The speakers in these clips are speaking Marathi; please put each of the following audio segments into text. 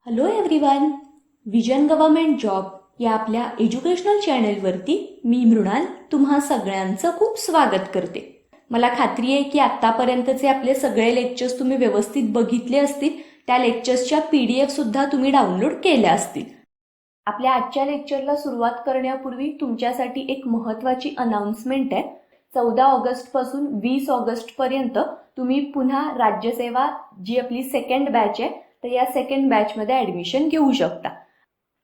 Hello everyone. Vision government job या आपल्या एज्युकेशनल चॅनलवरती मी मृणाल तुम्हा सगळ्यांचं खूप स्वागत करते. मला खात्री आहे की आतापर्यंतचे आपले सगळे लेक्चर्स तुम्ही व्यवस्थित बघितले असतील. त्या लेक्चर्सच्या PDF सुद्धा तुम्ही डाउनलोड केल्या असतील. आपल्या आजच्या लेक्चरला सुरुवात करण्यापूर्वी तुमच्यासाठी एक महत्त्वाची अनाउन्समेंट आहे. 14 ऑगस्ट पासून 20 ऑगस्ट पर्यंत तुम्ही पुन्हा राज्यसेवा जी आपली सेकंड बॅच आहे तर या सेकंड बॅचमध्ये ॲडमिशन घेऊ शकता.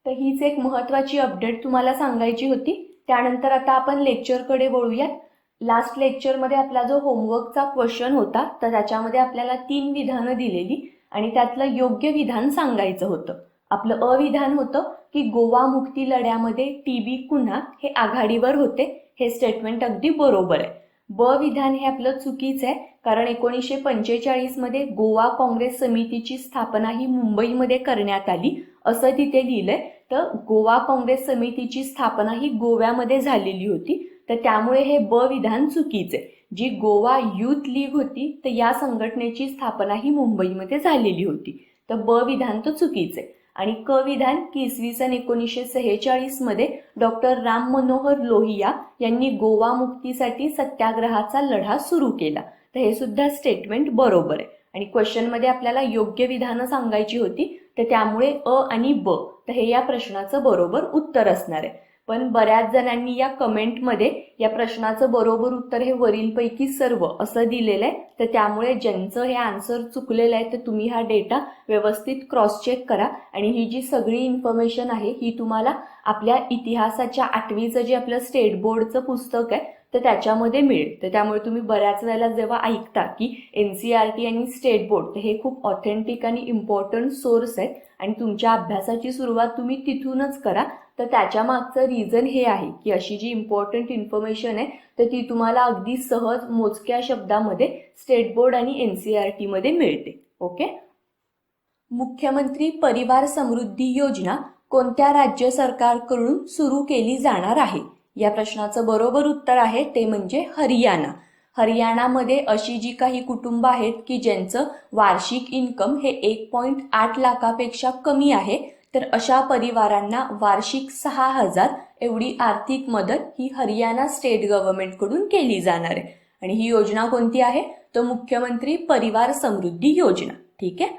तर हीच एक महत्त्वाची अपडेट तुम्हाला सांगायची होती. त्यानंतर आता आपण लेक्चरकडे वळूयात. लास्ट लेक्चरमध्ये आपला जो होमवर्कचा क्वेश्चन होता तर त्याच्यामध्ये आपल्याला 3 विधानं दिलेली आणि त्यातलं योग्य विधान सांगायचं होतं. आपलं अविधान होतं की गोवा मुक्ती लढ्यामध्ये TB कुन्हा हे आघाडीवर होते. हे स्टेटमेंट अगदी बरोबर आहे. ब विधान हे आपलं चुकीचं आहे, कारण 1945 मध्ये गोवा काँग्रेस समितीची स्थापना ही मुंबईमध्ये करण्यात आली असं तिथे लिहिलंय. तर गोवा काँग्रेस समितीची स्थापना ही गोव्यामध्ये झालेली होती, तर त्यामुळे हे ब विधान चुकीचं आहे. जी गोवा युथ लीग होती तर या संघटनेची स्थापना ही मुंबईमध्ये झालेली होती, तर ब विधान तर चुकीचं आहे. आणि क विधान की इसवी सन 1946 मध्ये डॉक्टर राम मनोहर लोहिया यांनी गोवा मुक्तीसाठी सत्याग्रहाचा लढा सुरू केला, तर हे सुद्धा स्टेटमेंट बरोबर आहे. आणि क्वेश्चनमध्ये आपल्याला योग्य विधानं सांगायची होती, तर त्यामुळे अ आणि ब तर हे या प्रश्नाचं बरोबर उत्तर असणार आहे. पण बऱ्याच जणांनी या कमेंटमध्ये या प्रश्नाचं बरोबर उत्तर हे वरीलपैकी सर्व असं दिलेलं आहे, तर त्यामुळे ज्यांचं हे आन्सर चुकलेलं आहे तर तुम्ही हा डेटा व्यवस्थित क्रॉस चेक करा. आणि ही जी सगळी इन्फॉर्मेशन आहे ही तुम्हाला आपल्या इतिहासाच्या 8वीचं जे आपलं स्टेट बोर्डचं पुस्तक आहे तर त्याच्यामध्ये मिळेल. तर त्यामुळे तुम्ही बऱ्याच वेळेला जेव्हा ऐकता की NCERT आणि स्टेट बोर्ड तर हे खूप ऑथेंटिक आणि इम्पॉर्टंट सोर्स आहेत आणि तुमच्या अभ्यासाची सुरुवात तुम्ही तिथूनच करा. तर त्याच्या मागचं रिझन हे आहे की अशी जी इम्पॉर्टंट इन्फॉर्मेशन आहे तर ती तुम्हाला अगदी सहज मोजक्या शब्दामध्ये स्टेट बोर्ड आणि NCERT मध्ये मिळते. ओके. मुख्यमंत्री परिवार समृद्धी योजना कोणत्या राज्य सरकारकडून सुरू केली जाणार आहे? या प्रश्नाचं बरोबर उत्तर आहे ते म्हणजे हरियाणा. हरियाणामध्ये अशी जी काही कुटुंब आहेत की ज्यांचं वार्षिक इन्कम हे 1.8 लाखापेक्षा कमी आहे, तर अशा परिवारांना वार्षिक 6,000 एवढी आर्थिक मदत ही हरियाणा स्टेट गव्हर्नमेंटकडून केली जाणार आहे. आणि ही योजना कोणती आहे? तर मुख्यमंत्री परिवार समृद्धी योजना. ठीक आहे.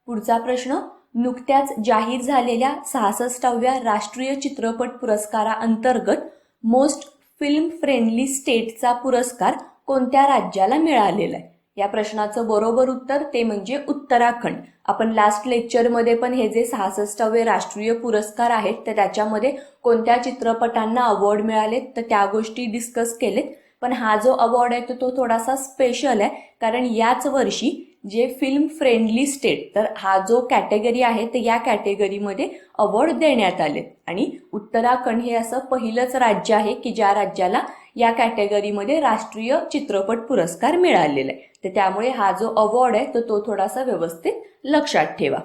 पुढचा प्रश्न. नुकत्याच जाहीर झालेल्या 66व्या राष्ट्रीय चित्रपट पुरस्काराअंतर्गत मोस्ट फिल्म फ्रेंडली स्टेटचा पुरस्कार कोणत्या राज्याला मिळालेला आहे? या प्रश्नाचं बरोबर उत्तर ते म्हणजे उत्तराखंड. आपण लास्ट लेक्चरमध्ये पण हे जे 66वे राष्ट्रीय पुरस्कार आहेत तर त्याच्यामध्ये कोणत्या चित्रपटांना अवॉर्ड मिळालेत तर त्या गोष्टी डिस्कस केलेत. पण हा जो अवॉर्ड आहे तो थोडासा स्पेशल आहे, कारण याच वर्षी जे फिल्म फ्रेंडली स्टेट तर हा जो कॅटेगरी आहे तर या कॅटेगरीमध्ये अवॉर्ड देण्यात आले. आणि उत्तराखंड हे असं पहिलंच राज्य आहे की ज्या राज्याला या कॅटेगरीमध्ये राष्ट्रीय चित्रपट पुरस्कार मिळालेला आहे. तर त्यामुळे हा जो अवॉर्ड आहे तर तो थोडासा व्यवस्थित लक्षात ठेवा.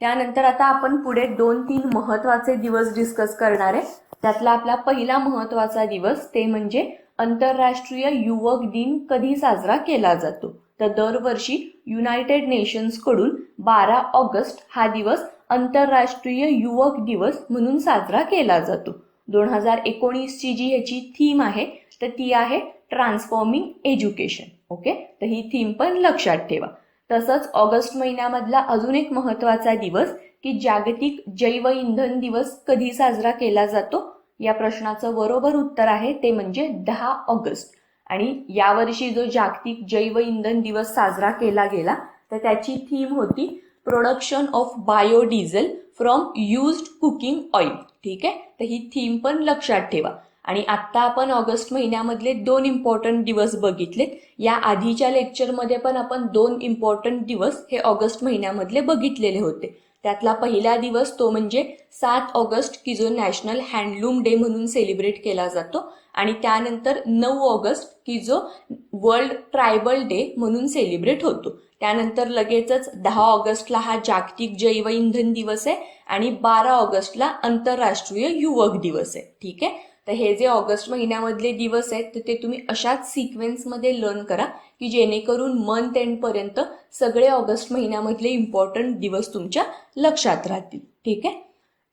त्यानंतर आता आपण पुढे 2-3 महत्त्वाचे दिवस डिस्कस करणार आहे. त्यातला आपला पहिला महत्त्वाचा दिवस ते म्हणजे आंतरराष्ट्रीय युवक दिन कधी साजरा केला जातो? तर दरवर्षी युनायटेड नेशन्सकडून 12 ऑगस्ट हा दिवस आंतरराष्ट्रीय युवक दिवस म्हणून साजरा केला जातो. 2019ची जी ह्याची थीम आहे तर ती आहे ट्रान्सफॉर्मिंग एज्युकेशन. ओके. तर ही थीम पण लक्षात ठेवा. तसंच ऑगस्ट महिन्यामधला अजून एक महत्त्वाचा दिवस की जागतिक जैव इंधन दिवस कधी साजरा केला जातो? या प्रश्नाचं बरोबर उत्तर आहे ते म्हणजे 10 ऑगस्ट. आणि यावर्षी जो जागतिक जैव इंधन दिवस साजरा केला गेला तर त्याची थीम होती production of biodiesel from used cooking oil. ठीक आहे. तर ही थीम पण लक्षात ठेवा. आणि आत्ता आपण ऑगस्ट महिन्यामधले 2 इम्पॉर्टंट दिवस बघितलेत. या आधीच्या लेक्चरमध्ये पण आपण 2 इम्पॉर्टंट दिवस हे ऑगस्ट महिन्यामधले बघितलेले होते. त्यातला पहिला दिवस तो म्हणजे 7 ऑगस्ट की जो नॅशनल हँडलूम डे म्हणून सेलिब्रेट केला जातो. आणि त्यानंतर 9 ऑगस्ट की जो वर्ल्ड ट्रायबल डे म्हणून सेलिब्रेट होतो. त्यानंतर लगेचच 10 ऑगस्टला हा जागतिक जैव इंधन दिवस आहे आणि 12 ऑगस्टला आंतरराष्ट्रीय युवक दिवस आहे. ठीक आहे. तर हे जे ऑगस्ट महिन्यामधले दिवस आहेत तर ते तुम्ही अशाच सिक्वेन्समध्ये लर्न करा की जेणेकरून मंथ एंडपर्यंत सगळे ऑगस्ट महिन्यामधले इम्पॉर्टंट दिवस तुमच्या लक्षात राहतील. ठीक आहे.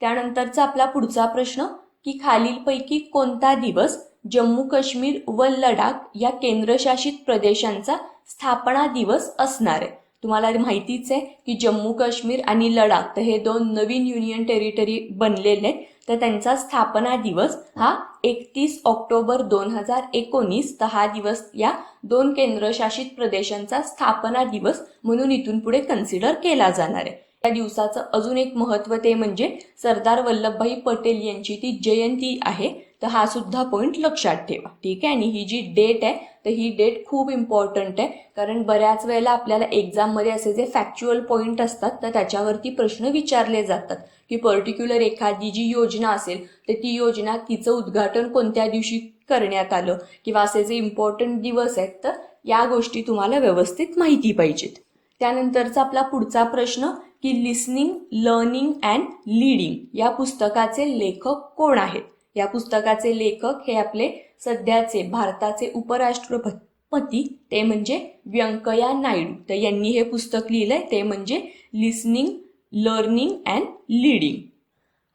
त्यानंतरचा आपला पुढचा प्रश्न की खालीलपैकी कोणता दिवस जम्मू काश्मीर व लडाख या केंद्रशासित प्रदेशांचा स्थापना दिवस असणार आहे. तुम्हाला माहितीच आहे की जम्मू काश्मीर आणि लडाख तर हे दोन नवीन युनियन टेरिटरी बनलेले आहेत. तर त्यांचा स्थापना दिवस हा 31 ऑक्टोबर 2019. तर हा दिवस या दोन केंद्रशासित प्रदेशांचा स्थापना दिवस म्हणून इथून पुढे कन्सिडर केला जाणार आहे. या दिवसाचं अजून एक महत्त्व ते म्हणजे सरदार वल्लभभाई पटेल यांची ती जयंती आहे. तर हा सुद्धा पॉईंट लक्षात ठेवा. ठीक आहे. आणि ही जी डेट आहे तर ही डेट खूप इम्पॉर्टंट आहे कारण बऱ्याच वेळेला आपल्याला एक्झाममध्ये असे जे फॅक्च्युअल पॉईंट असतात तर त्याच्यावरती प्रश्न विचारले जातात की पर्टिक्युलर एखादी जी योजना असेल तर ती योजना तिचं उद्घाटन कोणत्या दिवशी करण्यात आलं किंवा असे जे इम्पॉर्टंट दिवस आहेत तर या गोष्टी तुम्हाला व्यवस्थित माहिती पाहिजेत. त्यानंतरचा आपला पुढचा प्रश्न की लिसनिंग, लर्निंग अँड लीडिंग या पुस्तकाचे लेखक कोण आहेत. या पुस्तकाचे लेखक हे आपले सध्याचे भारताचे उपराष्ट्रपती ते म्हणजे व्यंकय्या नायडू. तर यांनी हे पुस्तक लिहिलंय ते म्हणजे लिसनिंग, लर्निंग अँड लीडिंग.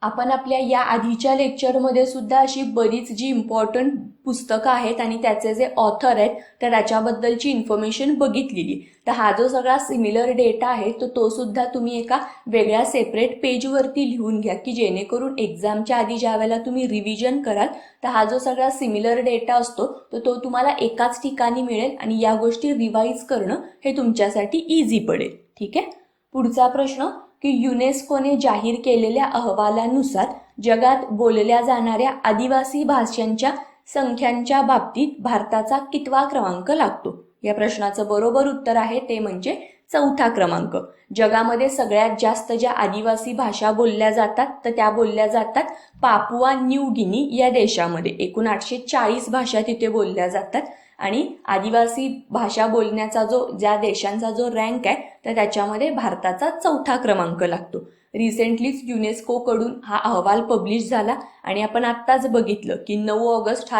आपण आपल्या या आधीच्या लेक्चरमध्ये सुद्धा अशी बरीच जी इम्पॉर्टंट पुस्तकं आहेत आणि त्याचे जे ऑथर आहेत तर त्याच्याबद्दलची इन्फॉर्मेशन बघितलेली. तर हा जो सगळा सिमिलर डेटा आहे तर तो सुद्धा तुम्ही एका वेगळ्या सेपरेट पेजवरती लिहून घ्या की जेणेकरून एक्झामच्या आधी ज्या वेळेला तुम्ही रिव्हिजन कराल तर हा जो सगळा सिमिलर डेटा असतो तर तो तुम्हाला एकाच ठिकाणी मिळेल आणि या गोष्टी रिवाईज करणं हे तुमच्यासाठी इझी पडेल. ठीक आहे. पुढचा प्रश्न की युनेस्कोने जाहीर केलेल्या अहवालानुसार जगात बोलल्या जाणाऱ्या आदिवासी भाषांच्या संख्यांच्या बाबतीत भारताचा कितवा क्रमांक लागतो. या प्रश्नाचं बरोबर उत्तर आहे ते म्हणजे 4था क्रमांक. जगामध्ये सगळ्यात जास्त ज्या आदिवासी भाषा बोलल्या जातात तर त्या बोलल्या जातात पापुआ न्यू गिनी या देशामध्ये. एकूण 840 भाषा तिथे बोलल्या जातात आणि आदिवासी भाषा बोलण्याचा ज्या देशांचा जो रँक आहे तर त्याच्यामध्ये भारताचा 4था क्रमांक लागतो. रिसेंटलीच युनेस्कोकडून हा अहवाल पब्लिश झाला आणि आपण आत्ताच बघितलं की 9 ऑगस्ट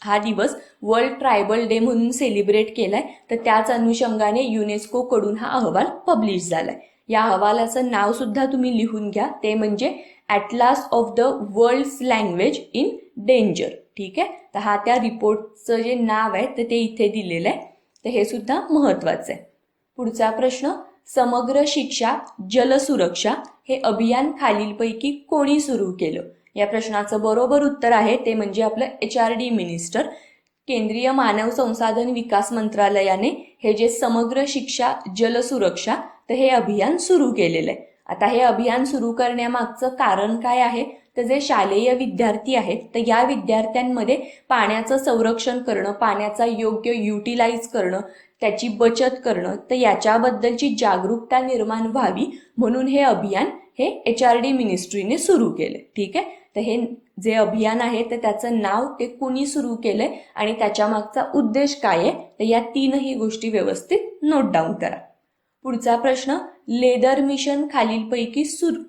हा दिवस वर्ल्ड ट्रायबल डे म्हणून सेलिब्रेट केलाय. तर त्याच अनुषंगाने युनेस्कोकडून हा अहवाल पब्लिश झालाय. या अहवालाचं नाव सुद्धा तुम्ही लिहून घ्या ते म्हणजे atlas of the world's language in danger. ठीक आहे. तर हा त्या रिपोर्टचं जे नाव आहे तर ते इथे दिलेलं आहे. तर हे सुद्धा महत्वाचं आहे. पुढचा प्रश्न समग्र शिक्षा जलसुरक्षा हे अभियान खालीलपैकी कोणी सुरू केलं. या प्रश्नाचं बरोबर उत्तर आहे ते म्हणजे आपलं HRD मिनिस्टर. केंद्रीय मानव संसाधन विकास मंत्रालयाने हे जे समग्र शिक्षा जलसुरक्षा तर हे अभियान सुरू केलेलं आहे. आता हे अभियान सुरू करण्यामागचं कारण काय आहे तर जे शालेय विद्यार्थी आहेत तर या विद्यार्थ्यांमध्ये पाण्याचं संरक्षण करणं, पाण्याचा योग्य युटिलाइज करणं, त्याची बचत करणं तर याच्याबद्दलची जागरूकता निर्माण व्हावी म्हणून हे अभियान हे HRD मिनिस्ट्रीने सुरू केले. ठीक आहे. तर हे जे अभियान आहे तर त्याचं नाव ते कुणी सुरू केलंय आणि त्याच्या मागचा उद्देश काय आहे तर या तीनही गोष्टी व्यवस्थित नोट डाऊन करा. पुढचा प्रश्न लेदर मिशन खालीलपैकी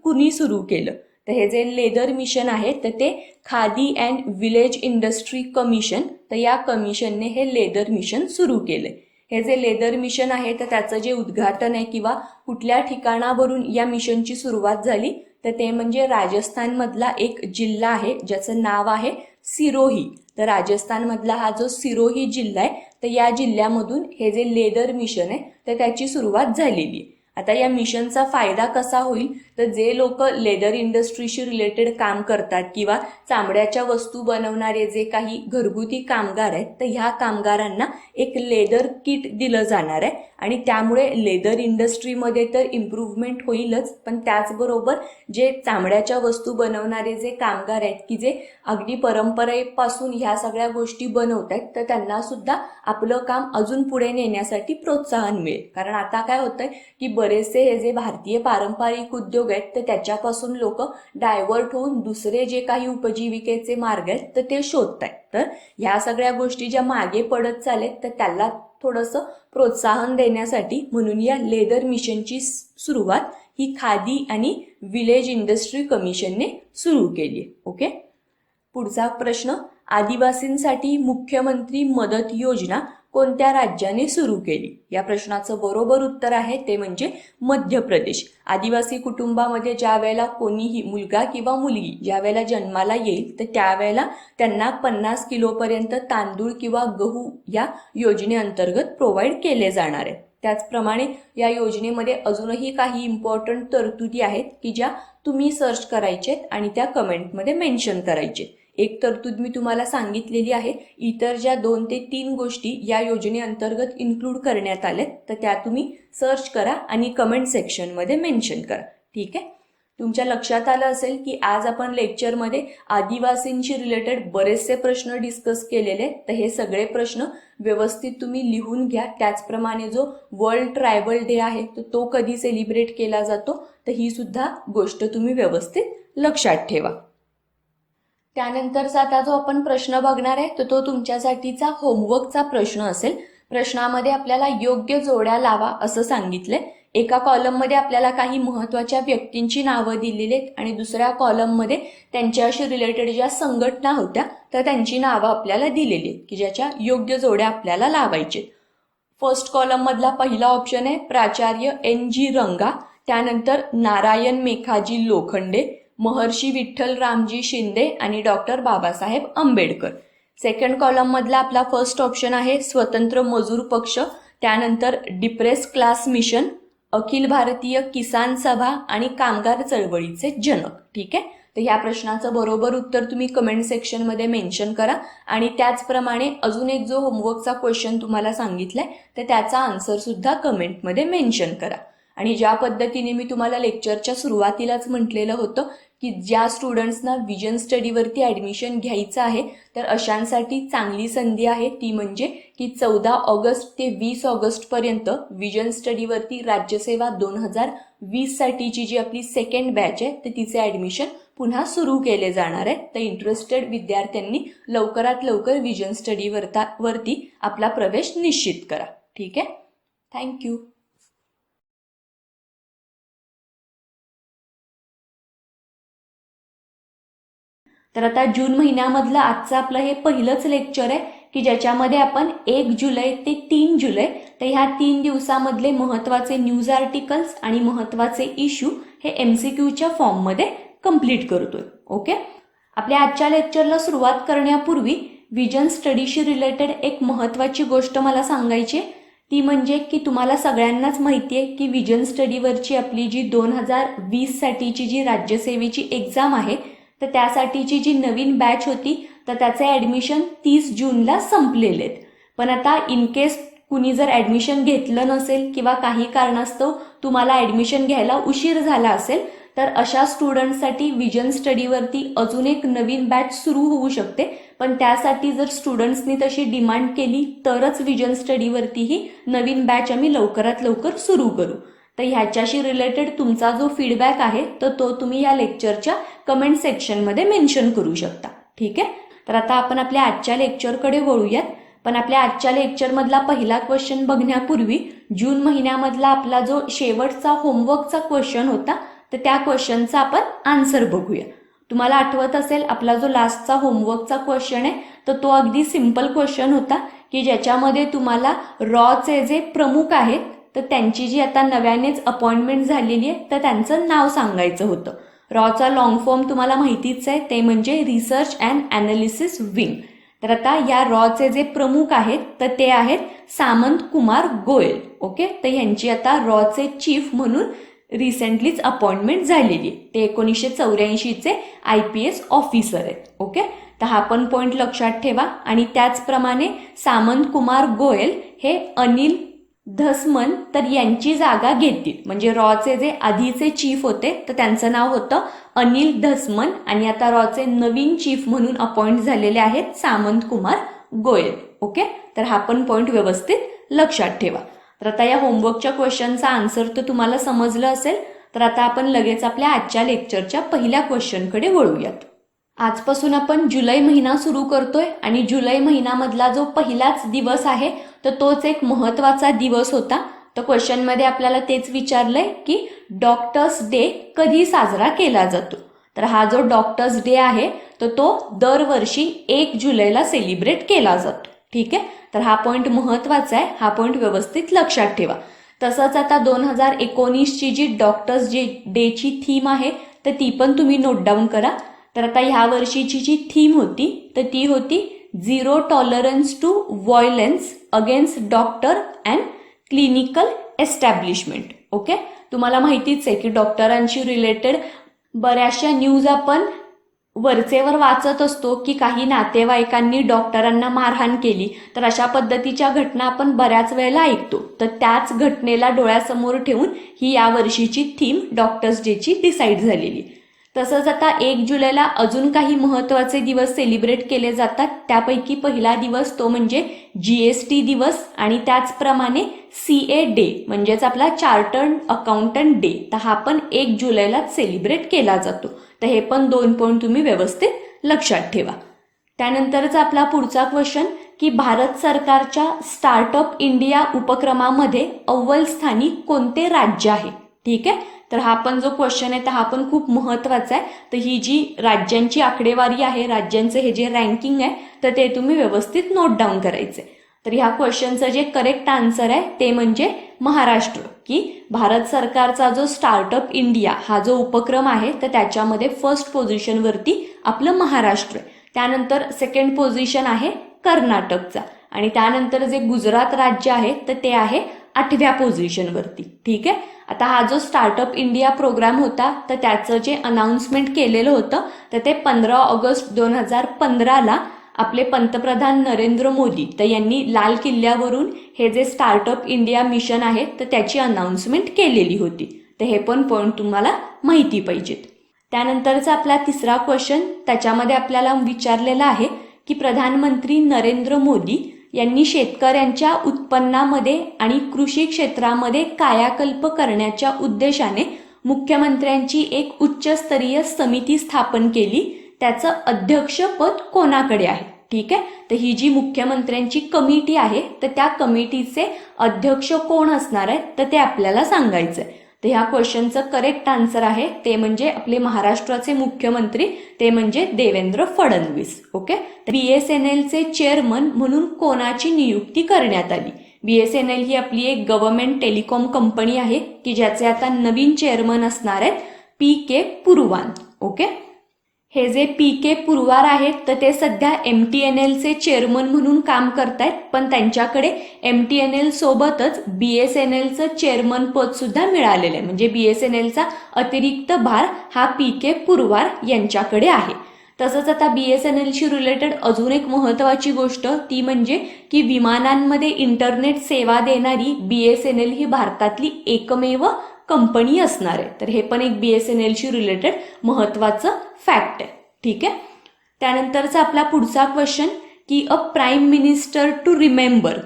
कुणी सुरू केलं. तर हे जे लेदर मिशन आहे तर ते khadi and village industry commission तर या कमिशनने हे लेदर मिशन सुरू केलंय. हे जे लेदर मिशन आहे तर त्याचं जे उद्घाटन आहे किंवा कुठल्या ठिकाणावरून या मिशनची सुरुवात झाली तर ते म्हणजे राजस्थानमधला एक जिल्हा आहे ज्याचं नाव आहे सिरोही. तर राजस्थानमधला हा जो सिरोही जिल्हा आहे तर या जिल्ह्यामधून हे जे लेदर मिशन आहे तर त्याची सुरुवात झालेली आहे. आता या मिशनचा फायदा कसा होईल तर जे लोक लेदर इंडस्ट्रीशी रिलेटेड काम करतात किंवा चामड्याच्या वस्तू बनवणारे जे काही घरगुती कामगार आहेत तर ह्या कामगारांना एक लेदर किट दिलं जाणार आहे आणि त्यामुळे लेदर इंडस्ट्रीमध्ये तर इम्प्रूव्हमेंट होईलच पण त्याचबरोबर जे चामड्याच्या वस्तू बनवणारे जे कामगार आहेत की जे अगदी परंपरेपासून ह्या सगळ्या गोष्टी बनवत आहेत तर त्यांना सुद्धा आपलं काम अजून पुढे नेण्यासाठी प्रोत्साहन मिळेल. कारण आता काय होतंय की बरेचसे हे जे भारतीय पारंपरिक उद्योग आहेत तर त्याच्यापासून लोक डायव्हर्ट होऊन दुसरे जे काही उपजीविकेचे मार्ग आहेत तर ते शोधत आहेत. तर ह्या सगळ्या गोष्टी ज्या मागे पडत चालेत तर त्याला थोडंसं प्रोत्साहन देण्यासाठी म्हणून या लेदर मिशनची सुरुवात ही खादी आणि विलेज इंडस्ट्री कमिशनने सुरू केली. ओके. पुढचा प्रश्न, आदिवासींसाठी मुख्यमंत्री मदत योजना कोणत्या राज्याने सुरू केली? या प्रश्नाचं बरोबर उत्तर आहे ते म्हणजे मध्य प्रदेश. आदिवासी कुटुंबामध्ये ज्या वेळेला कोणीही मुलगा किंवा मुलगी ज्या वेळेला जन्माला येईल तर त्यावेळेला त्यांना 50 किलोपर्यंत तांदूळ किंवा गहू या योजनेअंतर्गत प्रोव्हाइड केले जाणार आहे. त्याचप्रमाणे या योजनेमध्ये अजूनही काही इम्पॉर्टंट तरतुदी आहेत की ज्या तुम्ही सर्च करायचेत आणि त्या कमेंटमध्ये मेन्शन करायचे. एक तरतूद मी तुम्हाला सांगितलेली आहे. इतर ज्या 2 ते 3 गोष्टी या योजनेअंतर्गत इन्क्लूड करण्यात आल्यात तर त्या तुम्ही सर्च करा आणि कमेंट सेक्शनमध्ये मेन्शन करा. ठीक आहे. तुमच्या लक्षात आलं असेल की आज आपण लेक्चरमध्ये आदिवासींशी रिलेटेड बरेचसे प्रश्न डिस्कस केलेले. तर हे सगळे प्रश्न व्यवस्थित तुम्ही लिहून घ्या. त्याचप्रमाणे जो वर्ल्ड ट्रायबल डे आहे तर तो कधी सेलिब्रेट केला जातो तर ही सुद्धा गोष्ट तुम्ही व्यवस्थित लक्षात ठेवा. त्यानंतरचा आता जो आपण प्रश्न बघणार आहे तर तो तुमच्यासाठीचा होमवर्कचा प्रश्न असेल. प्रश्नामध्ये आपल्याला योग्य जोड्या लावा असं सांगितलंय. एका कॉलममध्ये आपल्याला काही महत्वाच्या व्यक्तींची नावं दिलेली आहेत आणि दुसऱ्या कॉलममध्ये त्यांच्याशी रिलेटेड ज्या संघटना होत्या तर त्यांची नावं आपल्याला दिलेली आहेत की ज्याच्या योग्य जोड्या आपल्याला लावायचे. फर्स्ट कॉलम मधला पहिला ऑप्शन आहे प्राचार्य NG रंगा, त्यानंतर नारायण मेघाजी लोखंडे, महर्षी विठ्ठल रामजी शिंदे आणि doctor Babasaheb Ambedkar. Second column मधला आपला फर्स्ट ऑप्शन आहे स्वतंत्र मजूर पक्ष, त्यानंतर depress class mission, Akhil Bharatiya किसान सभा आणि कामगार चळवळीचे जनक. ठीक आहे. तर ह्या प्रश्नाचं बरोबर उत्तर तुम्ही कमेंट सेक्शनमध्ये मेन्शन करा आणि त्याचप्रमाणे अजून एक जो होमवर्कचा क्वेश्चन तुम्हाला सांगितलाय तर त्याचा आन्सर सुद्धा कमेंटमध्ये मेन्शन करा. आणि ज्या पद्धतीने मी तुम्हाला लेक्चरच्या सुरुवातीलाच म्हटलेलं होतं की ज्या स्टुडंट्सना विजन स्टडीवरती ॲडमिशन घ्यायचं आहे तर अशांसाठी चांगली संधी आहे. ती म्हणजे की 14 ऑगस्ट ते 20 ऑगस्टपर्यंत विजन स्टडीवरती राज्यसेवा 2020 साठीची जी आपली सेकंड बॅच आहे तर तिचे ॲडमिशन पुन्हा सुरू केले जाणार आहे. तर इंटरेस्टेड विद्यार्थ्यांनी लवकरात लवकर विजन स्टडीवरती आपला प्रवेश निश्चित करा. ठीक आहे. थँक्यू. तर आता जून महिन्यामधलं आजचं आपलं हे पहिलंच लेक्चर आहे की ज्याच्यामध्ये आपण 1 जुलै ते 3 जुलै तर ह्या 3 दिवसामधले महत्वाचे न्यूज आर्टिकल्स आणि महत्वाचे इश्यू हे MCQच्या फॉर्ममध्ये कंप्लीट करतोय. ओके. आपल्या आजच्या लेक्चरला सुरुवात करण्यापूर्वी विजन स्टडीशी रिलेटेड एक महत्वाची गोष्ट मला सांगायची आहे. ती म्हणजे की तुम्हाला सगळ्यांनाच माहिती आहे की विजन स्टडीवरची आपली जी 2020 साठीची जी राज्यसेवेची एक्झाम आहे तर त्यासाठीची जी नवीन बॅच होती तर त्याचे ॲडमिशन 30 जूनला संपलेले आहेत. पण आता इन केस कुणी जर ॲडमिशन घेतलं नसेल किंवा काही कारणास्तव तुम्हाला ॲडमिशन घ्यायला उशीर झाला असेल तर अशा स्टुडंट्ससाठी विजन स्टडीवरती अजून एक नवीन बॅच सुरू होऊ शकते. पण त्यासाठी जर स्टुडंट्सनी तशी डिमांड केली तरच विजन स्टडीवरती ही नवीन बॅच आम्ही लवकरात लवकर सुरू करू. तर ह्याच्याशी रिलेटेड तुमचा जो फीडबॅक आहे तर तो तुम्ही या लेक्चरच्या कमेंट सेक्शनमध्ये मेन्शन करू शकता. ठीक आहे. तर आता आपण आपल्या आजच्या लेक्चरकडे वळूयात. पण आपल्या आजच्या लेक्चरमधला पहिला क्वेश्चन बघण्यापूर्वी जून महिन्यामधला आपला जो शेवटचा होमवर्कचा क्वेश्चन होता तर त्या क्वेश्चनचा आपण आन्सर बघूया. तुम्हाला आठवत असेल आपला जो लास्टचा होमवर्कचा क्वेश्चन आहे तर तो अगदी सिंपल क्वेश्चन होता की ज्याच्यामध्ये तुम्हाला रॉचे जे प्रमुख आहेत तर त्यांची जी आता नव्यानेच अपॉइंटमेंट झालेली आहे तर त्यांचं नाव सांगायचं होतं. रॉचा लॉंग फॉर्म तुम्हाला माहितीच आहे ते म्हणजे रिसर्च अँड ॲनालिसिस विंग. तर आता या रॉचे जे प्रमुख आहेत तर ते आहेत सामंत कुमार गोयल. ओके. तर यांची आता रॉचे चीफ म्हणून रिसेंटलीच अपॉइंटमेंट झालेली आहे. ते 1984चे IPS ऑफिसर आहेत. ओके. तर हा पण पॉइंट लक्षात ठेवा. आणि त्याचप्रमाणे सामंत कुमार गोयल हे अनिल धसमन तर यांची जागा घेतील. म्हणजे रॉचे जे आधीचे चीफ होते तर त्यांचं नाव होतं अनिल धसमन आणि आता रॉचे नवीन चीफ म्हणून अपॉइंट झालेले आहेत सामंत कुमार गोयल. ओके. तर हा पण पॉइंट व्यवस्थित लक्षात ठेवा. तर आता या होमवर्कच्या क्वेश्चनचा आन्सर तर तुम्हाला समजलं असेल. तर आता आपण लगेच आपल्या आजच्या लेक्चरच्या पहिल्या क्वेश्चनकडे वळूयात. आजपासून आपण जुलै महिना सुरू करतोय आणि जुलै महिन्यामधला जो पहिलाच दिवस आहे तर तोच एक महत्वाचा दिवस होता. तर क्वेश्चनमध्ये आपल्याला तेच विचारलंय की डॉक्टर्स डे कधी साजरा केला जातो. तर हा जो डॉक्टर्स डे आहे तर तो दरवर्षी 1 जुलैला सेलिब्रेट केला जातो. ठीक आहे, तर हा पॉइंट महत्वाचा आहे, हा पॉइंट व्यवस्थित लक्षात ठेवा. तसंच आता 2019ची जी डॉक्टर्स डेची थीम आहे तर ती पण तुम्ही नोट डाऊन करा. तर आता ह्या वर्षीची जी थीम होती तर ती होती zero tolerance to violence against doctor and clinical establishment. Okay, तुम्हाला माहितीच आहे की डॉक्टरांशी रिलेटेड बऱ्याचशा न्यूज आपण वरचेवर वाचत असतो की काही नातेवाईकांनी डॉक्टरांना मारहाण केली, तर अशा पद्धतीच्या घटना आपण बऱ्याच वेळेला ऐकतो. तर त्याच घटनेला डोळ्यासमोर ठेवून ही या वर्षीची थीम डॉक्टर्स डेची डिसाईड झालेली. तसंच आता 1 जुलैला अजून काही महत्वाचे दिवस सेलिब्रेट केले जातात. त्यापैकी पहिला दिवस तो म्हणजे GST दिवस आणि त्याचप्रमाणे CA डे म्हणजेच आपला चार्टर्ड अकाउंटंट डे. तर हा पण 1 जुलैलाच सेलिब्रेट केला जातो. तर हे पण 2 पॉइंट तुम्ही व्यवस्थित लक्षात ठेवा. त्यानंतरचा आपला पुढचा क्वेश्चन की भारत सरकारच्या स्टार्टअप इंडिया उपक्रमामध्ये अव्वल स्थानी कोणते राज्य आहे. ठीक आहे, तर हा पण जो क्वेश्चन आहे तर हा पण खूप महत्वाचा आहे. तर ही जी राज्यांची आकडेवारी आहे, राज्यांचं हे जे रँकिंग आहे तर ते तुम्ही व्यवस्थित नोट डाऊन करायचे. तर ह्या क्वेश्चनचं जे करेक्ट आन्सर आहे ते म्हणजे महाराष्ट्र. की भारत सरकारचा जो स्टार्टअप इंडिया हा जो उपक्रम आहे तर त्याच्यामध्ये फर्स्ट पोझिशनवरती आपलं महाराष्ट्र आहे. त्यानंतर सेकंड पोझिशन आहे कर्नाटकचा आणि त्यानंतर जे गुजरात राज्य आहे तर ते आहे 8व्या पोझिशनवरती. ठीक आहे, आता हा जो स्टार्टअप इंडिया प्रोग्राम होता तर त्याचं जे अनाउन्समेंट केलेलं होतं तर ते 15 ऑगस्ट 2015ला आपले पंतप्रधान नरेंद्र मोदी तर यांनी लाल किल्ल्यावरून हे जे स्टार्टअप इंडिया मिशन आहे तर त्याची अनाउन्समेंट केलेली होती. तर हे पण पॉइंट तुम्हाला माहिती पाहिजेत. त्यानंतरचा आपला तिसरा क्वेश्चन त्याच्यामध्ये आपल्याला विचारलेला आहे की प्रधानमंत्री नरेंद्र मोदी यांनी शेतकऱ्यांच्या उत्पन्नामध्ये आणि कृषी क्षेत्रामध्ये कायाकल्प करण्याच्या उद्देशाने मुख्यमंत्र्यांची एक उच्चस्तरीय समिती स्थापन केली. त्याचं अध्यक्षपद कोणाकडे आहे. ठीक आहे, तर ही जी मुख्यमंत्र्यांची कमिटी आहे तर त्या कमिटीचे अध्यक्ष कोण असणार आहेत तर ते आपल्याला सांगायचंय. तर ह्या क्वेश्चनचं करेक्ट आन्सर आहे ते म्हणजे आपले महाराष्ट्राचे मुख्यमंत्री ते म्हणजे देवेंद्र फडणवीस. ओके, BSNLचे चेअरमन म्हणून कोणाची नियुक्ती करण्यात आली. BSNL ही आपली एक गव्हर्नमेंट टेलिकॉम कंपनी आहे की ज्याचे आता नवीन चेअरमन असणार आहेत PK पुरवान. ओके, हे जे PK पुरवार आहेत तर ते सध्या MTNLचे चेअरमन म्हणून काम करतायत, पण त्यांच्याकडे MTNL सोबतच BSNLचं चेअरमन पद सुद्धा मिळालेलं आहे. म्हणजे BSNLचा अतिरिक्त भार हा PK पुरवार यांच्याकडे आहे. तसंच आता BSNLशी रिलेटेड अजून एक महत्वाची गोष्ट ती म्हणजे की विमानांमध्ये इंटरनेट सेवा देणारी BSNL ही भारतातली एकमेव कंपनी असणार आहे. तर हे पण एक BSNLशी रिलेटेड महत्वाचं फॅक्ट आहे. ठीक आहे, त्यानंतरचा आपला पुढचा क्वेश्चन की a prime minister to remember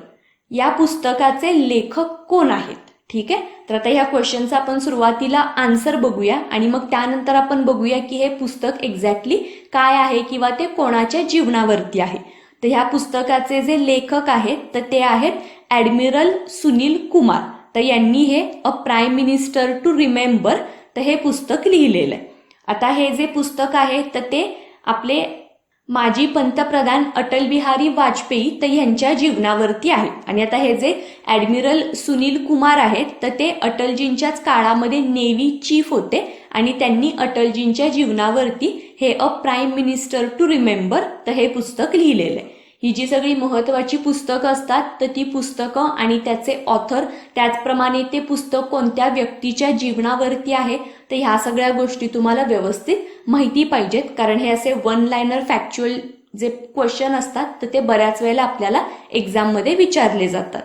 या पुस्तकाचे लेखक कोण आहेत. ठीक आहे, तर आता ह्या क्वेश्चनचा आपण सुरुवातीला आन्सर बघूया आणि मग त्यानंतर आपण बघूया की हे पुस्तक एक्झॅक्टली काय आहे किंवा ते कोणाच्या जीवनावरती आहे. तर ह्या पुस्तकाचे जे लेखक आहेत तर ते आहेत ॲडमिरल सुनील कुमार. तर यांनी हे a prime minister to remember तर हे पुस्तक लिहिलेलं आहे. आता हे जे पुस्तक आहे तर ते आपले माजी पंतप्रधान अटल बिहारी वाजपेयी तर यांच्या जीवनावरती आहे. आणि आता हे जे ॲडमिरल सुनील कुमार आहेत तर ते अटलजींच्याच काळामध्ये नेव्ही चीफ होते आणि त्यांनी अटलजींच्या जीवनावरती हे a prime minister to remember तर हे पुस्तक लिहिलेलं आहे. ही जी सगळी महत्वाची पुस्तकं असतात तर ती पुस्तकं आणि त्याचे ऑथर त्याचप्रमाणे ते पुस्तक कोणत्या व्यक्तीच्या जीवनावरती आहे तर ह्या सगळ्या गोष्टी तुम्हाला व्यवस्थित माहिती पाहिजेत, कारण हे असे वन लायनर फॅक्च्युअल जे क्वेश्चन असतात तर ते बऱ्याच वेळेला आपल्याला एक्झाममध्ये विचारले जातात.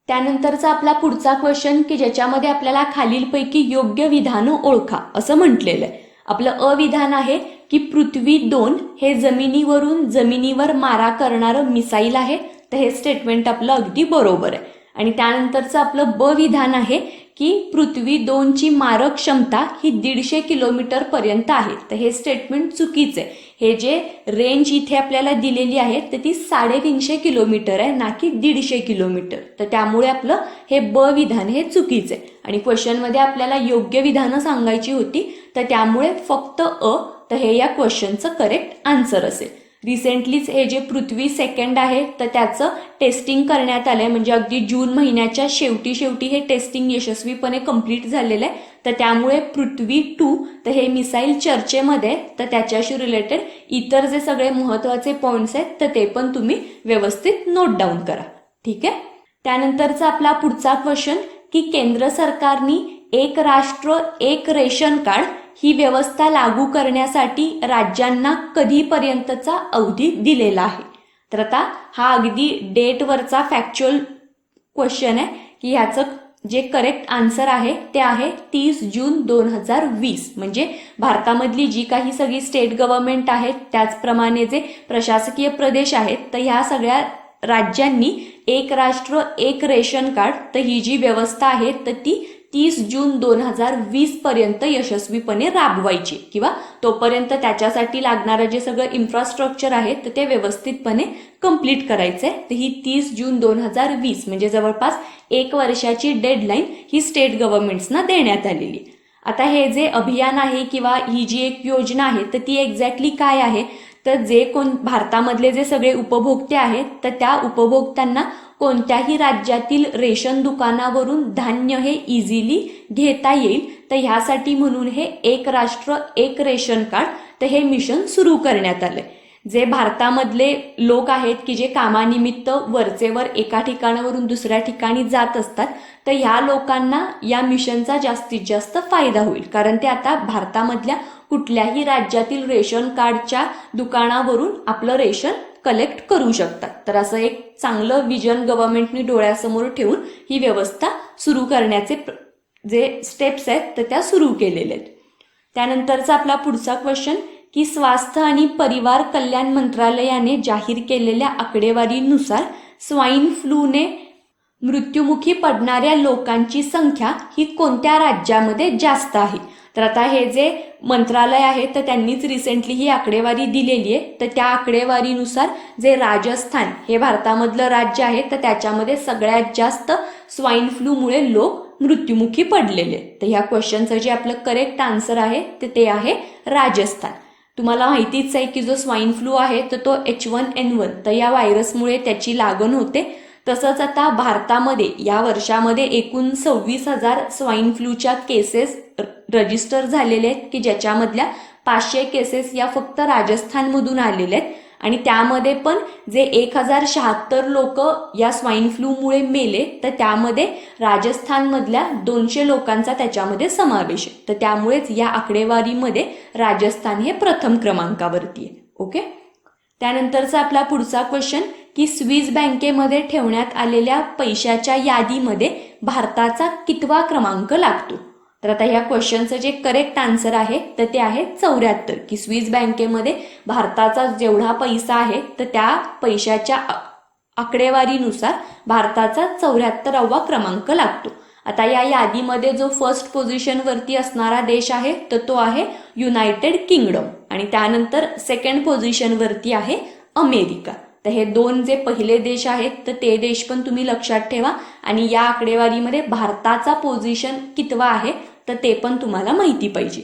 त्यानंतरचा आपला पुढचा क्वेश्चन की ज्याच्यामध्ये आपल्याला खालीलपैकी योग्य विधानं ओळखा असं म्हटलेलं आहे. आपलं अविधान आहे की पृथ्वी 2 हे जमिनीवर मारा करणारं मिसाईल आहे. तर हे स्टेटमेंट आपलं अगदी बरोबर आहे. आणि त्यानंतरचं आपलं ब विधान आहे की पृथ्वी 2ची मारक क्षमता ही 150 किलोमीटर पर्यंत आहे. तर हे स्टेटमेंट चुकीचं आहे. हे जे रेंज इथे आपल्याला दिलेली आहे तर ती 350 किलोमीटर आहे ना की 150 किलोमीटर. तर त्यामुळे आपलं हे ब विधान हे चुकीचं आहे. आणि क्वेश्चनमध्ये आपल्याला योग्य विधानं सांगायची होती तर त्यामुळे फक्त तर हे या क्वेश्चनचं करेक्ट आन्सर असेल. रिसेंटलीच हे जे पृथ्वी सेकंड आहे तर त्याचं टेस्टिंग करण्यात आलंय, म्हणजे अगदी जून महिन्याच्या शेवटी हे टेस्टिंग यशस्वीपणे कंप्लीट झालेलं आहे. तर त्यामुळे पृथ्वी 2 तर हे मिसाईल चर्चेमध्ये, तर त्याच्याशी रिलेटेड इतर जे सगळे महत्वाचे पॉइंट्स आहेत तर ते पण तुम्ही व्यवस्थित नोट डाऊन करा. ठीक आहे. त्यानंतरचा आपला पुढचा क्वेश्चन की केंद्र सरकारने एक राष्ट्र एक रेशन कार्ड ही व्यवस्था लागू करण्यासाठी राज्यांना कधीपर्यंतचा अवधी दिलेला आहे. तर आता हा अगदी डेटवरचा फॅक्च्युअल क्वेश्चन आहे की ह्याचं जे करेक्ट आन्सर आहे ते आहे 30 जून 2020. म्हणजे भारतामधली जी काही सगळी स्टेट गव्हर्नमेंट आहेत त्याचप्रमाणे जे प्रशासकीय प्रदेश आहेत तर ह्या सगळ्या राज्यांनी एक राष्ट्र एक रेशन कार्ड तर ही जी व्यवस्था आहे तर ती 30 जून 2020 पर्यंत यशस्वीपणे राबवायची किंवा तोपर्यंत त्याच्यासाठी लागणारं जे सगळं इन्फ्रास्ट्रक्चर आहे तर ते व्यवस्थितपणे कंप्लीट करायचंय. तर ही 30 जून 2020 म्हणजे जवळपास 1 वर्षाची डेडलाईन ही स्टेट गव्हर्नमेंट्सना देण्यात आलेली. आता हे जे अभियान आहे किंवा ही जी एक योजना आहे तर ती एक्झॅक्टली काय आहे, तर जे कोण भारतामधले जे सगळे उपभोक्ते आहेत तर त्या उपभोक्त्यांना कोणत्याही राज्यातील रेशन दुकानावरून धान्य हे इझिली घेता येईल, तर ह्यासाठी म्हणून हे एक राष्ट्र एक रेशन कार्ड तर हे मिशन सुरू करण्यात आलंय. जे भारतामधले लोक आहेत की जे कामानिमित्त वरचेवर एका ठिकाणावरून दुसऱ्या ठिकाणी जात असतात तर ह्या लोकांना या मिशनचा जास्तीत जास्त फायदा होईल, कारण ते आता भारतामधल्या कुठल्याही राज्यातील रेशन कार्डच्या दुकानावरून आपलं रेशन कलेक्ट करू शकतात. तर असं एक चांगलं विजन गव्हर्नमेंटने डोळ्यासमोर ठेवून ही व्यवस्था सुरू करण्याचे जे स्टेप्स आहेत तर त्या सुरू केलेल्या आहेत. त्यानंतरचा आपला पुढचा क्वेश्चन की स्वास्थ्य आणि परिवार कल्याण मंत्रालयाने जाहीर केलेल्या आकडेवारीनुसार स्वाईन फ्लूने मृत्युमुखी पडणाऱ्या लोकांची संख्या ही कोणत्या राज्यामध्ये जास्त आहे. तर आता हे जे मंत्रालय आहे तर त्यांनीच रिसेंटली ही आकडेवारी दिलेली आहे. तर त्या आकडेवारीनुसार जे राजस्थान हे भारतामधलं राज्य आहे तर त्याच्यामध्ये सगळ्यात जास्त स्वाईन फ्लूमुळे लोक मृत्युमुखी पडलेले. तर ह्या क्वेश्चनचं जे आपलं करेक्ट आन्सर आहे ते आहे राजस्थान. तुम्हाला माहितीच आहे की जो स्वाईन फ्लू आहे तर तो H1N1 तर या व्हायरसमुळे त्याची लागण होते. तसंच आता भारतामध्ये या वर्षामध्ये एकूण 26,000 स्वाईन फ्लूच्या केसेस रजिस्टर झालेले आहेत की ज्याच्यामधल्या 500 केसेस या फक्त राजस्थानमधून आलेल्या आहेत. आणि त्यामध्ये पण जे 1076 लोक या स्वाईन फ्लूमुळे मेले तर त्यामध्ये राजस्थानमधल्या 200 लोकांचा त्याच्यामध्ये समावेश आहे. तर त्यामुळेच या आकडेवारीमध्ये राजस्थान हे प्रथम क्रमांकावरती आहे. ओके. त्यानंतरचा आपला पुढचा क्वेश्चन की स्विस बँकेमध्ये ठेवण्यात आलेल्या पैशाच्या यादीमध्ये भारताचा कितवा क्रमांक लागतो. तर आता ह्या क्वेश्चनचं जे करेक्ट आन्सर आहे तर ते आहे 74 की स्विस बँकेमध्ये भारताचा जेवढा पैसा आहे तर त्या पैशाच्या आकडेवारीनुसार भारताचा 74वा क्रमांक लागतो. आता या यादीमध्ये जो फर्स्ट पोझिशनवरती असणारा देश आहे तर तो आहे युनायटेड किंगडम आणि त्यानंतर सेकंड पोझिशनवरती आहे अमेरिका. तर हे दोन जे पहिले देश आहेत तर ते देश पण तुम्ही लक्षात ठेवा आणि या आकडेवारीमध्ये भारताचा पोझिशन कितवा आहे तर ते पण तुम्हाला माहिती पाहिजे.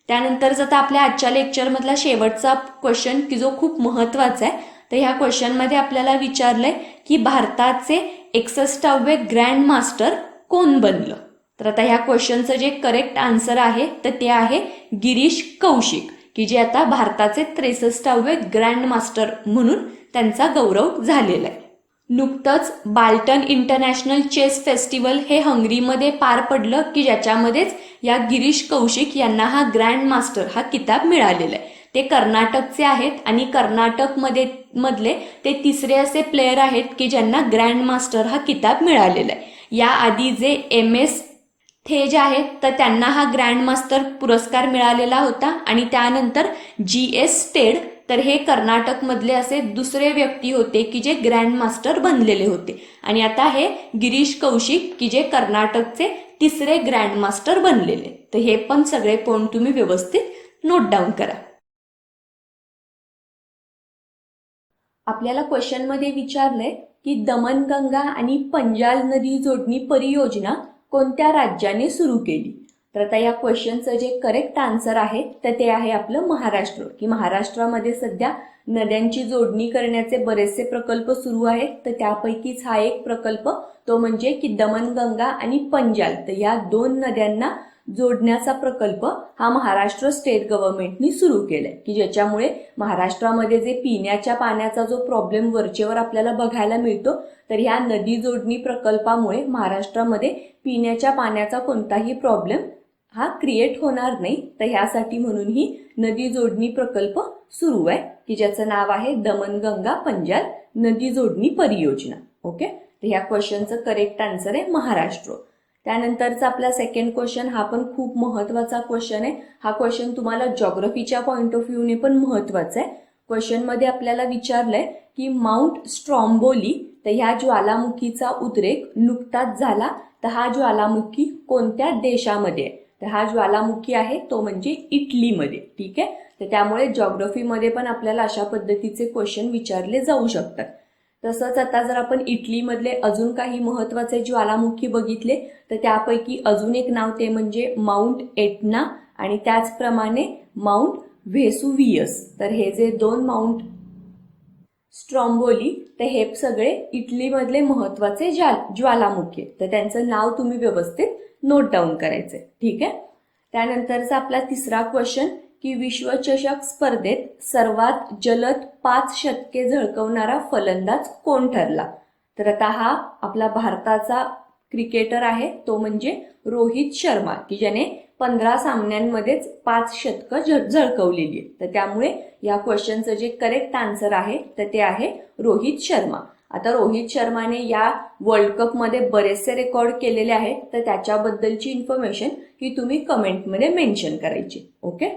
त्यानंतर आता आपल्या आजच्या लेक्चरमधला शेवटचा क्वेश्चन की जो खूप महत्वाचा आहे. तर ह्या क्वेश्चनमध्ये आपल्याला विचारलंय की भारताचे 61वे ग्रँड मास्टर कोण बनलं. तर आता ह्या क्वेश्चनचं जे करेक्ट आन्सर आहे तर ते आहे गिरीश कौशिक की जे आता भारताचे 63वे ग्रँड मास्टर म्हणून त्यांचा गौरव झालेला आहे. नुकतंच बाल्टन इंटरनॅशनल चेस फेस्टिवल हे हंगरीमध्ये पार पडलं की ज्याच्यामध्येच या गिरीश कौशिक यांना हा ग्रँड मास्टर हा किताब मिळालेला आहे. ते कर्नाटकचे आहेत आणि मधले ते तिसरे असे प्लेयर आहेत की ज्यांना ग्रँड मास्टर हा किताब मिळालेला आहे. याआधी जे MS थेज आहेत तर त्यांना हा ग्रँड मास्टर पुरस्कार मिळालेला होता आणि त्यानंतर GS स्टेड तर हे कर्नाटकमधले असे दुसरे व्यक्ती होते की जे ग्रँड मास्टर बनलेले होते आणि आता हे गिरीश कौशिक की जे कर्नाटकचे तिसरे ग्रँड मास्टर बनलेले. तर हे पण सगळे पॉइंट तुम्ही व्यवस्थित नोट डाऊन करा. आपल्याला क्वेश्चनमध्ये विचारलंय की दमनगंगा आणि पंजाल नदी जोडणी परियोजना कोणत्या राज्याने सुरू केली. तर आता या क्वेश्चनचं जे करेक्ट आन्सर आहे तर ते आहे आपलं महाराष्ट्र, की महाराष्ट्रामध्ये सध्या नद्यांची जोडणी करण्याचे बरेचसे प्रकल्प सुरू आहेत. तर त्यापैकीच हा एक प्रकल्प तो म्हणजे की दमणगंगा आणि पंजाल, तर या 2 नद्यांना जोडण्याचा प्रकल्प हा महाराष्ट्र स्टेट गव्हर्नमेंटनी सुरू केलाय, की ज्याच्यामुळे महाराष्ट्रामध्ये जे पिण्याच्या पाण्याचा जो प्रॉब्लेम वरचेवर आपल्याला बघायला मिळतो, तर ह्या नदी जोडणी प्रकल्पामुळे महाराष्ट्रामध्ये पिण्याच्या पाण्याचा कोणताही प्रॉब्लेम हा क्रिएट होणार नाही. तर ह्यासाठी म्हणून ही नदी जोडणी प्रकल्प सुरू आहे, की ज्याचं नाव आहे दमणगंगा पंजाल नदी जोडणी परियोजना. ओके, तर ह्या क्वेश्चनचं करेक्ट आन्सर आहे महाराष्ट्र. त्यानंतरचा आपला सेकंड क्वेश्चन हा पण खूप महत्वाचा क्वेश्चन आहे. हा क्वेश्चन तुम्हाला जॉग्रफीच्या पॉइंट ऑफ व्ह्यूने पण महत्वाचा आहे. क्वेश्चन मध्ये आपल्याला विचारलंय की माउंट स्ट्रॉम्बोली, तर ह्या ज्वालामुखीचा उद्रेक नुकताच झाला, तर हा ज्वालामुखी कोणत्या देशामध्ये आहे? तर हा ज्वालामुखी आहे तो म्हणजे इटलीमध्ये. ठीक आहे, तर त्यामुळे जॉग्रफीमध्ये पण आपल्याला अशा पद्धतीचे क्वेश्चन विचारले जाऊ शकतात. तसंच आता जर आपण इटलीमधले अजून काही महत्वाचे ज्वालामुखी बघितले, तर त्यापैकी अजून एक नाव ते म्हणजे माउंट एटना आणि त्याचप्रमाणे माउंट व्हेसुव्हियस. तर हे जे 2 माउंट स्ट्रॉम्बोली, तर हे सगळे इटलीमधले महत्वाचे ज्वालामुखी, तर त्यांचं नाव तुम्ही व्यवस्थित नोट डाऊन करायचंय. ठीक आहे, त्यानंतरचा आपला तिसरा क्वेश्चन की विश्वचषक स्पर्धेत सर्वात जलद 5 शतके झळकवणारा फलंदाज कोण ठरला? तर आता हा आपला भारताचा क्रिकेटर आहे तो म्हणजे रोहित शर्मा, की ज्याने 15 सामन्यांमध्येच 5 शतकं झळकवलेली आहे. तर त्यामुळे या क्वेश्चनचं जे करेक्ट आन्सर आहे तर ते आहे रोहित शर्मा. आता रोहित शर्माने या वर्ल्ड कपमध्ये बरेचसे रेकॉर्ड केलेले आहेत, तर त्याच्याबद्दलची इन्फॉर्मेशन ही तुम्ही कमेंटमध्ये मेन्शन करायची. ओके,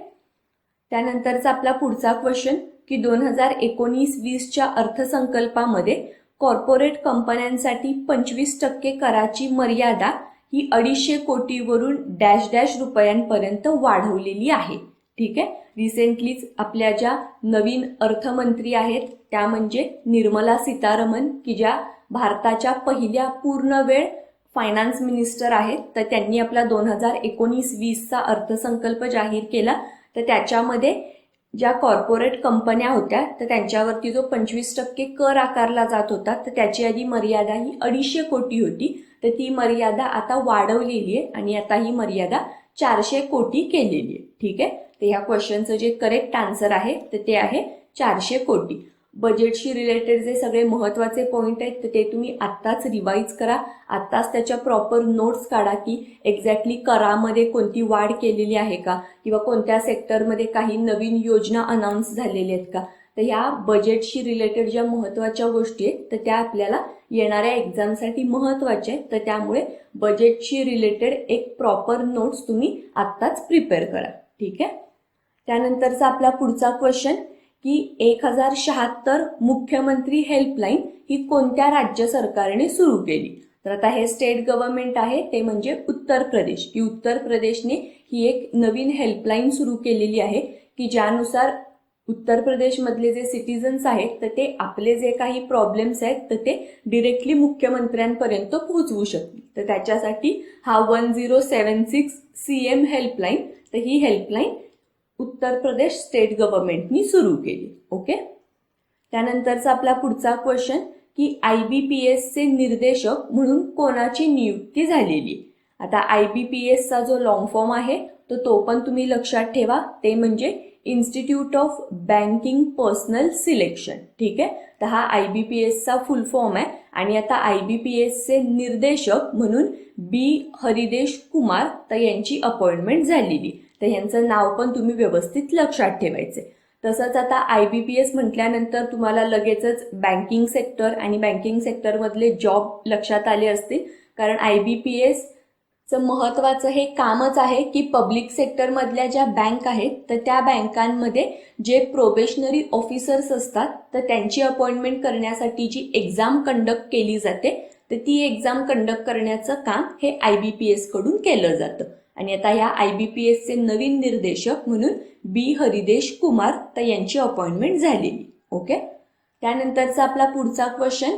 त्यानंतरचा आपला पुढचा क्वेश्चन की 2019-20च्या अर्थसंकल्पामध्ये कॉर्पोरेट कंपन्यांसाठी 25% कराची मर्यादा ही 250 कोटीवरून डॅश डॅश रुपयांपर्यंत वाढवलेली आहे. ठीक आहे, रिसेंटलीच आपल्या ज्या नवीन अर्थमंत्री आहेत त्या म्हणजे निर्मला सीतारमण, की ज्या भारताच्या पहिल्या पूर्ण वेळ फायनान्स मिनिस्टर आहेत, तर त्यांनी आपला 2019-20चा अर्थसंकल्प जाहीर केला. तर त्याच्यामध्ये ज्या कॉर्पोरेट कंपन्या होत्या तर त्यांच्यावरती जो 25% कर आकारला जात होता, तर त्याची आधी मर्यादा ही 250 कोटी होती, तर ती मर्यादा आता वाढवलेली आहे आणि आता ही मर्यादा 400 कोटी केलेली आहे. ठीक आहे, तर ह्या क्वेश्चनचं जे करेक्ट आन्सर आहे तर ते आहे 400 कोटी. बजेटशी रिलेटेड जे सगळे महत्वाचे पॉइंट आहेत तर ते तुम्ही आत्ताच रिवाईज करा, आत्ताच त्याच्या प्रॉपर नोट्स काढा की एक्झॅक्टली करामध्ये कोणती वाढ केलेली आहे का, किंवा कोणत्या सेक्टरमध्ये काही नवीन योजना अनाऊन्स झालेल्या आहेत का. तर ह्या बजेटशी रिलेटेड ज्या महत्वाच्या गोष्टी आहेत तर त्या आपल्याला येणाऱ्या एक्झामसाठी महत्वाच्या आहेत, तर त्यामुळे बजेटशी रिलेटेड एक प्रॉपर नोट्स तुम्ही आत्ताच प्रिपेअर करा. ठीक आहे, त्यानंतरचा आपला पुढचा क्वेश्चन की 1076 मुख्यमंत्री हेल्पलाईन ही कोणत्या राज्य सरकारने सुरू केली? तर आता हे स्टेट गव्हर्नमेंट आहे ते म्हणजे उत्तर प्रदेश, की उत्तर प्रदेशने ही एक नवीन हेल्पलाईन सुरू केलेली आहे, की ज्यानुसार उत्तर प्रदेशमधले जे सिटीजन्स आहेत तर ते आपले जे काही प्रॉब्लेम्स आहेत तर ते डिरेक्टली मुख्यमंत्र्यांपर्यंत पोहोचवू शकतील. तर त्याच्यासाठी हा 1076 CM हेल्पलाईन, तर ही हेल्पलाईन उत्तर प्रदेश स्टेट गव्हर्नमेंटनी सुरू केली. ओके, त्यानंतरचा आपला पुढचा क्वेश्चन की IBPSचे निर्देशक म्हणून कोणाची नियुक्ती झालेली? आता IBPSचा जो लॉंग फॉर्म आहे तो पण तुम्ही लक्षात ठेवा, ते म्हणजे institute of banking personal selection. ठीक आहे, तर हा IBPSचा फुल फॉर्म आहे आणि आता IBPSचे निर्देशक म्हणून B हरिदेश कुमार तर यांची अपॉइंटमेंट झालेली, तर यांचं नाव पण तुम्ही व्यवस्थित लक्षात ठेवायचे. तसंच आता IBPS म्हटल्यानंतर तुम्हाला लगेचच बँकिंग सेक्टर आणि बँकिंग सेक्टरमधले जॉब लक्षात आले असतील, कारण IBPSचं महत्वाचं हे कामच आहे की पब्लिक सेक्टरमधल्या ज्या बँक आहेत तर त्या बँकांमध्ये जे प्रोबेशनरी ऑफिसर्स असतात तर त्यांची अपॉइंटमेंट करण्यासाठी जी एक्झाम कंडक्ट केली जाते तर ती एक्झाम कंडक्ट करण्याचं काम हे IBPS कडून केलं जातं. आणि आता ह्या IBPSचे नवीन निर्देशक म्हणून B हरिदेश कुमार तर यांची अपॉइंटमेंट झालेली. ओके, त्यानंतरचा आपला पुढचा क्वेश्चन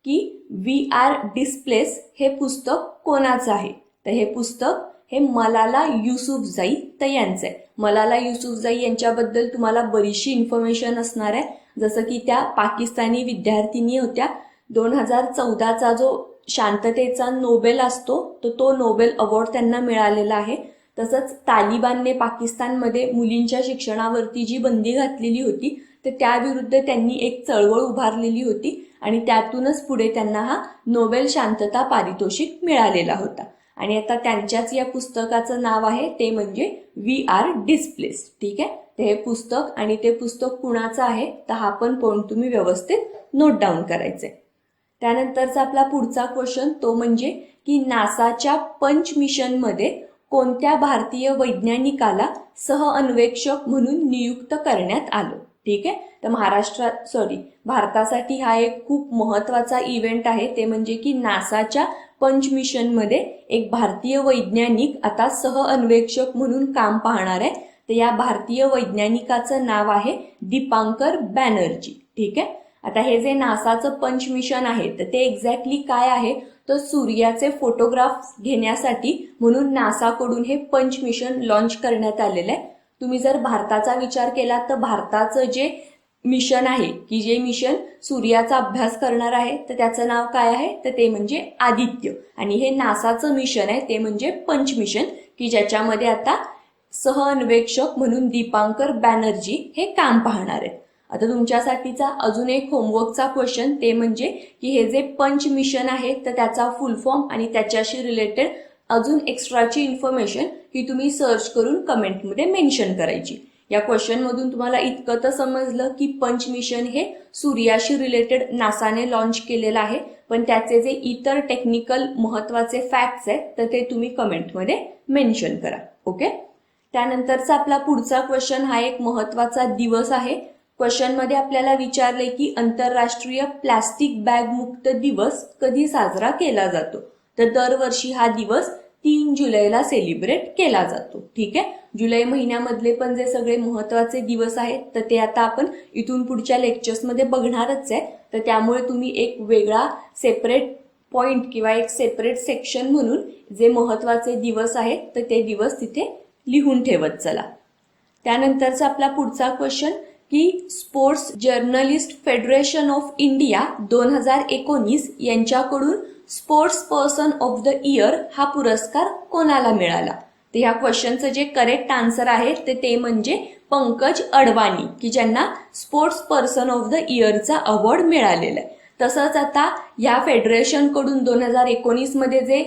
की We Are Displaced हे पुस्तक कोणाचं आहे? तर हे पुस्तक हे मलाला युसुफजाई तर यांचं आहे. मलाला युसुफजाई यांच्याबद्दल तुम्हाला बरीचशी इन्फॉर्मेशन असणार आहे, जसं की त्या पाकिस्तानी विद्यार्थिनी होत्या. 2014चा जो शांततेचा नोबेल असतो तो नोबेल अवॉर्ड त्यांना मिळालेला आहे. तसंच तालिबानने पाकिस्तानमध्ये मुलींच्या शिक्षणावरती जी बंदी घातलेली होती तर त्याविरुद्ध त्यांनी एक चळवळ उभारलेली होती आणि त्यातूनच पुढे त्यांना हा नोबेल शांतता पारितोषिक मिळालेला होता. आणि आता त्यांच्याच या पुस्तकाचं नाव आहे ते म्हणजे वी आर डिस्प्लेस्ड. ठीक आहे, तर हे पुस्तक आणि ते पुस्तक कुणाचं आहे तर हा पण पॉइंट तुम्ही व्यवस्थित नोट डाऊन करायचे. त्यानंतरचा आपला पुढचा क्वेश्चन तो म्हणजे की नासाच्या पंच मिशनमध्ये कोणत्या भारतीय वैज्ञानिकाला सहअन्वेषक म्हणून नियुक्त करण्यात आलं. ठीक आहे, तर भारतासाठी हा एक खूप महत्वाचा इव्हेंट आहे. ते म्हणजे की नासाच्या पंच मिशनमध्ये एक भारतीय वैज्ञानिक आता सहअन्वेषक म्हणून काम पाहणार आहे. तर या भारतीय वैज्ञानिकाचं नाव आहे दीपांकर बॅनर्जी. ठीक आहे, आता हे जे नासाचं पंच मिशन आहे तर ते एक्झॅक्टली काय आहे तर सूर्याचे फोटोग्राफ्स घेण्यासाठी म्हणून नासाकडून हे पंच मिशन लॉन्च करण्यात आलेलं आहे. तुम्ही जर भारताचा विचार केला तर भारताचं जे मिशन आहे की जे मिशन सूर्याचा अभ्यास करणार आहे तर त्याचं नाव काय आहे तर ते म्हणजे आदित्य. आणि हे नासाचं मिशन आहे ते म्हणजे पंच मिशन की ज्याच्यामध्ये आता सहअन्वेषक म्हणून दीपांकर बॅनर्जी हे काम पाहणार आहेत. आता तुमच्यासाठीचा अजून एक होमवर्कचा क्वेश्चन ते म्हणजे की हे जे पंच मिशन आहे तर त्याचा फुल फॉर्म आणि त्याच्याशी रिलेटेड अजून एक्स्ट्राची इन्फॉर्मेशन ही तुम्ही सर्च करून कमेंटमध्ये मेन्शन करायची. या क्वेश्चन मधून तुम्हाला इतकं तर समजलं की पंच मिशन हे सूर्याशी रिलेटेड नासाने लॉन्च केलेलं आहे, पण त्याचे जे इतर टेक्निकल महत्वाचे फॅक्ट्स आहेत तर ते तुम्ही कमेंटमध्ये मेन्शन करा. ओके, त्यानंतरचा आपला पुढचा क्वेश्चन हा एक महत्वाचा दिवस आहे. क्वेश्चन मध्ये आपल्याला विचारले की आंतरराष्ट्रीय प्लास्टिक बॅग मुक्त दिवस कधी साजरा केला जातो. तर दरवर्षी हा दिवस 3 जुलैला सेलिब्रेट केला जातो. ठीक आहे, जुलै महिन्यामधले पण जे सगळे महत्वाचे दिवस आहेत तर ते आता आपण इथून पुढच्या लेक्चर्समध्ये बघणारच आहे. तर त्यामुळे तुम्ही एक वेगळा सेपरेट पॉइंट किंवा एक सेपरेट सेक्शन म्हणून जे महत्वाचे दिवस आहेत तर ते दिवस तिथे लिहून ठेवत चला. त्यानंतरचा आपला पुढचा क्वेश्चन की sports journalist federation of India 2019 यांच्याकडून sports person of the year हा पुरस्कार कोणाला मिळाला. तर ह्या क्वेश्चनचं जे करेक्ट आन्सर आहे ते म्हणजे पंकज अडवाणी की ज्यांना स्पोर्ट्स पर्सन ऑफ द इयरचा अवॉर्ड मिळालेला आहे. तसंच आता या फेडरेशनकडून 2019 मध्ये जे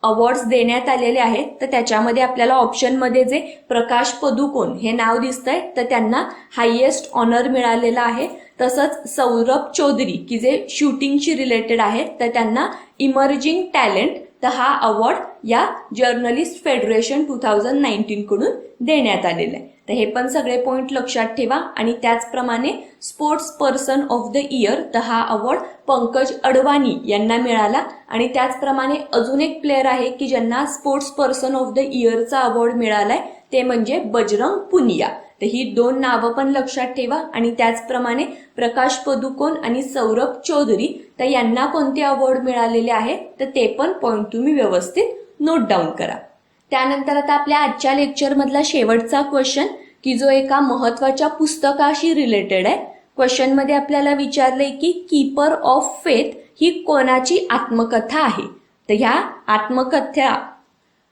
अवॉर्ड्स देण्यात आलेले आहेत तर त्याच्यामध्ये आपल्याला ऑप्शनमध्ये जे प्रकाश पदुकोण हे नाव दिसतंय तर त्यांना हायेस्ट ऑनर मिळालेला आहे. तसंच सौरभ चौधरी की जे शूटिंगशी रिलेटेड आहेत तर त्यांना इमर्जिंग टॅलेंट तर हा अवॉर्ड या जर्नलिस्ट फेडरेशन 2019 कडून देण्यात आलेला आहे. तर हे पण सगळे पॉइंट लक्षात ठेवा. आणि त्याचप्रमाणे sports person of the year तर हा अवॉर्ड पंकज अडवाणी यांना मिळाला. आणि त्याचप्रमाणे अजून एक प्लेअर आहे की ज्यांना स्पोर्ट्स पर्सन ऑफ द इयरचा अवॉर्ड मिळालाय ते म्हणजे बजरंग पुनिया. तर ही 2 नावं पण लक्षात ठेवा. आणि त्याचप्रमाणे प्रकाश पदुकोण आणि सौरभ चौधरी तर यांना कोणते अवॉर्ड मिळालेले आहेत तर ते पण पॉइंट तुम्ही व्यवस्थित नोट डाऊन करा. त्यानंतर आता आपल्या आजच्या लेक्चर मधला शेवटचा क्वेश्चन की जो एका महत्वाच्या पुस्तकाशी रिलेटेड आहे. क्वेश्चन मध्ये आपल्याला विचारलंय की कीपर ऑफ फेथ ही कोणाची आत्मकथा आहे. तर ह्या आत्मकथा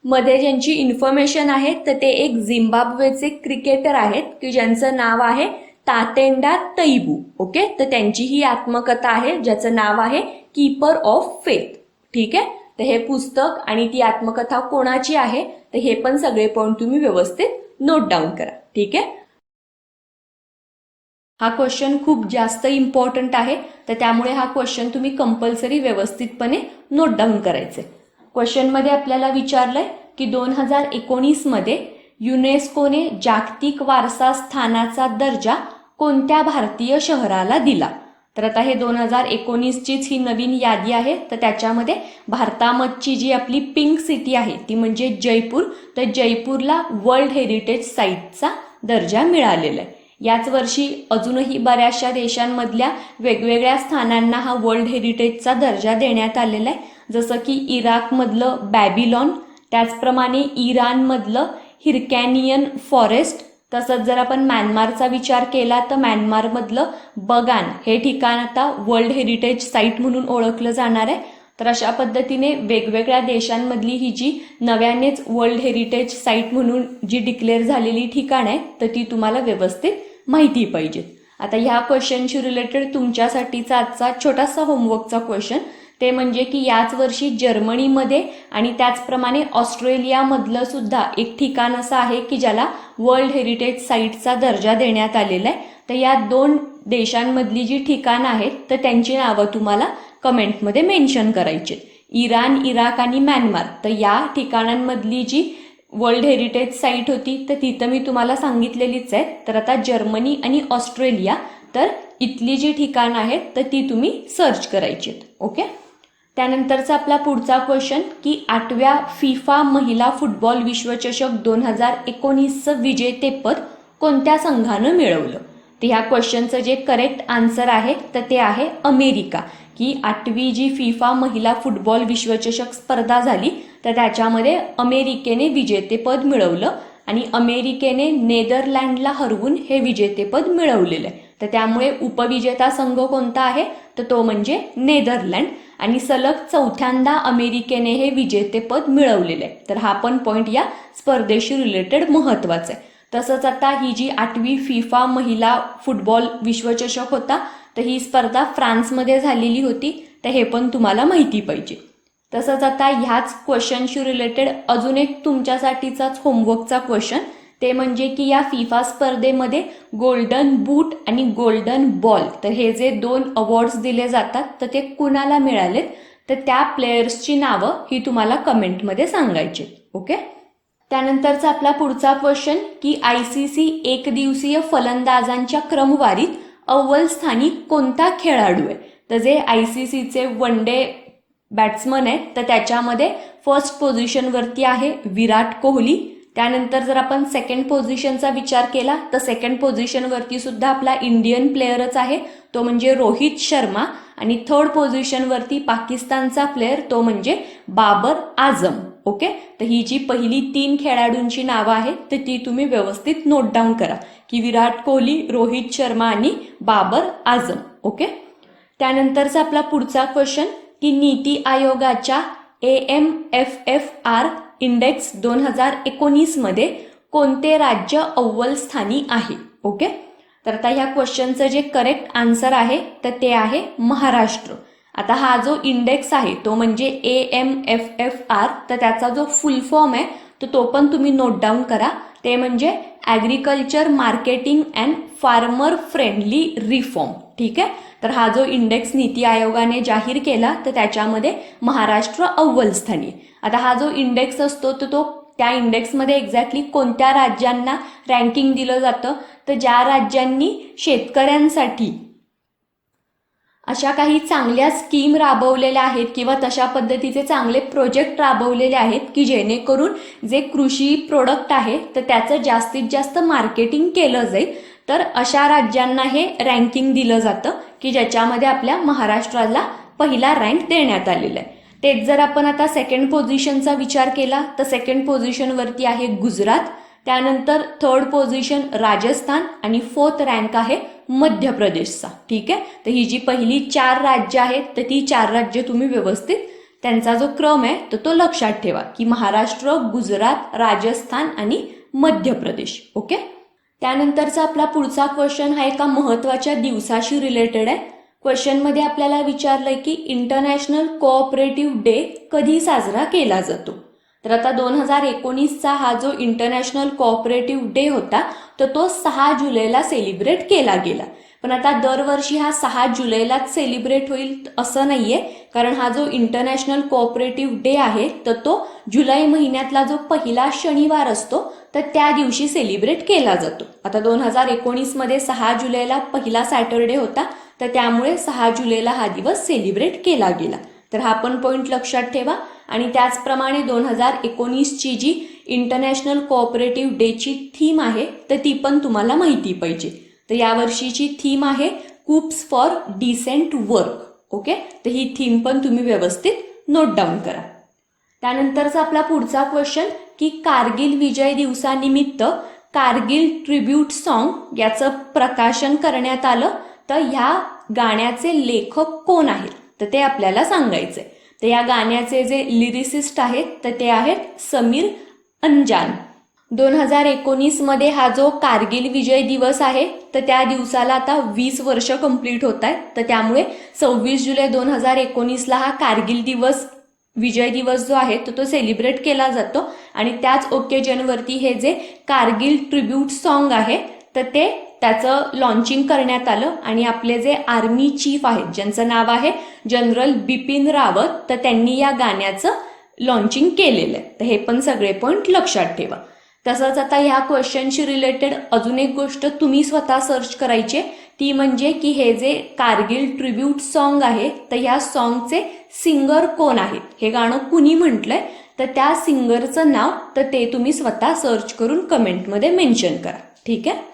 मध्ये ज्यांची इन्फॉर्मेशन आहे तर ते एक झिम्बाब्वेचे क्रिकेटर आहेत की ज्यांचं नाव आहे तातेंडा तैबू. ओके, तर त्यांची ही आत्मकथा आहे ज्याचं नाव आहे कीपर ऑफ फेथ. ठीक आहे, तर हे पुस्तक आणि ती आत्मकथा कोणाची आहे तर हे पण सगळे पॉइंट तुम्ही व्यवस्थित नोट डाऊन करा. ठीक आहे, हा क्वेश्चन खूप जास्त इम्पॉर्टंट आहे तर त्यामुळे हा क्वेश्चन तुम्ही कंपल्सरी व्यवस्थितपणे नोट डाऊन करायचे. क्वेश्चन मध्ये आपल्याला विचारलंय की 2019 मध्ये युनेस्कोने जागतिक वारसा स्थानाचा दर्जा कोणत्या भारतीय शहराला दिला. तर आता हे 2019चीच ही नवीन यादी आहे. तर त्याच्यामध्ये भारतामधची जी आपली पिंक सिटी आहे ती म्हणजे जयपूर. तर जयपूरला वर्ल्ड हेरिटेज साईटचा दर्जा मिळालेला आहे. याच वर्षी अजूनही बऱ्याचशा देशांमधल्या वेगवेगळ्या स्थानांना हा वर्ल्ड हेरिटेजचा दर्जा देण्यात आलेला आहे. जसं की इराकमधलं बॅबिलॉन, त्याचप्रमाणे इराणमधलं हिरकॅनियन फॉरेस्ट, तसंच जर आपण म्यानमारचा विचार केला तर म्यानमारमधलं बगान हे ठिकाण आता वर्ल्ड हेरिटेज साईट म्हणून ओळखलं जाणार आहे. तर अशा पद्धतीने वेगवेगळ्या देशांमधली ही जी नव्यानेच वर्ल्ड हेरिटेज साईट म्हणून जी डिक्लेअर झालेली ठिकाण आहे तर ती तुम्हाला व्यवस्थित माहिती पाहिजे. आता ह्या क्वेश्चनशी रिलेटेड तुमच्यासाठीचा आजचा छोटासा होमवर्कचा क्वेश्चन ते म्हणजे की याच वर्षी जर्मनीमध्ये आणि त्याचप्रमाणे ऑस्ट्रेलियामधलं सुद्धा एक ठिकाण असं आहे की ज्याला वर्ल्ड हेरिटेज साईटचा दर्जा देण्यात आलेला आहे. तर या 2 देशांमधली जी ठिकाणं आहेत तर त्यांची नावं तुम्हाला कमेंटमध्ये मेन्शन करायची. इराण, इराक आणि म्यानमार, तर या ठिकाणांमधली जी वर्ल्ड हेरिटेज साईट होती तर तिथं मी तुम्हाला सांगितलेलीच आहे. तर आता जर्मनी आणि ऑस्ट्रेलिया, तर इथली जी ठिकाणं आहेत तर ती तुम्ही सर्च करायची. ओके. त्यानंतरचा आपला पुढचा क्वेश्चन की 8व्या फिफा महिला फुटबॉल विश्वचषक 2019चं विजेतेपद कोणत्या संघानं मिळवलं? तर ह्या क्वेश्चनचं जे करेक्ट आन्सर आहे तर ते आहे अमेरिका. की 8वी जी फिफा महिला फुटबॉल विश्वचषक स्पर्धा झाली तर त्याच्यामध्ये अमेरिकेने विजेतेपद मिळवलं आणि अमेरिकेने नेदरलँडला हरवून हे विजेतेपद मिळवलेलं आहे. तर त्यामुळे उपविजेता संघ कोणता आहे तर तो म्हणजे नेदरलँड आणि सलग 4थ्यांदा अमेरिकेने हे विजेतेपद मिळवलेलं आहे. तर हा पण पॉइंट या स्पर्धेशी रिलेटेड महत्वाचा आहे. तसंच आता ही जी 8वी फिफा महिला फुटबॉल विश्वचषक होता तर ही स्पर्धा फ्रान्समध्ये झालेली होती. तर हे पण तुम्हाला माहिती पाहिजे. तसंच आता ह्याच क्वेश्चनशी रिलेटेड अजून एक तुमच्यासाठीचाच होमवर्कचा क्वेश्चन ते म्हणजे की या फिफा स्पर्धेमध्ये गोल्डन बूट आणि गोल्डन बॉल, तर हे जे 2 अवॉर्ड्स दिले जातात तर ते कुणाला मिळालेत तर त्या प्लेयर्सची नावं ही तुम्हाला कमेंटमध्ये सांगायची. ओके. त्यानंतरचा आपला पुढचा क्वेश्चन की ICC एकदिवसीय फलंदाजांच्या क्रमवारीत अव्वल स्थानी कोणता खेळाडू आहे? तर जे ICCचे 1 डे बॅट्समन आहेत तर त्याच्यामध्ये फर्स्ट पोझिशनवरती आहे विराट कोहली. त्यानंतर जर आपण सेकंड पोझिशनचा विचार केला तर सेकंड पोझिशनवरती सुद्धा आपला इंडियन प्लेअरच आहे तो म्हणजे रोहित शर्मा आणि थर्ड पोझिशनवरती पाकिस्तानचा प्लेअर तो म्हणजे बाबर आझम. ओके. तर ही जी पहिली 3 खेळाडूंची नावं आहेत तर ती तुम्ही व्यवस्थित नोट डाऊन करा की विराट कोहली, रोहित शर्मा आणि बाबर आझम. ओके. त्यानंतरचा आपला पुढचा क्वेश्चन की नीती आयोगाच्या AMFFR इंडेक्स 2019 मध्ये कोणते राज्य अव्वल स्थानी आहे? ओके. तर आता ह्या क्वेश्चनचं जे करेक्ट आन्सर आहे तर ते आहे महाराष्ट्र. आता हा जो इंडेक्स आहे तो म्हणजे AMFFR, तर त्याचा जो फुल फॉर्म आहे तर तो पण तुम्ही नोट डाऊन करा. ते म्हणजे agriculture marketing and farmer friendly reform. ठीक आहे. तर हा जो इंडेक्स नीती आयोगाने जाहीर केला तर त्याच्यामध्ये महाराष्ट्र अव्वल स्थानी. आता हा जो इंडेक्स असतो तर तो त्या इंडेक्समध्ये एक्झॅक्टली कोणत्या राज्यांना रँकिंग दिलं जातं तर ज्या राज्यांनी शेतकऱ्यांसाठी अशा काही चांगल्या स्कीम राबवलेल्या आहेत किंवा तशा पद्धतीचे चांगले प्रोजेक्ट राबवलेले आहेत की जेणेकरून जे कृषी प्रोडक्ट आहे तर त्याचं जास्तीत जास्त मार्केटिंग केलं जाईल. तर अशा राज्यांना हे रँकिंग दिलं जातं की ज्याच्यामध्ये आपल्या महाराष्ट्राला पहिला रँक देण्यात आलेला आहे. तेच जर आपण आता सेकंड पोझिशनचा विचार केला तर सेकंड पोझिशनवरती आहे गुजरात, त्यानंतर थर्ड पोझिशन राजस्थान आणि 4th रँक आहे मध्य प्रदेशचा. ठीक आहे. तर ही जी पहिली 4 राज्य आहेत तर ती 4 राज्य तुम्ही व्यवस्थित त्यांचा जो क्रम आहे तर तो लक्षात ठेवा की महाराष्ट्र, गुजरात, राजस्थान आणि मध्य प्रदेश. ओके. त्यानंतरचा आपला पुढचा क्वेश्चन हा एका महत्वाच्या दिवसाशी रिलेटेड आहे. क्वेश्चनमध्ये आपल्याला विचारलंय की इंटरनॅशनल कोऑपरेटिव्ह डे कधी साजरा केला जातो? तर आता 2019चा हा जो इंटरनॅशनल कोऑपरेटिव्ह डे होता तर तो 6 जुलैला सेलिब्रेट केला गेला. पण आता दरवर्षी हा 6 जुलैलाच सेलिब्रेट होईल असं नाहीये, कारण हा जो इंटरनॅशनल कोऑपरेटिव्ह डे आहे तर तो जुलै महिन्यातला जो पहिला शनिवार असतो तर त्या दिवशी सेलिब्रेट केला जातो. आता 2019 मध्ये 6 जुलैला पहिला सॅटरडे होता तर त्यामुळे 6 जुलैला हा दिवस सेलिब्रेट केला गेला. तर हा पण पॉइंट लक्षात ठेवा. आणि त्याचप्रमाणे 2019ची जी इंटरनॅशनल कोऑपरेटिव्ह डेची थीम आहे तर ती पण तुम्हाला माहिती पाहिजे. तर यावर्षीची थीम आहे कूप्स फॉर डिसेंट वर्क. ओके. तर ही थीम पण तुम्ही व्यवस्थित नोट डाऊन करा. त्यानंतरचा आपला पुढचा क्वेश्चन की कारगिल विजय दिवसानिमित्त कारगिल ट्रिब्यूट सॉन्ग याचं प्रकाशन करण्यात आलं, तर ह्या गाण्याचे लेखक कोण आहेत तर ते आपल्याला सांगायचंय. तर या गाण्याचे जे लिरिसिस्ट आहेत तर ते आहेत समीर अंजान. 2019 मध्ये हा जो कारगिल विजय दिवस आहे तर त्या दिवसाला आता 20 वर्ष कंप्लीट होत आहेत. तर त्यामुळे 26 जुलै 2019ला हा कारगिल दिवस विजय दिवस जो आहे तो सेलिब्रेट केला जातो. आणि त्याच ओकेजनवरती हे जे कारगिल ट्रिब्यूट सॉन्ग आहे तर ते त्याचं लॉन्चिंग करण्यात आलं. आणि आपले जे आर्मी चीफ आहेत ज्यांचं नाव आहे जनरल बिपिन रावत, तर त्यांनी या गाण्याचं लॉन्चिंग केलेलं आहे. तर हे पण सगळे पॉइंट लक्षात ठेवा. तसंच आता ह्या क्वेश्चनशी रिलेटेड अजून एक गोष्ट तुम्ही स्वतः सर्च करायची, ती म्हणजे की हे जे कारगिल ट्रिब्यूट सॉन्ग आहे तर ह्या सॉन्गचे सिंगर कोण आहेत, हे गाणं कुणी म्हटलंय तर त्या सिंगरचं नाव तर ते तुम्ही स्वतः सर्च करून कमेंटमध्ये मेन्शन करा. ठीक आहे.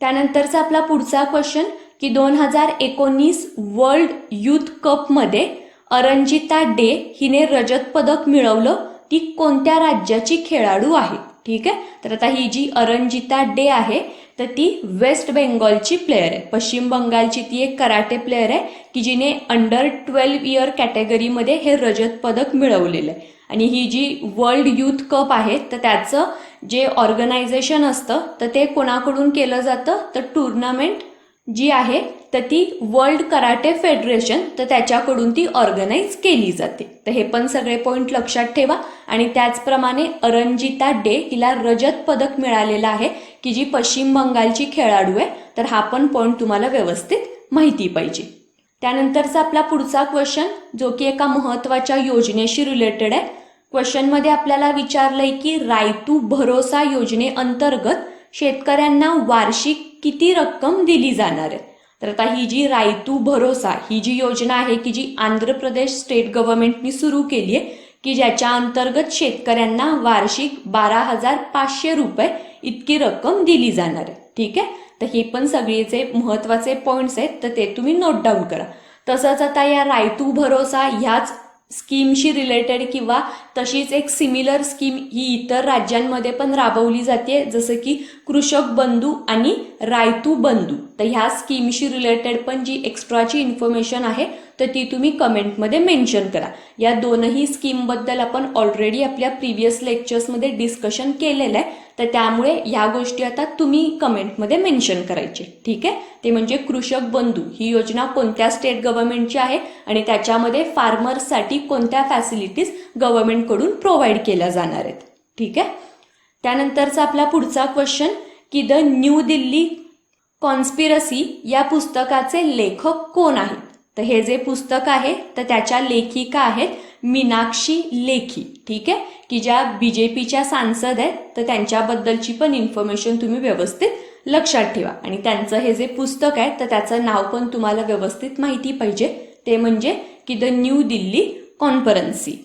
त्यानंतरचा आपला पुढचा क्वेश्चन की 2019 वर्ल्ड युथ कपमध्ये अरंजिता डे हिने रजत पदक मिळवलं, ती कोणत्या राज्याची खेळाडू आहे. ठीक आहे. तर आता ही जी अरंजिता डे आहे तर ती वेस्ट बेंगॉलची प्लेअर आहे. पश्चिम बंगालची ती एक कराटे प्लेअर आहे की जिने अंडर 12 इयर कॅटेगरीमध्ये हे रजत पदक मिळवलेलं आहे. आणि ही जी वर्ल्ड युथ कप आहे तर त्याचं जे ऑर्गनायझेशन असतं तर ते कोणाकडून केलं जातं तर टुर्नामेंट जी आहे तर ती वर्ल्ड कराटे फेडरेशन तर त्याच्याकडून ती ऑर्गनाईज केली जाते. तर हे पण सगळे पॉइंट लक्षात ठेवा. आणि त्याचप्रमाणे अरंजिता डे हिला रजत पदक मिळालेलं आहे की जी पश्चिम बंगालची खेळाडू आहे. तर हा पण पॉइंट तुम्हाला व्यवस्थित माहिती पाहिजे. त्यानंतरचा आपला पुढचा क्वेश्चन जो की एका महत्वाच्या योजनेशी रिलेटेड आहे. क्वेश्चनमध्ये आपल्याला विचारलंय की रायतू भरोसा योजनेअंतर्गत शेतकऱ्यांना वार्षिक किती रक्कम दिली जाणार आहे. तर आता ही जी रायतू भरोसा ही जी योजना आहे की जी आंध्र प्रदेश स्टेट गव्हर्नमेंटनी सुरू केली आहे की ज्याच्या अंतर्गत शेतकऱ्यांना वार्षिक 12,500 रुपये इतकी रक्कम दिली जाणार आहे. ठीक आहे. तर हे पण सगळेचे महत्वाचे पॉइंट्स आहेत तर ते तुम्ही नोट डाऊन करा. तसंच आता या रायतू भरोसा ह्याच स्कीमशी रिलेटेड किंवा तशीच एक सिमिलर स्कीम ही इतर राज्यांमध्ये पण राबवली जाते, जसं की कृषक बंधू आणि रायतू बंधू. तर ह्या स्कीमशी रिलेटेड पण जी एक्स्ट्राची इन्फॉर्मेशन आहे तर ती तुम्ही कमेंटमध्ये मेन्शन करा. या दोनही स्कीमबद्दल आपण ऑलरेडी आपल्या प्रिव्हियस लेक्चर्समध्ये डिस्कशन केलेलं आहे. तर त्यामुळे ह्या गोष्टी आता तुम्ही कमेंटमध्ये मेन्शन करायचे. ठीक आहे. ते म्हणजे कृषक बंधू ही योजना कोणत्या स्टेट गव्हर्नमेंटची आहे आणि त्याच्यामध्ये फार्मर्ससाठी कोणत्या फॅसिलिटीज गव्हर्नमेंटकडून प्रोव्हाइड केल्या जाणार आहेत. ठीक आहे. त्यानंतरचा आपला पुढचा क्वेश्चन की द न्यू दिल्ली कॉन्स्पिरसी या पुस्तकाचे लेखक कोण आहेत. तर हे जे पुस्तक आहे तर त्याच्या लेखिका आहेत मीनाक्षी लेखी. ठीक आहे. की ज्या बीजेपीच्या सांसद आहेत तर त्यांच्याबद्दलची पण इन्फॉर्मेशन तुम्ही व्यवस्थित लक्षात ठेवा. आणि त्यांचं हे जे पुस्तक आहे तर त्याचं नाव पण तुम्हाला व्यवस्थित माहिती पाहिजे, ते म्हणजे की द न्यू दिल्ली कॉन्फरन्सी.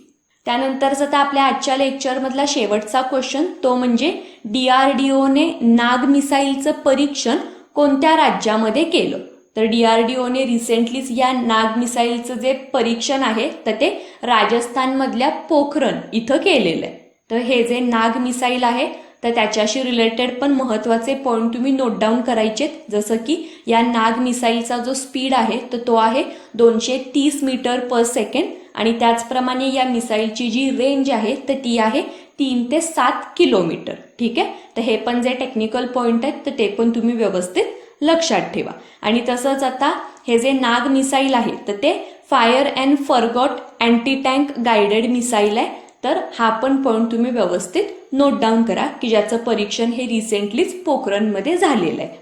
त्यानंतरचा आता आपल्या आजच्या लेक्चरमधला शेवटचा क्वेश्चन तो म्हणजे DRDOने नाग मिसाईलचं परीक्षण कोणत्या राज्यामध्ये केलं. तर DRDOने रिसेंटलीच या नाग मिसाईलचं जे परीक्षण आहे तर ते राजस्थानमधल्या पोखरण इथं केलेलं आहे. तर हे जे नाग मिसाईल आहे तर त्याच्याशी रिलेटेड पण महत्वाचे पॉइंट तुम्ही नोट डाऊन करायचे, जसं की या नाग मिसाईलचा जो स्पीड आहे तर तो आहे 230 मीटर पर सेकंड. आणि त्याचप्रमाणे या मिसाईलची जी रेंज आहे तर ती आहे 3 ते 7 किलोमीटर. ठीक आहे. तर हे पण जे टेक्निकल पॉइंट आहेत तर ते पण तुम्ही व्यवस्थित लक्षात ठेवा. आणि तसंच आता हे जे नाग मिसाईल आहे तर ते fire and forgot anti tank guided missile आहे. तर हा पण पॉइंट तुम्ही व्यवस्थित नोट डाऊन करा की ज्याचं परीक्षण हे रिसेंटलीच पोखरणमध्ये झालेलं आहे.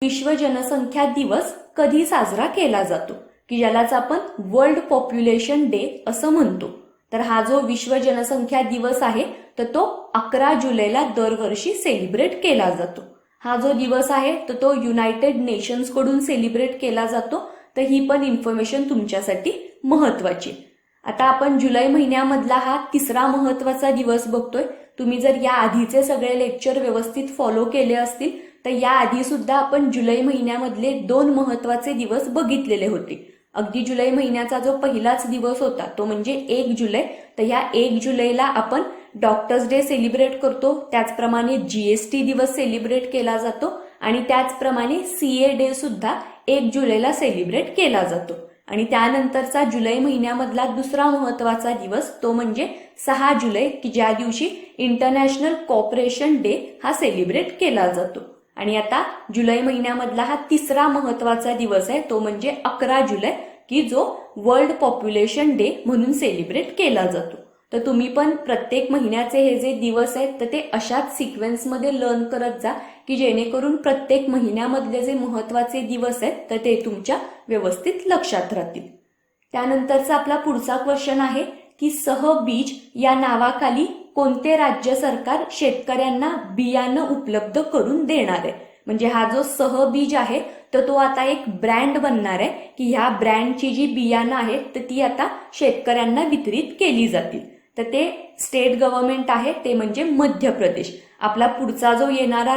विश्व जनसंख्या दिवस कधी साजरा केला जातो की ज्यालाच आपण वर्ल्ड पॉप्युलेशन डे असं म्हणतो. तर हा जो विश्व जनसंख्या दिवस आहे तर तो 11 जुलैला दरवर्षी सेलिब्रेट केला जातो. हा जो दिवस आहे तर तो युनायटेड नेशन्स कडून सेलिब्रेट केला जातो. तर ही पण इन्फॉर्मेशन तुमच्यासाठी महत्वाची. आता आपण जुलै महिन्यामधला हा तिसरा महत्वाचा दिवस बघतोय. तुम्ही जर या आधीचे सगळे लेक्चर व्यवस्थित फॉलो केले असतील तर या आधी सुद्धा आपण जुलै महिन्यामधले 2 महत्वाचे दिवस बघितलेले होते. अगदी जुलै महिन्याचा जो पहिलाच दिवस होता तो म्हणजे 1 जुलै. तर ह्या 1 जुलैला आपण डॉक्टर्स डे सेलिब्रेट करतो. त्याचप्रमाणे GST दिवस सेलिब्रेट केला जातो आणि त्याचप्रमाणे CA डे सुद्धा 1 जुलैला सेलिब्रेट केला जातो. आणि त्यानंतरचा जुलै महिन्यामधला दुसरा महत्वाचा दिवस तो म्हणजे 6 जुलै, की ज्या दिवशी इंटरनॅशनल कोऑपरेशन डे हा सेलिब्रेट केला जातो. आणि आता जुलै महिन्यामधला हा तिसरा महत्वाचा दिवस आहे तो म्हणजे 11 जुलै, की जो वर्ल्ड पॉप्युलेशन डे म्हणून सेलिब्रेट केला जातो. तर तुम्ही पण प्रत्येक महिन्याचे हे जे दिवस आहेत तर ते अशाच सिक्वेन्समध्ये लर्न करत जा, की जेणेकरून प्रत्येक महिन्यामधले जे महत्वाचे दिवस आहेत तर ते तुमच्या व्यवस्थित लक्षात राहतील. त्यानंतरचा आपला पुढचा क्वेश्चन आहे की सहबीज या नावाखाली कोणते राज्य सरकार शेतकऱ्यांना बियाणं उपलब्ध करून देणार आहे. म्हणजे हा जो सहबीज आहे तर तो आता एक ब्रँड बनणार आहे, की ह्या ब्रँडची जी बियाणं आहेत तर ती आता शेतकऱ्यांना वितरित केली जातील. तर ते स्टेट गव्हर्नमेंट आहे ते म्हणजे मध्य प्रदेश. आपला पुढचा जो येणारा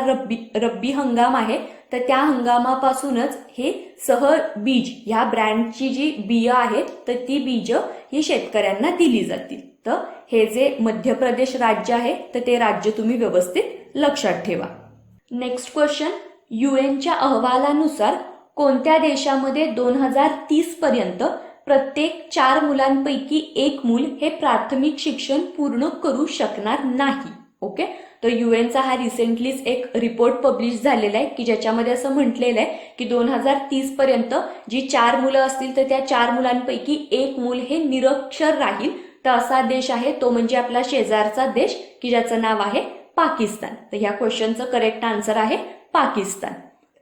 रब्बी हंगाम आहे तर त्या हंगामापासूनच हे सहबीज ह्या ब्रँडची जी बिया आहेत तर ती बीज ही शेतकऱ्यांना दिली जातील. तर हे जे मध्य प्रदेश राज्य आहे तर ते राज्य तुम्ही व्यवस्थित लक्षात ठेवा. नेक्स्ट क्वेश्चन, UNच्या अहवालानुसार कोणत्या देशामध्ये 2030 पर्यंत प्रत्येक 4 मुलांपैकी 1 मूल हे प्राथमिक शिक्षण पूर्ण करू शकणार नाही. ओके, तर UNचा हा रिसेंटलीच एक रिपोर्ट पब्लिश झालेला आहे की ज्याच्यामध्ये असं म्हटलेलं आहे की 2030 पर्यंत जी 4 मुलं असतील तर त्या 4 मुलांपैकी 1 मूल हे निरक्षर राहील. तर असा देश आहे तो म्हणजे आपला शेजारचा देश की ज्याचं नाव आहे पाकिस्तान. तर ह्या क्वेश्चनचं करेक्ट आन्सर आहे पाकिस्तान.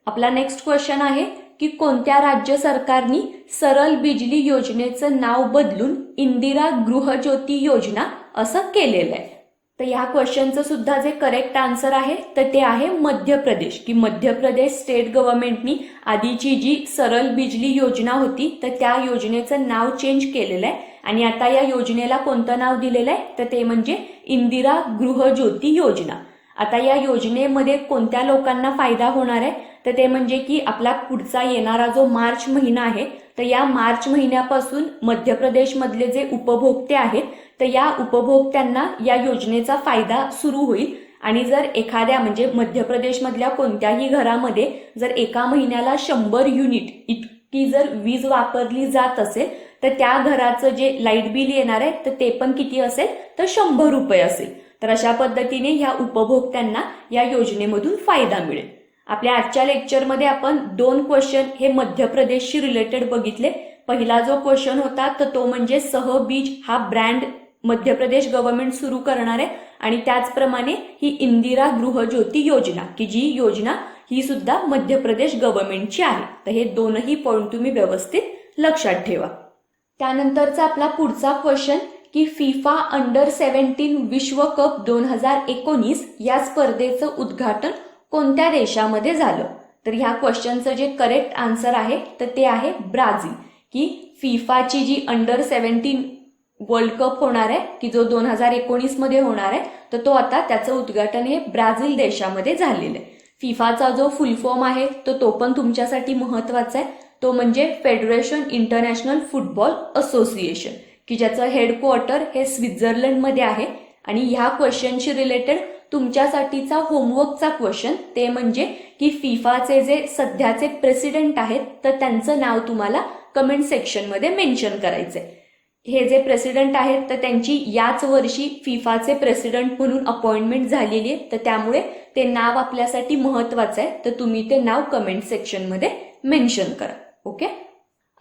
आपला नेक्स्ट क्वेश्चन आहे की कोणत्या राज्य सरकारनी सरल बिजली योजनेचं नाव बदलून इंदिरा गृहज्योती योजना असं केलेलं आहे. तर ह्या क्वेश्चनचं सुद्धा जे करेक्ट आन्सर आहे तर ते आहे मध्य प्रदेश, की मध्य प्रदेश स्टेट गव्हर्नमेंटनी आधीची जी सरल बिजली योजना होती तर त्या योजनेचं नाव चेंज केलेलं आहे आणि आता या योजनेला कोणतं नाव दिलेलं आहे तर ते म्हणजे इंदिरा गृहज्योती योजना. आता या योजनेमध्ये कोणत्या लोकांना फायदा होणार आहे तर ते म्हणजे की आपला पुढचा येणारा जो मार्च महिना आहे तर या मार्च महिन्यापासून मध्य प्रदेशमधले जे उपभोक्ते आहेत तर या उपभोक्त्यांना या योजनेचा फायदा सुरू होईल. आणि जर एखाद्या म्हणजे मध्य प्रदेशमधल्या कोणत्याही घरामध्ये जर एका महिन्याला 100 युनिट इतकी जर वीज वापरली जात असेल तर त्या घराचं जे लाईट बिल येणार आहे तर ते पण किती असेल तर 100 रुपये असेल. तर अशा पद्धतीने ह्या उपभोक्त्यांना या योजनेमधून फायदा मिळेल. आपल्या आजच्या लेक्चरमध्ये आपण 2 क्वेश्चन हे मध्य प्रदेशशी रिलेटेड बघितले. पहिला जो क्वेश्चन होता तर तो म्हणजे सहबीज हा ब्रँड मध्य प्रदेश गव्हर्नमेंट सुरू करणार आहे आणि त्याचप्रमाणे ही इंदिरा गृहज्योती योजना की जी योजना ही सुद्धा मध्य प्रदेश गव्हर्नमेंटची आहे. तर हे दोनही पॉइंट तुम्ही व्यवस्थित लक्षात ठेवा. त्यानंतरचा आपला पुढचा क्वेश्चन की फिफा अंडर 17 विश्वकप 2019 या स्पर्धेचं उद्घाटन कोणत्या देशामध्ये झालं. तर ह्या क्वेश्चनचं जे करेक्ट आन्सर आहे तर ते आहे ब्राझील, की फिफाची जी अंडर 17 वर्ल्ड कप होणार आहे की जो 2019 मध्ये होणार आहे तर तो आता त्याचं उद्घाटन हे ब्राझील देशामध्ये झालेलं आहे. फिफाचा जो फुल फॉर्म आहे तर तो पण तुमच्यासाठी महत्वाचा आहे. तो म्हणजे फेडरेशन इंटरनॅशनल फुटबॉल असोसिएशन, की ज्याचं हेडक्वार्टर हे स्वित्झर्लंडमध्ये आहे. आणि ह्या क्वेश्चनशी रिलेटेड तुमच्यासाठीचा होमवर्कचा क्वेश्चन ते म्हणजे की फिफाचे जे सध्याचे प्रेसिडेंट आहेत तर त्यांचं नाव तुम्हाला कमेंट सेक्शनमध्ये मेन्शन करायचंय. हे जे प्रेसिडेंट आहेत तर त्यांची याच वर्षी फिफाचे प्रेसिडेंट म्हणून अपॉइंटमेंट झालेली आहे. तर त्यामुळे ते नाव आपल्यासाठी महत्वाचं आहे. तर तुम्ही ते नाव कमेंट सेक्शनमध्ये मेन्शन करा. ओके,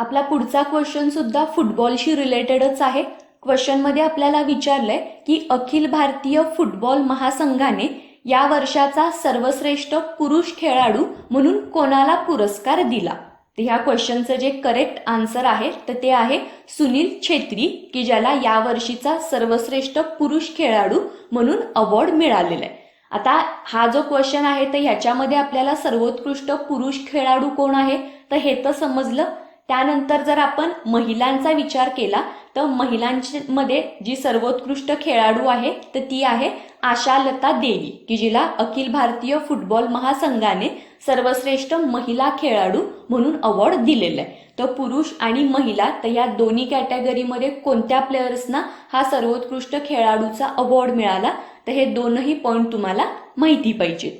आपला पुढचा क्वेश्चन सुद्धा फुटबॉलशी रिलेटेडच आहे. क्वेश्चनमध्ये आपल्याला विचारलंय की अखिल भारतीय फुटबॉल महासंघाने या वर्षाचा सर्वश्रेष्ठ पुरुष खेळाडू म्हणून कोणाला पुरस्कार दिला. तर ह्या क्वेश्चनचं जे करेक्ट आन्सर आहे तर ते आहे सुनील छेत्री, की ज्याला या वर्षीचा सर्वश्रेष्ठ पुरुष खेळाडू म्हणून अवॉर्ड मिळालेला आहे. आता हा जो क्वेश्चन आहे तर ह्याच्यामध्ये आपल्याला सर्वोत्कृष्ट पुरुष खेळाडू कोण आहे तर हे तर समजलं. त्यानंतर जर आपण महिलांचा विचार केला तर महिलांमध्ये जी सर्वोत्कृष्ट खेळाडू आहे तर ती आहे आशालता देवी, की जिला अखिल भारतीय फुटबॉल महासंघाने सर्वश्रेष्ठ महिला खेळाडू म्हणून अवॉर्ड दिलेला आहे. तर पुरुष आणि महिला तर या दोन्ही कॅटेगरीमध्ये कोणत्या प्लेयर्सना हा सर्वोत्कृष्ट खेळाडूचा अवॉर्ड मिळाला, तर हे दोनही पॉइंट तुम्हाला माहिती पाहिजेत.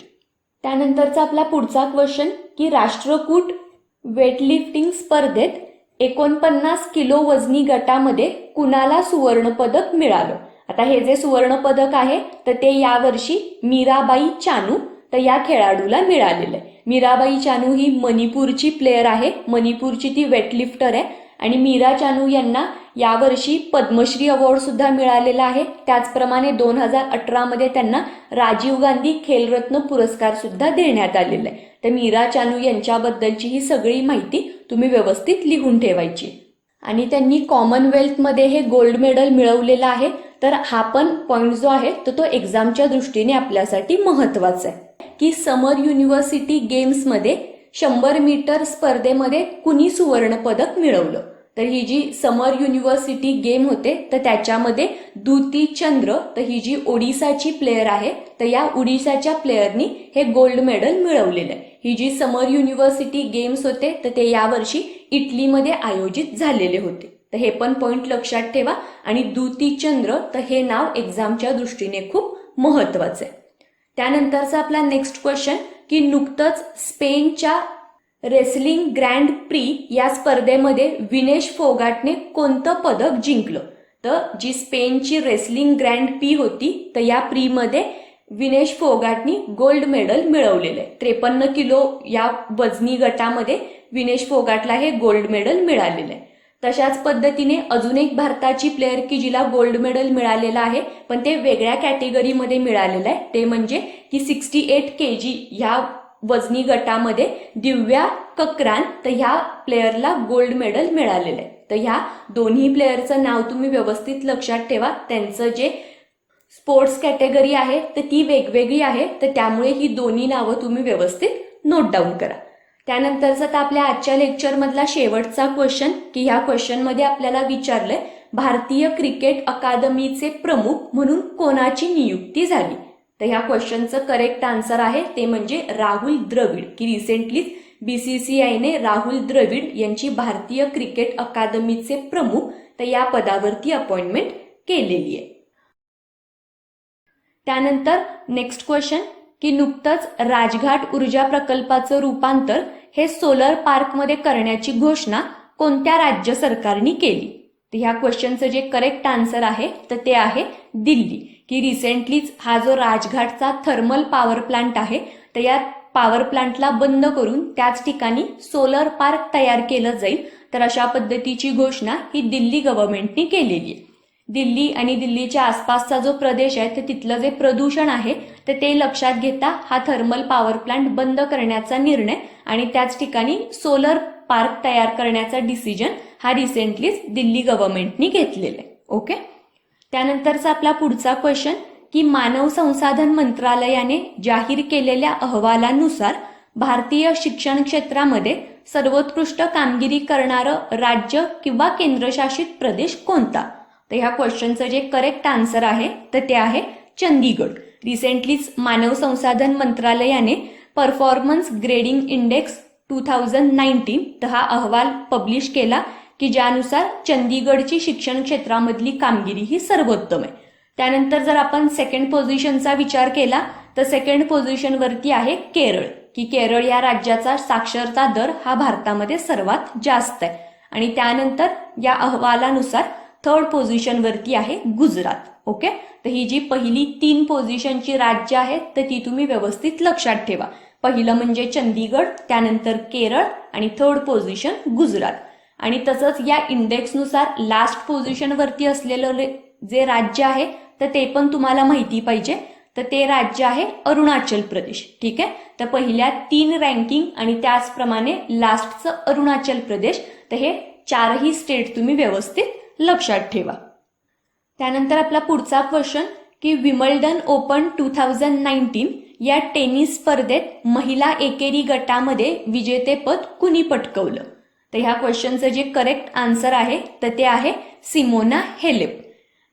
त्यानंतरचा आपला पुढचा क्वेश्चन की राष्ट्रकूट वेटलिफ्टिंग स्पर्धेत 49 किलो वजनी गटामध्ये कुणाला सुवर्ण पदक मिळालं. आता हे जे सुवर्ण पदक आहे तर ते यावर्षी मीराबाई चानू तर या खेळाडूला मिळालेलं आहे. मीराबाई चानू ही मणिपूरची प्लेयर आहे, मणिपूरची ती वेटलिफ्टर आहे आणि मीरा चानू यांना यावर्षी पद्मश्री अवॉर्ड सुद्धा मिळालेला आहे. त्याचप्रमाणे 2018 मध्ये त्यांना राजीव गांधी खेलरत्न पुरस्कार सुद्धा देण्यात आलेला आहे. तर मीरा चानू यांच्याबद्दलची ही सगळी माहिती तुम्ही व्यवस्थित लिहून ठेवायची. आणि त्यांनी कॉमनवेल्थमध्ये हे गोल्ड मेडल मिळवलेलं आहे. तर हा पण पॉइंट जो आहे तर तो एक्झामच्या दृष्टीने आपल्यासाठी महत्वाचा आहे की समर युनिव्हर्सिटी गेम्समध्ये 100 मीटर स्पर्धेमध्ये कुणी सुवर्ण पदक मिळवलं. तर ही जी समर युनिव्हर्सिटी गेम होते तर त्याच्यामध्ये दूती चंद्र तर ही जी ओडिसाची प्लेयर आहे तर या ओडिसाच्या प्लेयरनी हे गोल्ड मेडल मिळवलेलं आहे. ही जी समर युनिव्हर्सिटी गेम्स होते तर ते यावर्षी इटलीमध्ये आयोजित झालेले होते. तर हे पण पॉइंट लक्षात ठेवा. आणि दूती चंद्र तर हे नाव एक्झामच्या दृष्टीने खूप महत्वाचं आहे. त्यानंतरचा आपला नेक्स्ट क्वेश्चन की नुकतंच स्पेनच्या रेसलिंग ग्रँड प्री या स्पर्धेमध्ये विनेश फोगाटने कोणतं पदक जिंकलं. तर जी स्पेनची रेसलिंग ग्रँड प्री होती तर या प्रीमध्ये विनेश फोगाटनी गोल्ड मेडल मिळवलेलं आहे. 53 किलो या वजनी गटामध्ये विनेश फोगाटला हे गोल्ड मेडल मिळालेलं आहे. तशाच पद्धतीने अजून एक भारताची प्लेयर की जिला गोल्ड मेडल मिळालेलं आहे पण ते वेगळ्या कॅटेगरीमध्ये मिळालेलं आहे, ते म्हणजे की 68 kg ह्या वजनी गटामध्ये दिव्या कक्रान तर ह्या प्लेयरला गोल्ड मेडल मिळालेलं आहे. तर ह्या दोन्ही प्लेयरचं नाव तुम्ही व्यवस्थित लक्षात ठेवा. त्यांचं जे स्पोर्ट्स कॅटेगरी आहे तर ती वेगवेगळी आहे, तर त्यामुळे ही दोन्ही नावं तुम्ही व्यवस्थित नोट डाऊन करा. त्यानंतरचा तर आपल्या आजच्या लेक्चरमधला शेवटचा क्वेश्चन की ह्या क्वेश्चनमध्ये आपल्याला विचारलंय भारतीय क्रिकेट अकादमीचे प्रमुख म्हणून कोणाची नियुक्ती झाली. तर ह्या क्वेश्चनचं करेक्ट आन्सर आहे ते म्हणजे राहुल द्रविड, की रिसेंटलीच बीसीसीआयने राहुल द्रविड यांची भारतीय क्रिकेट अकादमीचे प्रमुख तर या पदावरती अपॉइंटमेंट केलेली आहे. त्यानंतर नेक्स्ट क्वेश्चन की नुकतंच राजघाट ऊर्जा प्रकल्पाचं रूपांतर हे सोलर पार्कमध्ये करण्याची घोषणा कोणत्या राज्य सरकारने केली. तर ह्या क्वेश्चनचं जे करेक्ट आन्सर आहे तर ते आहे दिल्ली, की रिसेंटलीच हा जो राजघाटचा थर्मल पॉवर प्लांट आहे तर या पॉवर प्लांटला बंद करून त्याच ठिकाणी सोलर पार्क तयार केलं जाईल. तर अशा पद्धतीची घोषणा ही दिल्ली गव्हर्नमेंटने केलेली आहे. दिल्ली आणि दिल्लीच्या आसपासचा जो प्रदेश आहे तर तिथलं जे प्रदूषण आहे तर ते लक्षात घेता हा थर्मल पॉवर प्लांट बंद करण्याचा निर्णय आणि त्याच ठिकाणी सोलर पार्क तयार करण्याचा डिसिजन हा रिसेंटलीच दिल्ली गव्हर्नमेंटने घेतलेला आहे. ओके. त्यानंतरचा आपला पुढचा क्वेश्चन की मानव संसाधन मंत्रालयाने जाहीर केलेल्या अहवालानुसार भारतीय शिक्षण क्षेत्रामध्ये सर्वोत्कृष्ट कामगिरी करणारं राज्य किंवा केंद्रशासित प्रदेश कोणता. तर ह्या क्वेश्चनचं जे करेक्ट आन्सर आहे तर ते आहे चंदीगड. रिसेंटलीच मानव संसाधन मंत्रालयाने परफॉर्मन्स ग्रेडिंग इंडेक्स 2019 तर हा अहवाल पब्लिश केला की ज्यानुसार चंदीगडची शिक्षण क्षेत्रामधली कामगिरी ही सर्वोत्तम आहे. त्यानंतर जर आपण सेकंड पोझिशनचा विचार केला तर सेकंड पोझिशनवरती आहे केरळ, की केरळ या राज्याचा साक्षरता दर हा भारतामध्ये सर्वात जास्त आहे. आणि त्यानंतर या अहवालानुसार थर्ड पोझिशनवरती आहे गुजरात. ओके. तर ही जी पहिली 3 पोझिशनची राज्य आहेत तर ती तुम्ही व्यवस्थित लक्षात ठेवा. पहिलं म्हणजे चंदीगड, त्यानंतर केरळ आणि थर्ड पोझिशन गुजरात. आणि तसंच या इंडेक्सनुसार लास्ट पोझिशनवरती असलेलं जे राज्य आहे तर ते पण तुम्हाला माहिती पाहिजे. तर ते राज्य आहे अरुणाचल प्रदेश. ठीक आहे. तर पहिल्या 3 रँकिंग आणि त्याचप्रमाणे लास्टचं अरुणाचल प्रदेश, तर हे 4ही स्टेट तुम्ही व्यवस्थित लक्षात ठेवा. त्यानंतर आपला पुढचा क्वेश्चन की विम्बल्डन ओपन 2019 या टेनिस स्पर्धेत महिला एकेरी गटामध्ये विजेतेपद कुणी पटकवलं. तर ह्या क्वेश्चनचं जे करेक्ट आन्सर आहे तर ते आहे सिमोना हेलेप.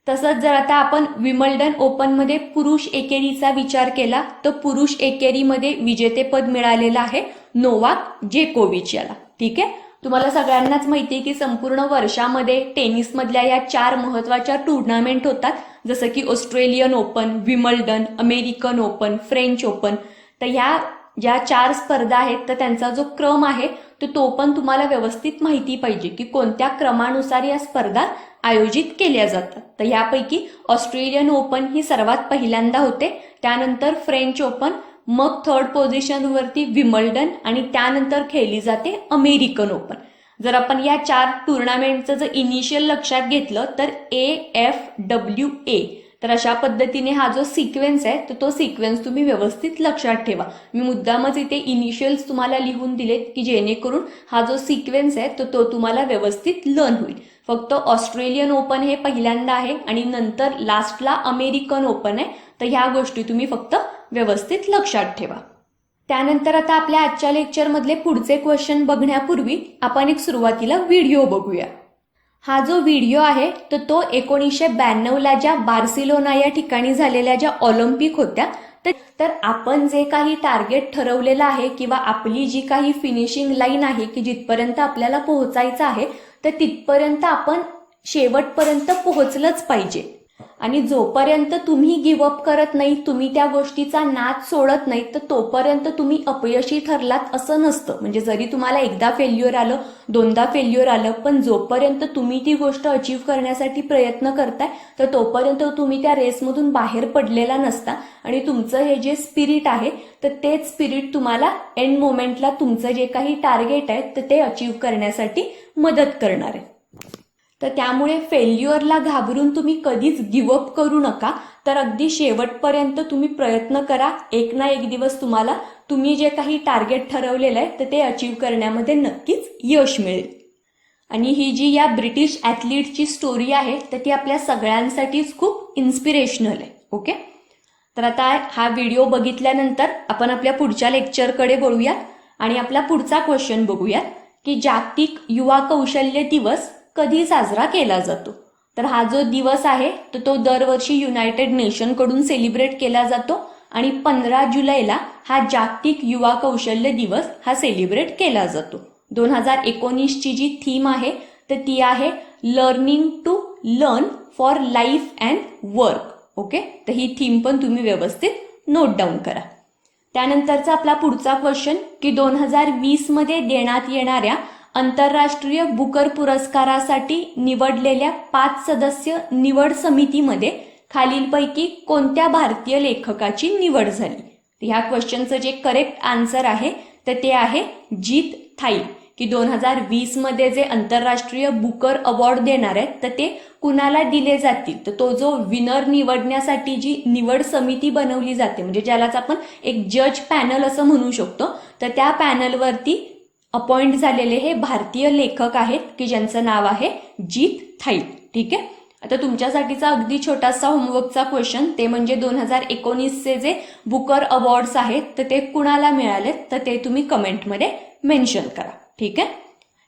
तसंच जर आता आपण विम्बल्डन ओपनमध्ये पुरुष एकेरीचा विचार केला तर पुरुष एकेरीमध्ये विजेतेपद मिळालेलं आहे नोवाक जोकोविच याला. ठीक आहे, तुम्हाला सगळ्यांनाच माहिती आहे की संपूर्ण वर्षामध्ये टेनिसमधल्या या 4 महत्वाच्या टुर्नामेंट होतात, जसं की Australian open, Wimbledon, American open, French open. तर ह्या ज्या 4 स्पर्धा आहेत तर त्यांचा जो क्रम आहे तर तो पण तुम्हाला व्यवस्थित माहिती पाहिजे की कोणत्या क्रमानुसार या स्पर्धा आयोजित केल्या जातात. तर यापैकी ऑस्ट्रेलियन ओपन ही सर्वात पहिल्यांदा होते, त्यानंतर फ्रेंच ओपन, मग 3rd पोझिशनवरती विम्बल्डन आणि त्यानंतर खेळली जाते अमेरिकन ओपन. जर आपण या 4 टुर्नामेंटचं जर इनिशियल लक्षात घेतलं तर AFWA, तर अशा पद्धतीने हा जो सिक्वेन्स आहे तर तो सिक्वेन्स तुम्ही व्यवस्थित लक्षात ठेवा. मी मुद्दामच इथे इनिशियल्स तुम्हाला लिहून दिलेत की जेणेकरून हा जो सिक्वेन्स आहे तर तो तुम्हाला व्यवस्थित लर्न होईल. फक्त ऑस्ट्रेलियन ओपन हे पहिल्यांदा आहे आणि नंतर लास्टला अमेरिकन ओपन आहे, तर ह्या गोष्टी तुम्ही फक्त व्यवस्थित लक्षात ठेवा. त्यानंतर आता आपल्या आजच्या लेक्चरमधले पुढचे क्वेश्चन बघण्यापूर्वी आपण एक सुरुवातीला व्हिडिओ बघूया. हा जो व्हिडिओ आहे तर तो 1992ला ज्या बार्सिलोना या ठिकाणी झालेल्या ज्या ऑलिम्पिक होत्या तर आपण जे काही टार्गेट ठरवलेलं आहे किंवा आपली जी काही फिनिशिंग लाईन आहे की जिथपर्यंत आपल्याला पोहोचायचं आहे तर तिथपर्यंत आपण शेवटपर्यंत पोहोचलंच पाहिजे. आणि जोपर्यंत तुम्ही गिव्हअप करत नाही, तुम्ही त्या गोष्टीचा नाद सोडत नाही, तर तोपर्यंत तुम्ही अपयशी ठरलात असं नसतं. म्हणजे जरी तुम्हाला एकदा फेल्युअर आलं, 2दा फेल्युअर आलं, पण जोपर्यंत तुम्ही ती गोष्ट अचीव्ह करण्यासाठी प्रयत्न करताय तर तोपर्यंत तुम्ही त्या रेसमधून बाहेर पडलेला नसता आणि तुमचं हे जे स्पिरिट आहे तर तेच स्पिरिट तुम्हाला एंड मोमेंटला तुमचं जे काही टार्गेट आहे तर ते अचीव्ह करण्यासाठी मदत करणार आहे. तर त्यामुळे फेल्युअरला घाबरून तुम्ही कधीच गिव्हअप करू नका, तर अगदी शेवटपर्यंत तुम्ही प्रयत्न करा. एक ना एक दिवस तुम्हाला तुम्ही जे काही टार्गेट ठरवलेलं आहे तर ते अचीव्ह करण्यामध्ये नक्कीच यश मिळेल. आणि ही जी या ब्रिटिश ॲथलीटची स्टोरी आहे तर ती आपल्या सगळ्यांसाठीच खूप इन्स्पिरेशनल आहे. ओके, तर आता हा व्हिडिओ बघितल्यानंतर आपण आपल्या पुढच्या लेक्चरकडे वळूयात आणि आपला पुढचा क्वेश्चन बघूयात की जागतिक युवा कौशल्य दिवस कधी साजरा केला जातो. तर हा जो दिवस आहे तर तो दरवर्षी युनायटेड नेशनकडून सेलिब्रेट केला जातो आणि 15 जुलैला हा जागतिक युवा कौशल्य दिवस हा सेलिब्रेट केला जातो. 2019ची जी थीम आहे तर ती आहे learning to learn for life and work. Okay, तर ही थीम पण तुम्ही व्यवस्थित नोट डाऊन करा. त्यानंतरचा आपला पुढचा क्वेश्चन की 2020 मध्ये देण्यात येणाऱ्या आंतरराष्ट्रीय बुकर पुरस्कारासाठी निवडलेल्या 5 सदस्य निवड समितीमध्ये खालीलपैकी कोणत्या भारतीय लेखकाची निवड झाली. ह्या क्वेश्चनचं जे करेक्ट आन्सर आहे तर ते आहे जीत थाई. की 2020 मध्ये जे आंतरराष्ट्रीय बुकर अवॉर्ड देणार आहेत तर ते कुणाला दिले जातील, तर तो जो विनर निवडण्यासाठी जी निवड समिती बनवली जाते म्हणजे ज्यालाच आपण एक जज पॅनल असं म्हणू शकतो, तर त्या पॅनलवरती अपॉइंट झालेले हे भारतीय लेखक आहेत की ज्यांचं नाव आहे जीत थाई. ठीक आहे, आता तुमच्यासाठीचा अगदी छोटासा होमवर्कचा क्वेश्चन ते म्हणजे 2019चे जे बुकर अवॉर्ड्स आहेत तर ते कुणाला मिळालेत तर ते तुम्ही कमेंटमध्ये मेन्शन करा. ठीक आहे,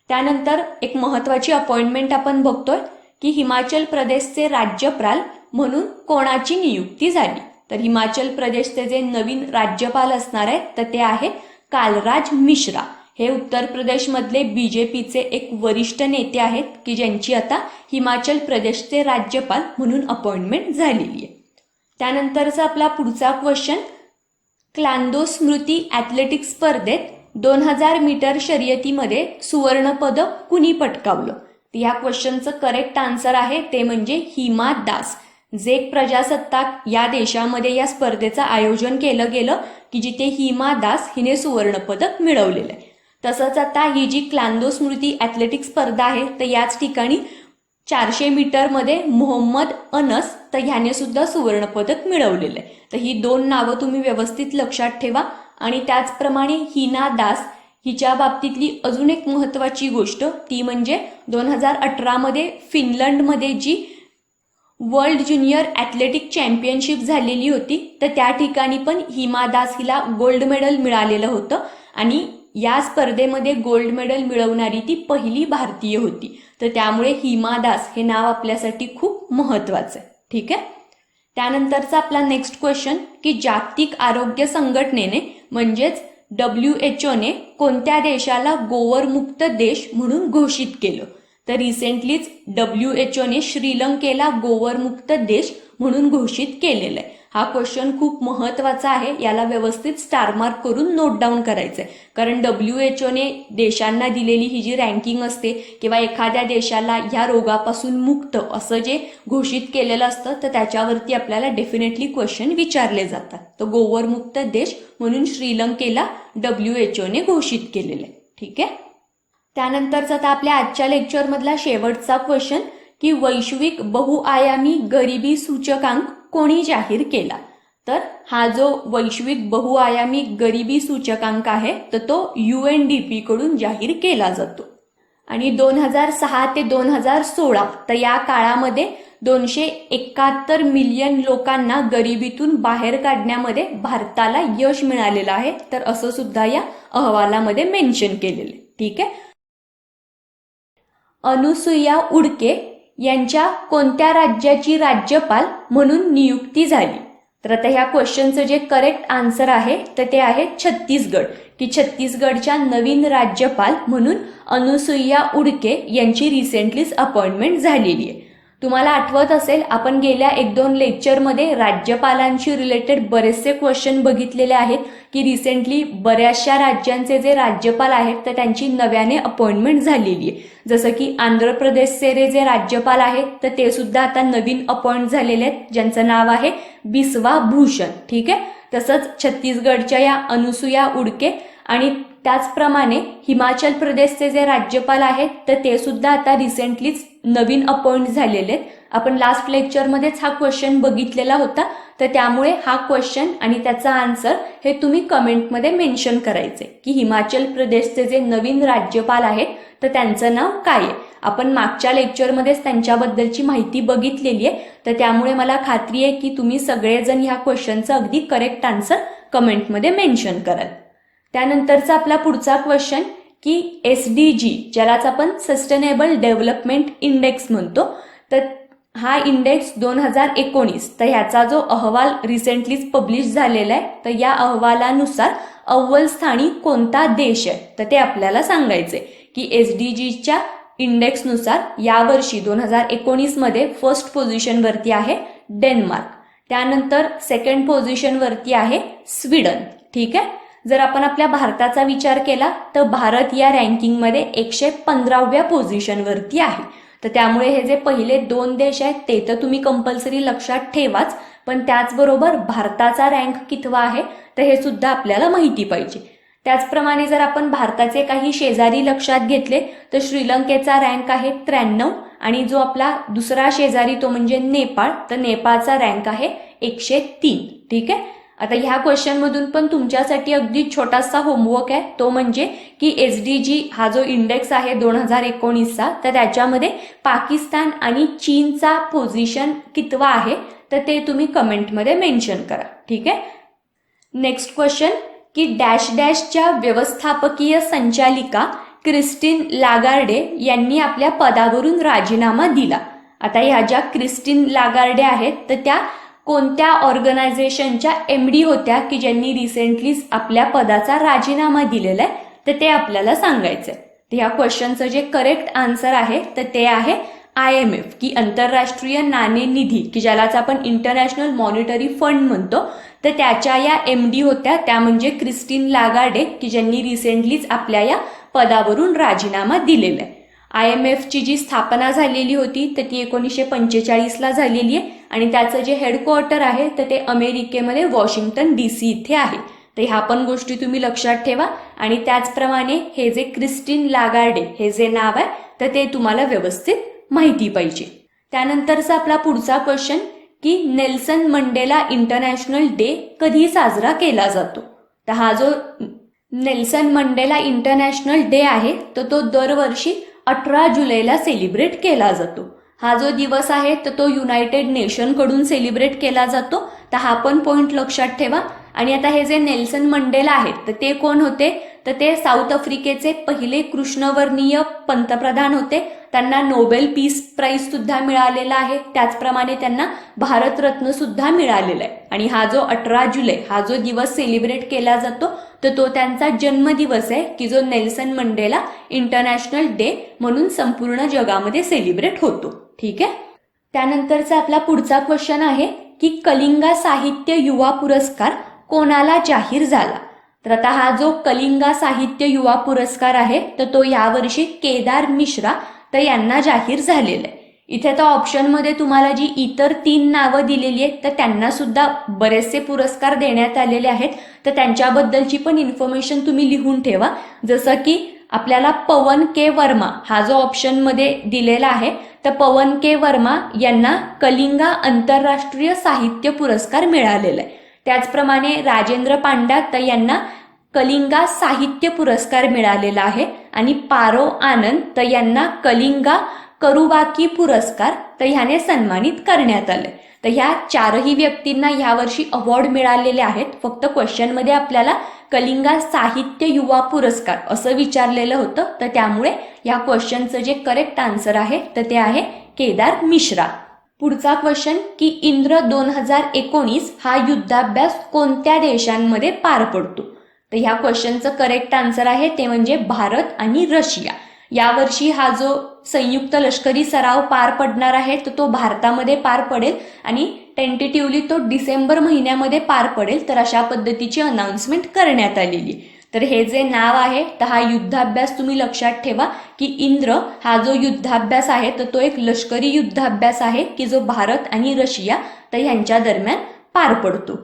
त्यानंतर एक महत्वाची अपॉइंटमेंट आपण बघतोय की हिमाचल प्रदेशचे राज्यपाल म्हणून कोणाची नियुक्ती झाली. तर हिमाचल प्रदेशचे जे नवीन राज्यपाल असणार आहेत तर ते आहे कालराज मिश्रा. हे उत्तर प्रदेशमधले बीजेपीचे एक वरिष्ठ नेते आहेत की ज्यांची आता हिमाचल प्रदेशचे राज्यपाल म्हणून अपॉइंटमेंट झालेली आहे. त्यानंतरचा आपला पुढचा क्वेश्चन, क्लांदो स्मृती ॲथलेटिक्स स्पर्धेत 2000 मीटर शर्यतीमध्ये सुवर्णपदक कुणी पटकावलं. या क्वेश्चनचं करेक्ट आन्सर आहे ते म्हणजे हिमा दास. झेक प्रजासत्ताक या देशामध्ये या स्पर्धेचं आयोजन केलं गेलं की जिथे हिमा दास हिने सुवर्णपदक मिळवलेलं आहे. तसंच आता ही जी क्लांदो स्मृती ॲथलेटिक्स स्पर्धा आहे तर याच ठिकाणी 400 मीटरमध्ये मोहम्मद अनस तर ह्याने सुद्धा सुवर्णपदक मिळवलेलं आहे. तर ही 2 नावं तुम्ही व्यवस्थित लक्षात ठेवा. आणि त्याचप्रमाणे हिना दास हिच्या बाबतीतली अजून एक महत्वाची गोष्ट ती म्हणजे 2018 मध्ये फिनलंडमध्ये जी वर्ल्ड ज्युनियर ॲथलेटिक चॅम्पियनशिप झालेली होती तर त्या ठिकाणी पण हिमा दास हिला गोल्ड मेडल मिळालेलं होतं आणि या स्पर्धेमध्ये गोल्ड मेडल मिळवणारी ती पहिली भारतीय होती. तर त्यामुळे हिमा दास हे नाव आपल्यासाठी खूप महत्वाचं आहे. ठीक आहे. त्यानंतरचा आपला नेक्स्ट क्वेश्चन की जागतिक आरोग्य संघटनेने म्हणजेच WHO कोणत्या देशाला गोवरमुक्त देश म्हणून घोषित केलं? तर रिसेंटलीच WHO श्रीलंकेला गोवरमुक्त देश म्हणून घोषित केलेलं आहे. हा क्वेश्चन खूप महत्वाचा आहे, याला व्यवस्थित स्टार मार्क करून नोट डाऊन करायचंय. कारण WHO देशांना दिलेली ही जी रँकिंग असते किंवा एखाद्या देशाला ह्या रोगापासून मुक्त असं जे घोषित केलेलं असतं तर त्याच्यावरती आपल्याला डेफिनेटली क्वेश्चन विचारले जातात. तर गोवरमुक्त देश म्हणून श्रीलंकेला WHO घोषित केलेलं आहे. ठीक आहे. त्यानंतरचा आता आपल्या आजच्या लेक्चरमधला शेवटचा क्वेश्चन की वैश्विक बहुआयामी गरिबी सूचकांक कोणी जाहीर केला? तर हा जो वैश्विक बहुआयामी गरिबी सूचकांक आहे तर तो UNDP कडून जाहीर केला जातो. आणि 2006 ते 2016 तर या काळामध्ये 271 मिलियन लोकांना गरिबीतून बाहेर काढण्यामध्ये भारताला यश मिळालेलं आहे. तर असं सुद्धा या अहवालामध्ये मेन्शन केलेलं आहे. ठीक आहे. अनुसुया उडके यांच्या कोणत्या राज्याची राज्यपाल म्हणून नियुक्ती झाली? तर आता ह्या क्वेश्चनचं जे करेक्ट आन्सर आहे तर ते आहे छत्तीसगड. की छत्तीसगडच्या नवीन राज्यपाल म्हणून अनुसुया उडके यांची रिसेंटलीच अपॉइंटमेंट झालेली आहे. तुम्हाला आठवत असेल आपण गेल्या 1-2 लेक्चरमध्ये राज्यपालांशी रिलेटेड बरेचसे क्वेश्चन बघितलेले आहेत की रिसेंटली बऱ्याचशा राज्यांचे जे राज्यपाल आहेत तर त्यांची नव्याने अपॉइंटमेंट झालेली आहे. जसं की आंध्र प्रदेशचे जे राज्यपाल आहेत तर ते सुद्धा आता नवीन अपॉइंट झालेले आहेत ज्यांचं नाव आहे बिस्वा भूषण. ठीक आहे. तसंच छत्तीसगडच्या या अनुसुया उडके आणि त्याचप्रमाणे हिमाचल प्रदेशचे जे राज्यपाल आहेत तर ते सुद्धा आता रिसेंटलीच नवीन अपॉइंट झालेले आहेत. आपण लास्ट लेक्चरमध्येच हा क्वेश्चन बघितलेला होता तर त्यामुळे हा क्वेश्चन आणि त्याचा आन्सर हे तुम्ही कमेंटमध्ये मेन्शन करायचे की हिमाचल प्रदेशचे जे नवीन राज्यपाल आहेत तर त्यांचं नाव काय आहे. आपण मागच्या लेक्चरमध्येच त्यांच्याबद्दलची माहिती बघितलेली आहे तर त्यामुळे मला खात्री आहे की तुम्ही सगळेजण ह्या क्वेश्चनचं अगदी करेक्ट आन्सर कमेंटमध्ये मेन्शन कराल. त्यानंतरचा आपला पुढचा क्वेश्चन की SDG ज्यालाच आपण सस्टेनेबल डेव्हलपमेंट इंडेक्स म्हणतो तर हा इंडेक्स 2019 तर ह्याचा जो अहवाल रिसेंटलीच पब्लिश झालेला आहे तर या अहवालानुसार अव्वल स्थानी कोणता देश आहे तर ते आपल्याला सांगायचे की SDGच्या इंडेक्सनुसार यावर्षी 2019 मध्ये फर्स्ट पोझिशनवरती आहे डेन्मार्क. त्यानंतर सेकंड पोझिशनवरती आहे स्वीडन. ठीक आहे. जर आपण आपल्या भारताचा विचार केला तर भारत या रँकिंगमध्ये 115व्या पोझिशनवरती आहे. तर त्यामुळे हे जे पहिले 2 देश आहेत ते तर तुम्ही कंपल्सरी लक्षात ठेवाच, पण त्याचबरोबर भारताचा रँक कितवा आहे तर हे सुद्धा आपल्याला माहिती पाहिजे. त्याचप्रमाणे जर आपण भारताचे काही शेजारी लक्षात घेतले तर श्रीलंकेचा रँक आहे 93 आणि जो आपला दुसरा शेजारी तो म्हणजे नेपाळ तर नेपाळचा रँक आहे 103. ठीक आहे. आता ह्या क्वेश्चन मधून पण तुमच्यासाठी अगदी छोटासा होमवर्क आहे तो म्हणजे की SDG हा जो इंडेक्स आहे 2019चा तर त्याच्यामध्ये पाकिस्तान आणि चीनचा पोझिशन कितवा आहे तर ते तुम्ही कमेंटमध्ये मेन्शन करा. ठीक आहे. नेक्स्ट क्वेश्चन की डॅश डॅशच्या व्यवस्थापकीय संचालिका क्रिस्टिन लागार्डे यांनी आपल्या पदावरून राजीनामा दिला. आता ह्या ज्या क्रिस्टिन लागार्डे आहेत तर त्या कोणत्या ऑर्गनायझेशनच्या MD होत्या की ज्यांनी रिसेंटलीच आपल्या पदाचा राजीनामा दिलेला आहे तर ते आपल्याला सांगायचंय. तर ह्या क्वेश्चनचं जे करेक्ट आन्सर आहे तर ते आहे IMF की आंतरराष्ट्रीय नाणेनिधी की ज्यालाच आपण इंटरनॅशनल मॉनिटरी फंड म्हणतो तर त्याच्या या MD होत्या त्या म्हणजे क्रिस्टिन लागार्डे की ज्यांनी रिसेंटलीच आपल्या या पदावरून राजीनामा दिलेला आहे. IMFची जी स्थापना झालेली होती तर ती 1945ला झालेली आहे आणि त्याचं जे हेडक्वार्टर आहे तर ते अमेरिकेमध्ये वॉशिंग्टन DC इथे आहे. तर ह्या पण गोष्टी तुम्ही लक्षात ठेवा आणि त्याचप्रमाणे हे जे क्रिस्टिन लागार्डे हे जे नाव आहे तर ते तुम्हाला व्यवस्थित माहिती पाहिजे. त्यानंतरचा आपला पुढचा क्वेश्चन की नेल्सन मंडेला इंटरनॅशनल डे कधी साजरा केला जातो. तर हा जो नेल्सन मंडेला इंटरनॅशनल डे आहे तर तो दरवर्षी 18 जुलैला सेलिब्रेट केला जातो. हा जो दिवस आहे तर तो युनायटेड नेशन कडून सेलिब्रेट केला जातो. तर हा पण पॉइंट लक्षात ठेवा. आणि आता हे जे नेल्सन मंडेला आहेत तर ते कोण होते तर ते साऊथ आफ्रिकेचे पहिले कृष्णवर्णीय पंतप्रधान होते. त्यांना नोबेल पीस प्राइज सुद्धा मिळालेला आहे. त्याचप्रमाणे त्यांना भारतरत्न सुद्धा मिळालेला आहे. आणि हा जो 18 जुलै हा जो दिवस सेलिब्रेट केला जातो तर तो त्यांचा जन्मदिवस आहे, की जो नेल्सन मंडेला इंटरनॅशनल डे म्हणून संपूर्ण जगामध्ये सेलिब्रेट होतो. ठीक आहे. त्यानंतरचा आपला पुढचा क्वेश्चन आहे की कलिंगा साहित्य युवा पुरस्कार कोणाला जाहीर झाला. तर आता हा जो कलिंगा साहित्य युवा पुरस्कार आहे तर तो यावर्षी केदार मिश्रा तर यांना जाहीर झालेला आहे. इथे तर ऑप्शनमध्ये तुम्हाला जी इतर 3 नावं दिलेली आहेत तर त्यांना सुद्धा बरेचसे पुरस्कार देण्यात आलेले आहेत. तर त्यांच्याबद्दलची पण इन्फॉर्मेशन तुम्ही लिहून ठेवा. जसं की आपल्याला पवन के वर्मा हा जो ऑप्शनमध्ये दिलेला आहे तर पवन के वर्मा यांना कलिंगा आंतरराष्ट्रीय साहित्य पुरस्कार मिळालेला आहे. त्याचप्रमाणे राजेंद्र पांडा तर यांना कलिंगा साहित्य पुरस्कार मिळालेला आहे. आणि पारो आनंद तर यांना कलिंगा करुबाकी पुरस्कार तर ह्याने सन्मानित करण्यात आले. तर ह्या 4ही व्यक्तींना यावर्षी अवॉर्ड मिळालेले आहेत. फक्त क्वेश्चनमध्ये आपल्याला कलिंगा साहित्य युवा पुरस्कार असं विचारलेलं होतं, तर त्यामुळे या क्वेश्चनचं जे करेक्ट आन्सर आहे तर ते आहे केदार मिश्रा. पुढचा क्वेश्चन की इंद्र 2019 हा युद्धाभ्यास कोणत्या देशांमध्ये पार पडतो. तर ह्या क्वेश्चनचं करेक्ट आन्सर आहे ते म्हणजे भारत आणि रशिया. यावर्षी हा जो संयुक्त लष्करी सराव पार पडणार आहे तर तो भारतामध्ये पार पडेल आणि टेंटेटिव्हली तो डिसेंबर महिन्यामध्ये पार पडेल. तर अशा पद्धतीची अनाउन्समेंट करण्यात आलेली. तर हे जे नाव आहे तर हा युद्धाभ्यास तुम्ही लक्षात ठेवा की इंद्र हा जो युद्धाभ्यास आहे तर तो एक लष्करी युद्धाभ्यास आहे की जो भारत आणि रशिया तर ह्यांच्या दरम्यान पार पडतो.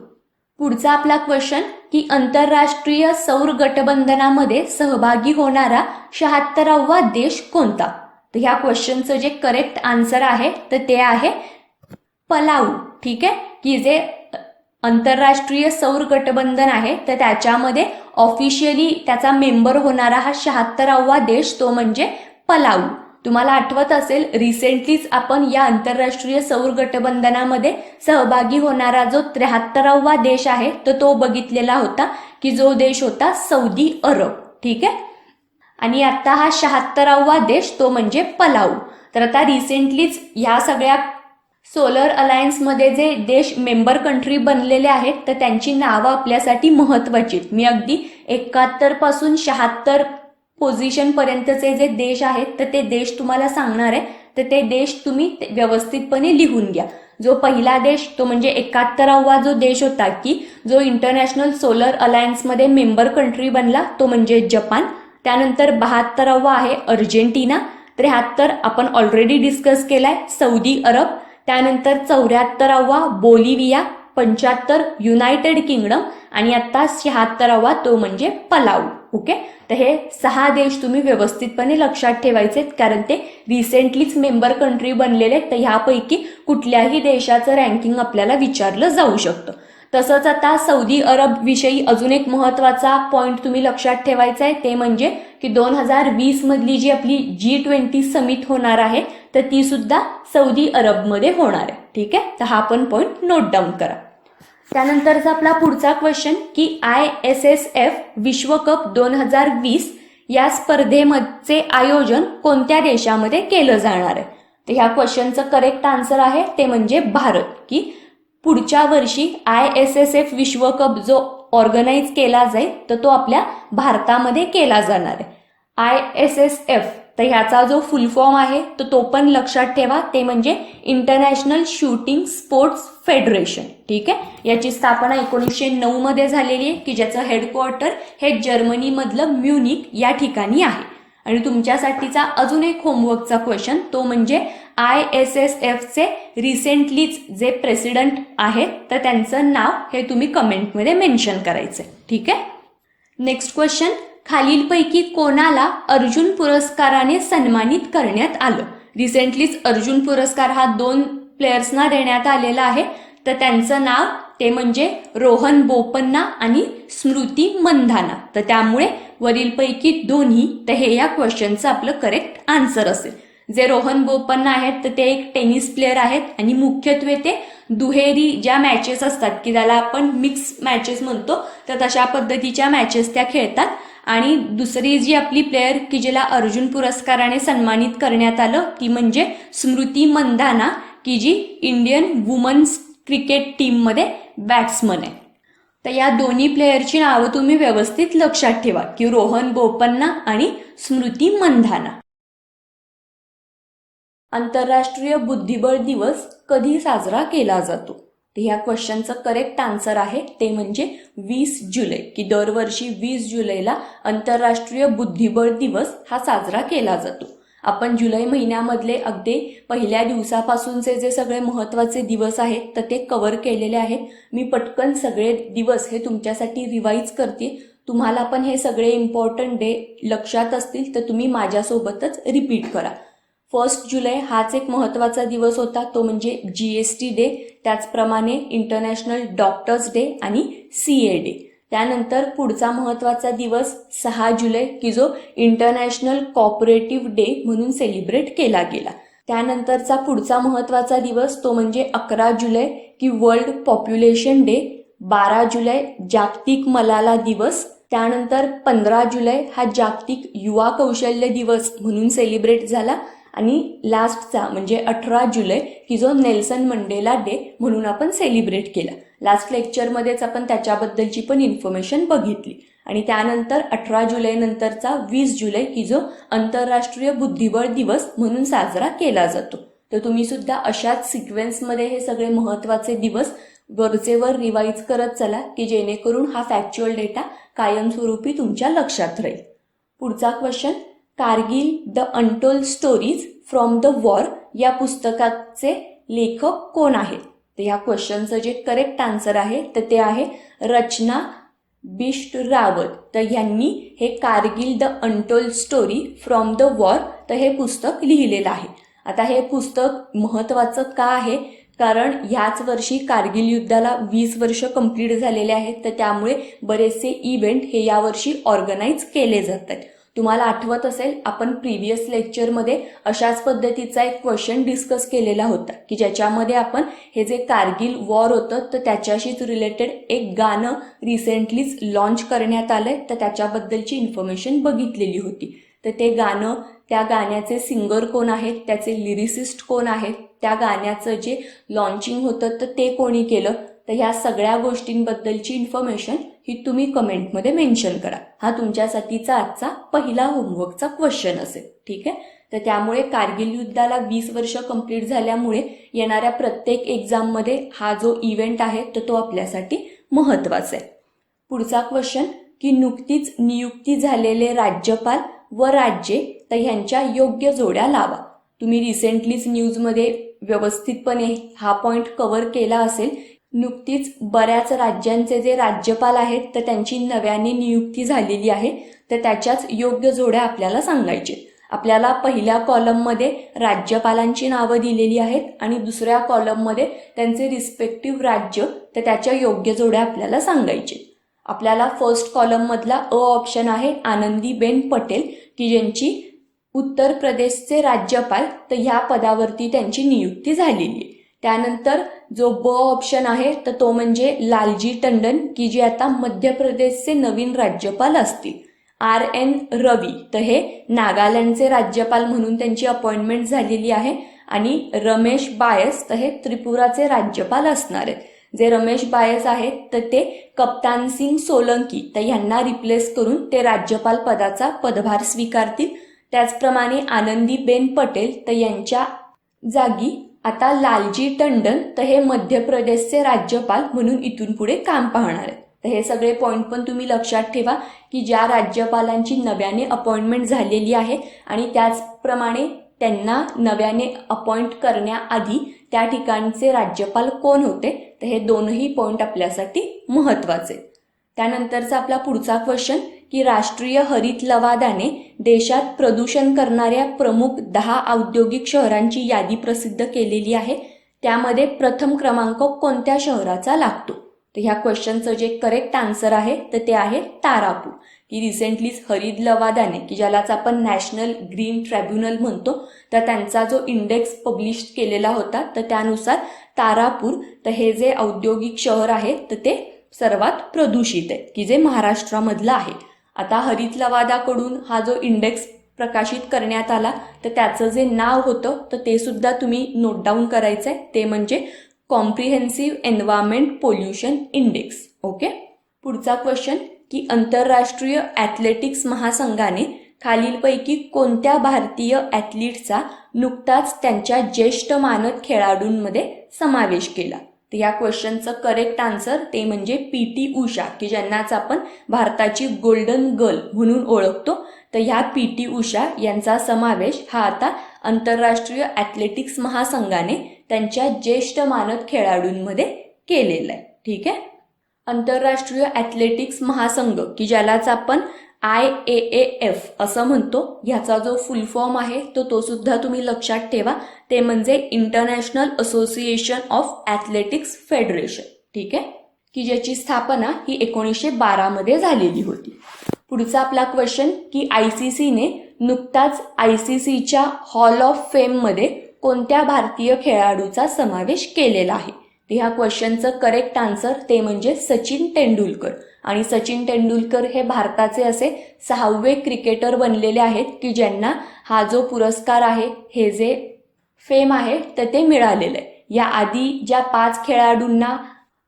पुढचा आपला क्वेश्चन की आंतरराष्ट्रीय सौर गठबंधनामध्ये सहभागी होणारा 76वा देश कोणता. तर ह्या क्वेश्चनचं जे करेक्ट आन्सर आहे तर ते आहे पलाऊ. ठीक आहे. की जे आंतरराष्ट्रीय सौर गठबंधन आहे तर त्याच्यामध्ये ऑफिशियली त्याचा मेंबर होणारा हा 76वा देश तो म्हणजे पलाऊ. तुम्हाला आठवत असेल रिसेंटलीच आपण या आंतरराष्ट्रीय सौर गठबंधनामध्ये सहभागी होणारा जो 73वा देश आहे तर तो बघितलेला होता की जो देश होता सौदी अरब. ठीक आहे. आणि आता हा 76वा देश तो म्हणजे पलाऊ. तर आता रिसेंटलीच ह्या सगळ्या सोलर अलायन्समध्ये जे देश मेंबर कंट्री बनलेले आहेत तर त्यांची नावं आपल्यासाठी महत्वाची आहेत. मी अगदी 71 पासून 76 पोझिशन पर्यंतचे जे देश आहेत तर ते देश तुम्हाला सांगणार आहे. तर ते देश तुम्ही व्यवस्थितपणे लिहून घ्या. जो पहिला देश तो म्हणजे 71वा जो देश होता की जो इंटरनॅशनल सोलर अलायन्समध्ये मेंबर कंट्री बनला तो म्हणजे जपान. त्यानंतर 72वा आहे अर्जेंटिना. 73 आपण ऑलरेडी डिस्कस केलाय सौदी अरब. त्यानंतर 74वा बोलिव्हिया. 75 युनायटेड किंगडम आणि आता 76वा तो म्हणजे पलाऊ. ओके. तर हे 6 देश तुम्ही व्यवस्थितपणे लक्षात ठेवायचे कारण ते रिसेंटलीच मेंबर कंट्री बनलेले. तर ह्यापैकी कुठल्याही देशाचं रँकिंग आपल्याला विचारलं जाऊ शकतं. तसंच आता सौदी अरब विषयी अजून एक महत्वाचा पॉइंट तुम्ही लक्षात ठेवायचा आहे ते म्हणजे की 2020 मधली जी आपली G20 समिट होणार आहे तर ती सुद्धा सौदी अरबमध्ये होणार आहे. ठीक आहे. तर हा पण पॉइंट नोट डाऊन करा. त्यानंतरचा आपला पुढचा क्वेश्चन की ISSF विश्वकप 2020 या स्पर्धेचे आयोजन कोणत्या देशामध्ये केलं जाणार आहे. तर ह्या क्वेश्चनचं करेक्ट आन्सर आहे ते म्हणजे भारत. की पुढच्या वर्षी ISSF विश्वकप जो ऑर्गनाईज केला जाईल तर तो आपल्या भारतामध्ये केला जाणार आहे. ISSF तर ह्याचा जो फुल फॉर्म आहे तर तो पण लक्षात ठेवा ते म्हणजे इंटरनॅशनल शूटिंग स्पोर्ट्स फेडरेशन. ठीक आहे. याची स्थापना 1909 मध्ये झालेली आहे की ज्याचं हेडक्वार्टर हे जर्मनीमधलं म्युनिक या ठिकाणी आहे. आणि तुमच्यासाठीचा अजून एक होमवर्कचा क्वेश्चन तो म्हणजे ISSFचे रिसेंटलीच जे प्रेसिडेंट आहेत तर त्यांचं नाव हे तुम्ही कमेंटमध्ये मेन्शन करायचंय. ठीक आहे. नेक्स्ट क्वेश्चन खालीलपैकी कोणाला अर्जुन पुरस्काराने सन्मानित करण्यात आलं. रिसेंटलीच अर्जुन पुरस्कार हा 2 प्लेयर्सना देण्यात आलेला आहे. तर त्यांचं नाव ते म्हणजे रोहन बोपन्ना आणि स्मृती मंधाना. तर त्यामुळे वरीलपैकी दोन्ही तर हे या क्वेश्चनचं आपलं करेक्ट आन्सर असेल. जे रोहन बोपन्ना आहेत तर ते एक टेनिस प्लेअर आहेत आणि मुख्यत्वे ते दुहेरी ज्या मॅचेस असतात की ज्याला आपण मिक्स मॅचेस म्हणतो तर तशा पद्धतीच्या मॅचेस त्या खेळतात. आणि दुसरी जी आपली प्लेयर की जिला अर्जुन पुरस्काराने सन्मानित करण्यात आलं ती म्हणजे स्मृती मंधाना, की जी इंडियन वुमन्स क्रिकेट टीममध्ये बॅट्समन आहे. तर या दोन्ही प्लेयरची नावं तुम्ही व्यवस्थित लक्षात ठेवा की रोहन बोपन्ना आणि स्मृती मंधाना. आंतरराष्ट्रीय बुद्धिबळ दिवस कधी साजरा केला जातो? तर ह्या क्वेश्चनचं करेक्ट आन्सर आहे ते म्हणजे 20 जुलै, की दरवर्षी 20 जुलैला आंतरराष्ट्रीय बुद्धिबळ दिवस हा साजरा केला जातो. आपण जुलै महिन्यामधले अगदी पहिल्या दिवसापासूनचे जे सगळे महत्त्वाचे दिवस आहेत तर ते कव्हर केलेले आहेत. मी पटकन सगळे दिवस हे तुमच्यासाठी रिवाईज करते. तुम्हाला पण हे सगळे इम्पॉर्टंट डे लक्षात असतील तर तुम्ही माझ्यासोबतच रिपीट करा. 1 जुलै हाच एक महत्त्वाचा दिवस होता, तो म्हणजे GST डे. त्याचप्रमाणे इंटरनॅशनल डॉक्टर्स डे आणि CA डे. त्यानंतर पुढचा महत्त्वाचा दिवस 6 जुलै, की जो इंटरनॅशनल कॉपरेटिव्ह डे म्हणून सेलिब्रेट केला गेला. त्यानंतरचा पुढचा महत्त्वाचा दिवस तो म्हणजे 11 जुलै, की वर्ल्ड पॉप्युलेशन डे. 12 जुलै जागतिक मलाला दिवस. त्यानंतर 15 जुलै हा जागतिक युवा कौशल्य दिवस म्हणून सेलिब्रेट झाला. आणि लास्टचा म्हणजे 18 जुलै, की जो नेल्सन मंडेला डे म्हणून आपण सेलिब्रेट केला. लास्ट लेक्चरमध्येच आपण त्याच्याबद्दलची पण इन्फॉर्मेशन बघितली. आणि त्यानंतर 18 जुलै नंतरचा 20 जुलै, की जो आंतरराष्ट्रीय बुद्धिबळ दिवस म्हणून साजरा केला जातो. तर तुम्ही सुद्धा अशाच सिक्वेन्समध्ये हे सगळे महत्त्वाचे दिवस वरचेवर रिवाईज करत चला, की जेणेकरून हा फॅक्च्युअल डेटा कायमस्वरूपी तुमच्या लक्षात राहील. पुढचा question, Kargil the untold stories from the war या पुस्तकाचे लेखक कोण आहेत? तर या क्वेश्चनचं जे करेक्ट आन्सर आहे तर ते आहे रचना बिष्ट रावत. तर यांनी हे Kargil the untold story from the war तर हे पुस्तक लिहिलेलं आहे. आता हे पुस्तक महत्त्वाचं का आहे? कारण ह्याच वर्षी कारगिल युद्धाला 20 वर्ष कंप्लीट झालेले आहेत, तर त्यामुळे बरेचसे इव्हेंट हे यावर्षी ऑर्गनाईज केले जातात. तुम्हाला आठवत असेल आपण प्रिव्हियस लेक्चरमध्ये अशाच पद्धतीचा एक क्वेश्चन डिस्कस केलेला होता, की ज्याच्यामध्ये आपण हे जे कारगिल वॉर होतं तर त्याच्याशीच रिलेटेड एक गाणं रिसेंटलीच लॉन्च करण्यात आलंय, तर त्याच्याबद्दलची इन्फॉर्मेशन बघितलेली होती. तर ते गाणं, त्या गाण्याचे सिंगर कोण आहेत, त्याचे लिरिसिस्ट कोण आहेत, त्या गाण्याचं जे लॉन्चिंग होतं तर ते कोणी केलं, तर ह्या सगळ्या गोष्टींबद्दलची इन्फॉर्मेशन ही तुम्ही कमेंटमध्ये मेन्शन करा. हा तुमच्यासाठीचा आजचा पहिला होमवर्कचा क्वेश्चन असेल. ठीक आहे. तर त्यामुळे कारगिल युद्धाला 20 वर्ष कंप्लीट झाल्यामुळे येणाऱ्या प्रत्येक एक्झाममध्ये हा जो इव्हेंट आहे तर तो आपल्यासाठी महत्त्वाचा आहे. पुढचा क्वेश्चन, की नुकतीच नियुक्ती झालेले राज्यपाल व राज्ये तर ह्यांच्या योग्य जोड्या लावा. तुम्ही रिसेंटलीच न्यूजमध्ये व्यवस्थितपणे हा पॉइंट कव्हर केला असेल. नुकतीच बऱ्याच राज्यांचे जे राज्यपाल आहेत तर त्यांची नव्याने नियुक्ती झालेली आहे, तर त्याच्याच योग्य जोड्या आपल्याला सांगायचे. आपल्याला पहिल्या कॉलममध्ये राज्यपालांची नावं दिलेली आहेत आणि दुसऱ्या कॉलममध्ये त्यांचे रिस्पेक्टिव्ह राज्य तर त्याच्या योग्य जोड्या आपल्याला सांगायचे. आपल्याला फर्स्ट कॉलममधला ऑप्शन आहे आनंदीबेन पटेल, की ज्यांची उत्तर प्रदेशचे राज्यपाल तर ह्या पदावरती त्यांची नियुक्ती झालेली आहे. त्यानंतर जो ऑप्शन आहे तर तो म्हणजे लालजी टंडन, की जे आता मध्य प्रदेशचे नवीन राज्यपाल असतील. RN रवी तर हे नागालँडचे राज्यपाल म्हणून त्यांची अपॉइंटमेंट झालेली आहे. आणि रमेश बायस तर हे त्रिपुराचे राज्यपाल असणार आहेत. जे रमेश बायस आहेत तर ते कप्तान सिंग सोलंकी तर यांना रिप्लेस करून ते राज्यपाल पदाचा पदभार स्वीकारतील. त्याचप्रमाणे आनंदीबेन पटेल तर यांच्या जागी आता लालजी टंडन तर हे मध्य प्रदेशचे राज्यपाल म्हणून इथून पुढे काम पाहणार आहेत. तर हे सगळे पॉइंट पण तुम्ही लक्षात ठेवा, की ज्या राज्यपालांची नव्याने अपॉइंटमेंट झालेली आहे आणि त्याचप्रमाणे त्यांना नव्याने अपॉइंट करण्याआधी त्या ठिकाणचे राज्यपाल कोण होते, तर हे दोनही पॉइंट आपल्यासाठी महत्त्वाचे. त्यानंतरचा आपला पुढचा क्वेश्चन, की राष्ट्रीय हरित लवादाने देशात प्रदूषण करणाऱ्या प्रमुख 10 औद्योगिक शहरांची यादी प्रसिद्ध केलेली आहे. त्यामध्ये प्रथम क्रमांक कोणत्या शहराचा लागतो? तर ह्या क्वेश्चनचं जे करेक्ट आन्सर आहे तर ते आहे तारापूर, की रिसेंटलीच हरित लवादाने, की ज्यालाच आपण नॅशनल ग्रीन ट्रिब्युनल म्हणतो, तर त्यांचा जो इंडेक्स पब्लिश केलेला होता तर त्यानुसार तारापूर तर हे जे औद्योगिक शहर आहे तर ते सर्वात प्रदूषित आहे, की जे महाराष्ट्रामधलं आहे. आता हरित लवादाकडून हा जो इंडेक्स प्रकाशित करण्यात आला तर त्याचं जे नाव होतं तर ते सुद्धा तुम्ही नोट डाऊन करायचं आहे, ते म्हणजे comprehensive environment pollution index. Okay. पुढचा क्वेश्चन की आंतरराष्ट्रीय ॲथलेटिक्स महासंघाने खालीलपैकी कोणत्या भारतीय ॲथलीटचा नुकताच त्यांच्या ज्येष्ठ मानद खेळाडूंमध्ये समावेश केला. तर या क्वेश्चनचं करेक्ट आन्सर ते म्हणजे PT उषा, की ज्यांनाच आपण भारताची गोल्डन गर्ल म्हणून ओळखतो. तर ह्या PT उषा यांचा समावेश हा आता आंतरराष्ट्रीय ॲथलेटिक्स महासंघाने त्यांच्या ज्येष्ठ मानद खेळाडूंमध्ये केलेला आहे. ठीक आहे. आंतरराष्ट्रीय ॲथलेटिक्स महासंघ की ज्यालाच आपण IAAF असं म्हणतो, ह्याचा जो फुल फॉर्म आहे तो सुद्धा तुम्ही लक्षात ठेवा, ते म्हणजे international association of athletics federation. ठीक आहे, की ज्याची स्थापना ही 1912 मध्ये झालेली होती. पुढचा आपला क्वेश्चन की ICCने नुकताच ICCच्या हॉल ऑफ फेम मध्ये कोणत्या भारतीय खेळाडूचा समावेश केलेला आहे. ह्या क्वेश्चनचं करेक्ट आन्सर ते म्हणजे सचिन तेंडुलकर. आणि सचिन तेंडुलकर हे भारताचे असे 6वे क्रिकेटर बनलेले आहेत की ज्यांना हा जो पुरस्कार आहे, हे जे फेम आहे तर ते मिळालेलं आहे. याआधी ज्या 5 खेळाडूंना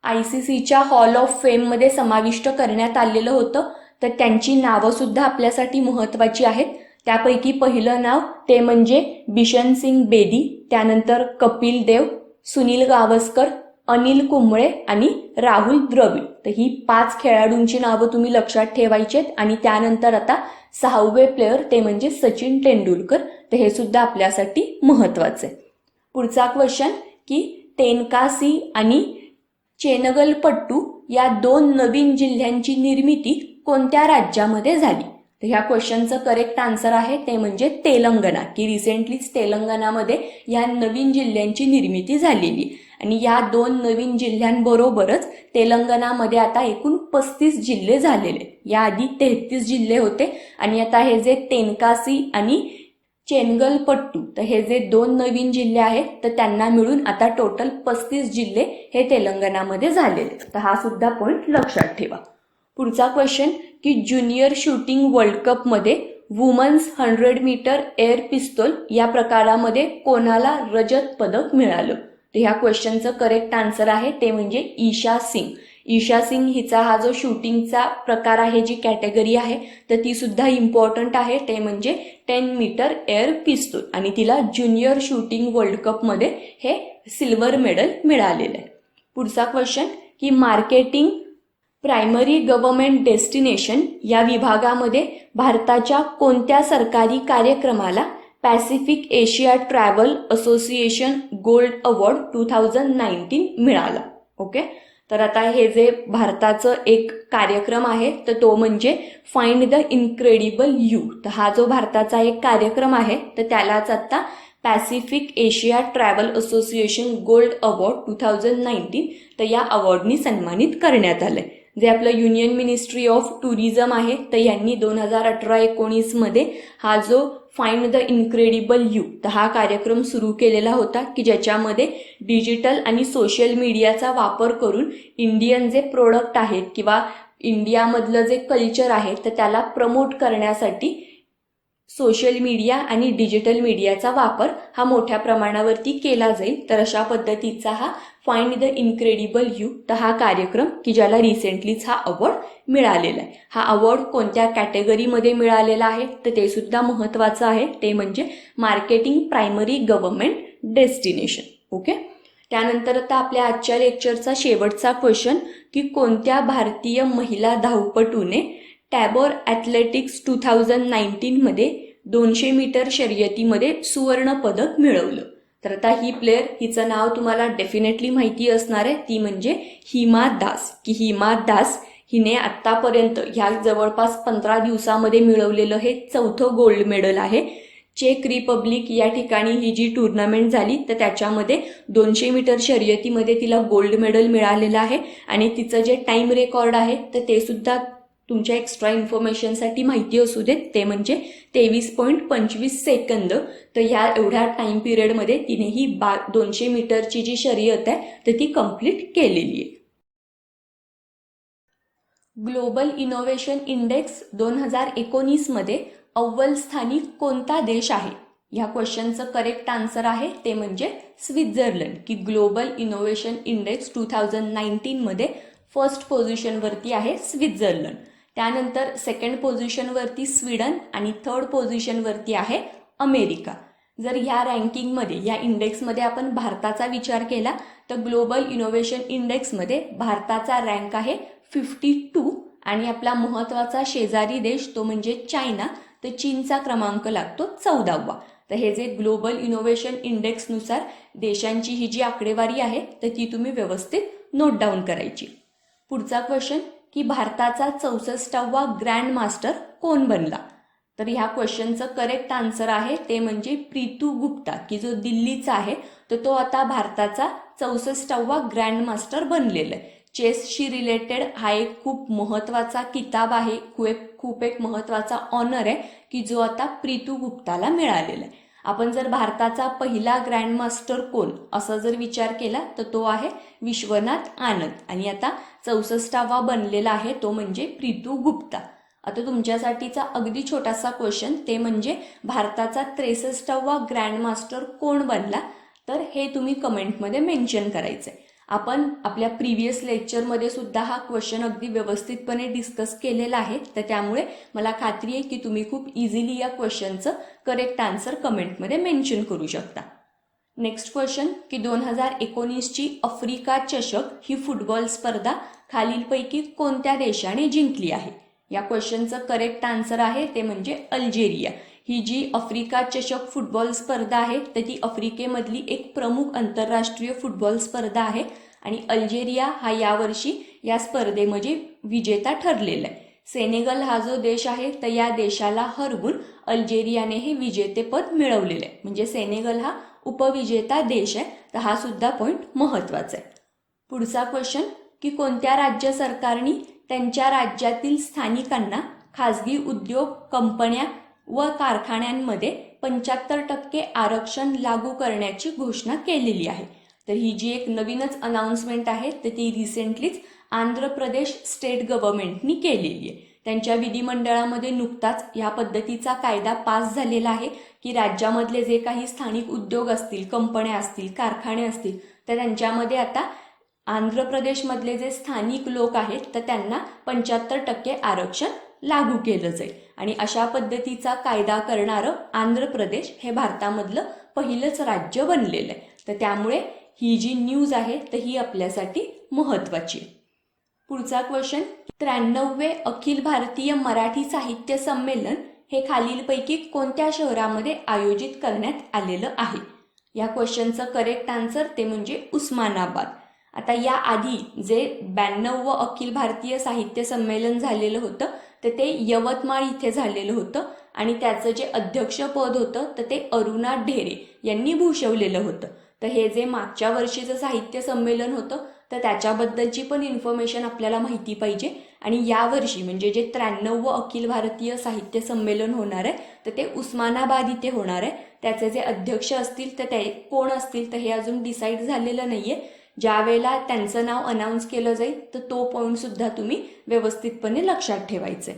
ICCच्या हॉल ऑफ फेम मध्ये समाविष्ट करण्यात आलेलं होतं तर त्यांची नावं सुद्धा आपल्यासाठी महत्वाची आहेत. त्यापैकी पहिलं नाव ते म्हणजे बिशन सिंग बेदी, त्यानंतर कपिल देव, सुनील गावस्कर, अनिल कुंबळे आणि राहुल द्रविड. तर ही 5 खेळाडूंची नावं तुम्ही लक्षात ठेवायची आहेत. आणि त्यानंतर आता 6वे प्लेयर ते म्हणजे सचिन तेंडुलकर, तर हे सुद्धा आपल्यासाठी महत्वाचं आहे. पुढचा क्वेश्चन की तेनकासी आणि चेनगलपट्टू या 2 नवीन जिल्ह्यांची निर्मिती कोणत्या राज्यामध्ये झाली. तर ह्या क्वेश्चनचं करेक्ट आन्सर आहे ते म्हणजे तेलंगणा, की रिसेंटलीच तेलंगणामध्ये या नवीन जिल्ह्यांची निर्मिती झालेली. आणि या 2 नवीन जिल्ह्यांबरोबरच तेलंगणामध्ये आता एकूण 35 जिल्हे झालेले. याआधी 33 जिल्हे होते आणि आता हे जे तेनकासी आणि चेनगलपट्टू तर हे जे 2 नवीन जिल्हे आहेत तर त्यांना मिळून आता टोटल 35 जिल्हे हे तेलंगणामध्ये झालेले. तर हा सुद्धा पॉइंट लक्षात ठेवा. पुढचा क्वेश्चन की ज्युनियर शूटिंग वर्ल्ड कप मध्ये वुमन्स 100 मीटर एअर पिस्तूल या प्रकारामध्ये कोणाला रजत पदक मिळालं. तर ह्या क्वेश्चनचं करेक्ट आन्सर आहे ते म्हणजे ईशा सिंग. ईशा सिंग हिचा हा जो शूटिंगचा प्रकार आहे, जी कॅटेगरी आहे तर ती सुद्धा इम्पॉर्टंट आहे, ते म्हणजे 10 मीटर एअर पिस्तूल. आणि तिला ज्युनियर शूटिंग वर्ल्ड कप मध्ये हे सिल्वर मेडल मिळालेलं आहे. पुढचा क्वेश्चन की मार्केटिंग प्रायमरी गव्हर्नमेंट डेस्टिनेशन या विभागामध्ये भारताच्या कोणत्या सरकारी कार्यक्रमाला Pacific Asia travel association gold award 2019 मिळाला. ओके. तर आता हे जे भारताचं एक कार्यक्रम आहे तर तो म्हणजे फाइंड द इनक्रेडिबल यू. तर हा जो भारताचा एक कार्यक्रम आहे तर त्यालाच आता Pacific Asia travel association gold award 2019 तर या अवॉर्डनी सन्मानित करण्यात आलंय. जे आपलं युनियन मिनिस्ट्री ऑफ टुरिझम आहे तर यांनी 2018-19 मध्ये हा जो फाइंड द इनक्रेडिबल यू तर हा कार्यक्रम सुरू केलेला होता, की ज्याच्यामध्ये डिजिटल आणि सोशल मीडियाचा वापर करून इंडियन जे प्रोडक्ट आहेत किंवा इंडियामधलं जे कल्चर आहे तर त्याला प्रमोट करण्यासाठी सोशल मीडिया आणि डिजिटल मीडियाचा वापर हा मोठ्या प्रमाणावरती केला जाईल. तर अशा पद्धतीचा हा फाइंड द इनक्रेडिबल यू तर हा कार्यक्रम की ज्याला रिसेंटलीच हा अवॉर्ड मिळालेला आहे. हा अवॉर्ड कोणत्या कॅटेगरीमध्ये मिळालेला आहे तर ते सुद्धा महत्वाचं आहे, ते म्हणजे marketing primary government destination. Okay. त्यानंतर आता आपल्या आजच्या लेक्चरचा शेवटचा क्वेश्चन की कोणत्या भारतीय महिला धावपटूने टॅबोर ॲथलेटिक्स 2019 मध्ये 200 मीटर शर्यतीमध्ये सुवर्ण पदक मिळवलं. तर आता ही प्लेयर हिचं नाव तुम्हाला डेफिनेटली माहिती असणार आहे, ती म्हणजे हिमा दास. की हिमा दास हिने आतापर्यंत ह्या जवळपास 15 दिवसामध्ये मिळवलेलं हे 4थं गोल्ड मेडल आहे. चेक रिपब्लिक या ठिकाणी ही जी टुर्नामेंट झाली तर त्याच्यामध्ये 200 मीटर शर्यतीमध्ये तिला गोल्ड मेडल मिळालेलं आहे. आणि तिचं जे टाइम रेकॉर्ड आहे तर ते सुद्धा तुमच्या एक्स्ट्रा इन्फॉर्मेशनसाठी माहिती असू देत, ते म्हणजे 23.25 सेकंद. तर ह्या एवढ्या टाइम पिरियडमध्ये तिने ही 200 मीटरची जी शर्यत आहे तर ती कंप्लीट केलेली आहे. ग्लोबल इनोव्हेशन इंडेक्स 2019 मध्ये अव्वल स्थानी कोणता देश आहे? या क्वेश्चनचं करेक्ट आन्सर आहे ते म्हणजे स्वित्झर्लंड, की ग्लोबल इनोव्हेशन इंडेक्स 2019 मध्ये फर्स्ट पोझिशनवरती आहे स्वित्झर्लंड. त्यानंतर सेकंड पोझिशनवरती स्वीडन आणि थर्ड पोझिशनवरती आहे अमेरिका. जर ह्या रँकिंगमध्ये या इंडेक्समध्ये आपण भारताचा विचार केला तर ग्लोबल इनोव्हेशन इंडेक्समध्ये भारताचा रँक आहे 52 आणि आपला महत्वाचा शेजारी देश तो म्हणजे चायना, तर चीनचा क्रमांक लागतो 14वा. तर हे जे ग्लोबल इनोव्हेशन इंडेक्सनुसार देशांची ही जी आकडेवारी आहे तर ती तुम्ही व्यवस्थित नोट डाऊन करायची. पुढचा क्वेश्चन की भारताचा 64वा ग्रँड मास्टर कोण बनला? तर ह्या क्वेश्चनचं करेक्ट आन्सर आहे ते म्हणजे प्रीतू गुप्ता, की जो दिल्लीचा आहे तर तो आता भारताचा 64वा ग्रँड मास्टर बनलेला आहे. चेसशी रिलेटेड हा एक खूप महत्वाचा किताब आहे, खूप एक महत्वाचा ऑनर आहे की जो आता प्रीतू गुप्ताला मिळालेला आहे. आपण जर भारताचा पहिला ग्रँड मास्टर कोण असा जर विचार केला तर तो आहे विश्वनाथ आनंद आणि आता 64वा बनलेला आहे तो म्हणजे प्रीतू गुप्ता. आता तुमच्यासाठीचा अगदी छोटासा क्वेश्चन ते म्हणजे भारताचा 63वा ग्रँड मास्टर कोण बनला? तर हे तुम्ही कमेंटमध्ये मेन्शन करायचंय. आपण आपल्या प्रिव्हियस लेक्चरमध्ये सुद्धा हा क्वेश्चन अगदी व्यवस्थितपणे डिस्कस केलेला आहे, तर त्यामुळे मला खात्री आहे की तुम्ही खूप इझिली या क्वेश्चनचं करेक्ट आन्सर कमेंटमध्ये मेन्शन करू शकता. नेक्स्ट क्वेश्चन की 2019ची आफ्रिका चषक ही फुटबॉल स्पर्धा खालीलपैकी कोणत्या देशाने जिंकली आहे? या क्वेश्चनचं करेक्ट आन्सर आहे ते म्हणजे अल्जेरिया. ही जी आफ्रिका चषक फुटबॉल स्पर्धा आहे तर ती आफ्रिकेमधली एक प्रमुख आंतरराष्ट्रीय फुटबॉल स्पर्धा आहे आणि अल्जेरिया हा यावर्षी या स्पर्धेमध्ये विजेता ठरलेला आहे. सेनेगल हा जो देश आहे तर या देशाला हरवून अल्जेरियाने हे विजेतेपद मिळवलेले आहे, म्हणजे सेनेगल हा उपविजेता देश आहे. तर हा सुद्धा पॉइंट महत्वाचा आहे. पुढचा क्वेश्चन की कोणत्या राज्य सरकारने त्यांच्या राज्यातील स्थानिकांना खासगी उद्योग, कंपन्या व कारखान्यांमध्ये 75% आरक्षण लागू करण्याची घोषणा केलेली आहे? तर ही जी एक नवीनच अनाउन्समेंट आहे तर ती रिसेंटलीच आंध्र प्रदेश स्टेट गव्हर्नमेंटनी केलेली आहे. त्यांच्या विधिमंडळामध्ये नुकताच या पद्धतीचा कायदा पास झालेला आहे की राज्यामधले जे काही स्थानिक उद्योग असतील, कंपन्या असतील, कारखाने असतील तर त्यांच्यामध्ये आता आंध्र प्रदेशमधले जे स्थानिक लोक आहेत तर त्यांना 75% आरक्षण लागू केलं जाईल आणि अशा पद्धतीचा कायदा करणारं आंध्र प्रदेश हे भारतामधलं पहिलंच राज्य बनलेलं आहे. तर त्यामुळे ही जी न्यूज आहे तर ही आपल्यासाठी महत्वाची आहे. पुढचा क्वेश्चन 93वे अखिल भारतीय मराठी साहित्य संमेलन हे खालीलपैकी कोणत्या शहरामध्ये आयोजित करण्यात आलेलं आहे? या क्वेश्चनचं करेक्ट आन्सर ते म्हणजे उस्मानाबाद. आता या आधी जे 92वं अखिल भारतीय साहित्य संमेलन झालेलं होतं तर ते यवतमाळ इथे झालेलं होतं आणि त्याचं जे अध्यक्षपद होतं तर ते अरुणा ढेरे यांनी भूषवलेलं होतं. तर हे जे मागच्या वर्षीचं साहित्य संमेलन होतं तर त्याच्याबद्दलची पण इन्फॉर्मेशन आपल्याला माहिती पाहिजे आणि यावर्षी म्हणजे जे 93वं अखिल भारतीय साहित्य संमेलन होणार आहे तर ते उस्मानाबाद इथे होणार आहे. त्याचे जे अध्यक्ष असतील तर ते कोण असतील तर हे अजून डिसाईड झालेलं नाहीये. ज्या वेळेला त्यांचं नाव अनाऊन्स केलं जाईल तर तो पॉइंट सुद्धा तुम्ही व्यवस्थितपणे लक्षात ठेवायचंय.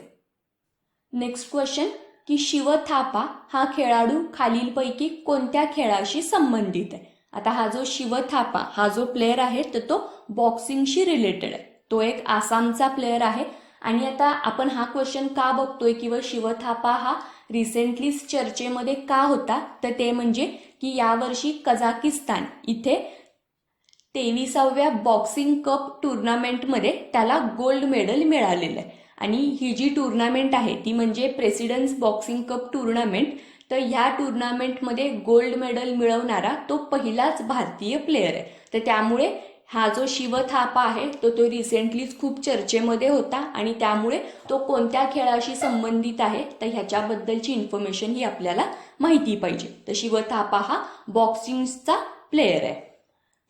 नेक्स्ट क्वेश्चन की शिव थापा हा खेळाडू खालीलपैकी कोणत्या खेळाशी संबंधित आहे? आता हा जो शिव थापा हा जो प्लेअर आहे तर तो बॉक्सिंगशी रिलेटेड आहे. तो एक आसामचा प्लेअर आहे आणि आता आपण हा क्वेश्चन का बघतोय किंवा शिव थापा हा रिसेंटलीच चर्चेमध्ये का होता तर ते म्हणजे की यावर्षी कझाकिस्तान इथे 23व्या बॉक्सिंग कप टुर्नामेंटमध्ये त्याला गोल्ड मेडल मिळालेलं आहे आणि ही जी टुर्नामेंट आहे ती म्हणजे प्रेसिडेंट्स बॉक्सिंग कप टुर्नामेंट. तर ह्या टुर्नामेंटमध्ये गोल्ड मेडल मिळवणारा तो पहिलाच भारतीय प्लेअर आहे. तर त्यामुळे हा जो शिव थापा आहे तो रिसेंटलीच खूप चर्चेमध्ये होता आणि त्यामुळे तो कोणत्या खेळाशी संबंधित आहे तर ह्याच्याबद्दलची इन्फॉर्मेशन ही आपल्याला माहिती पाहिजे. तर शिव थापा हा बॉक्सिंगचा प्लेअर आहे.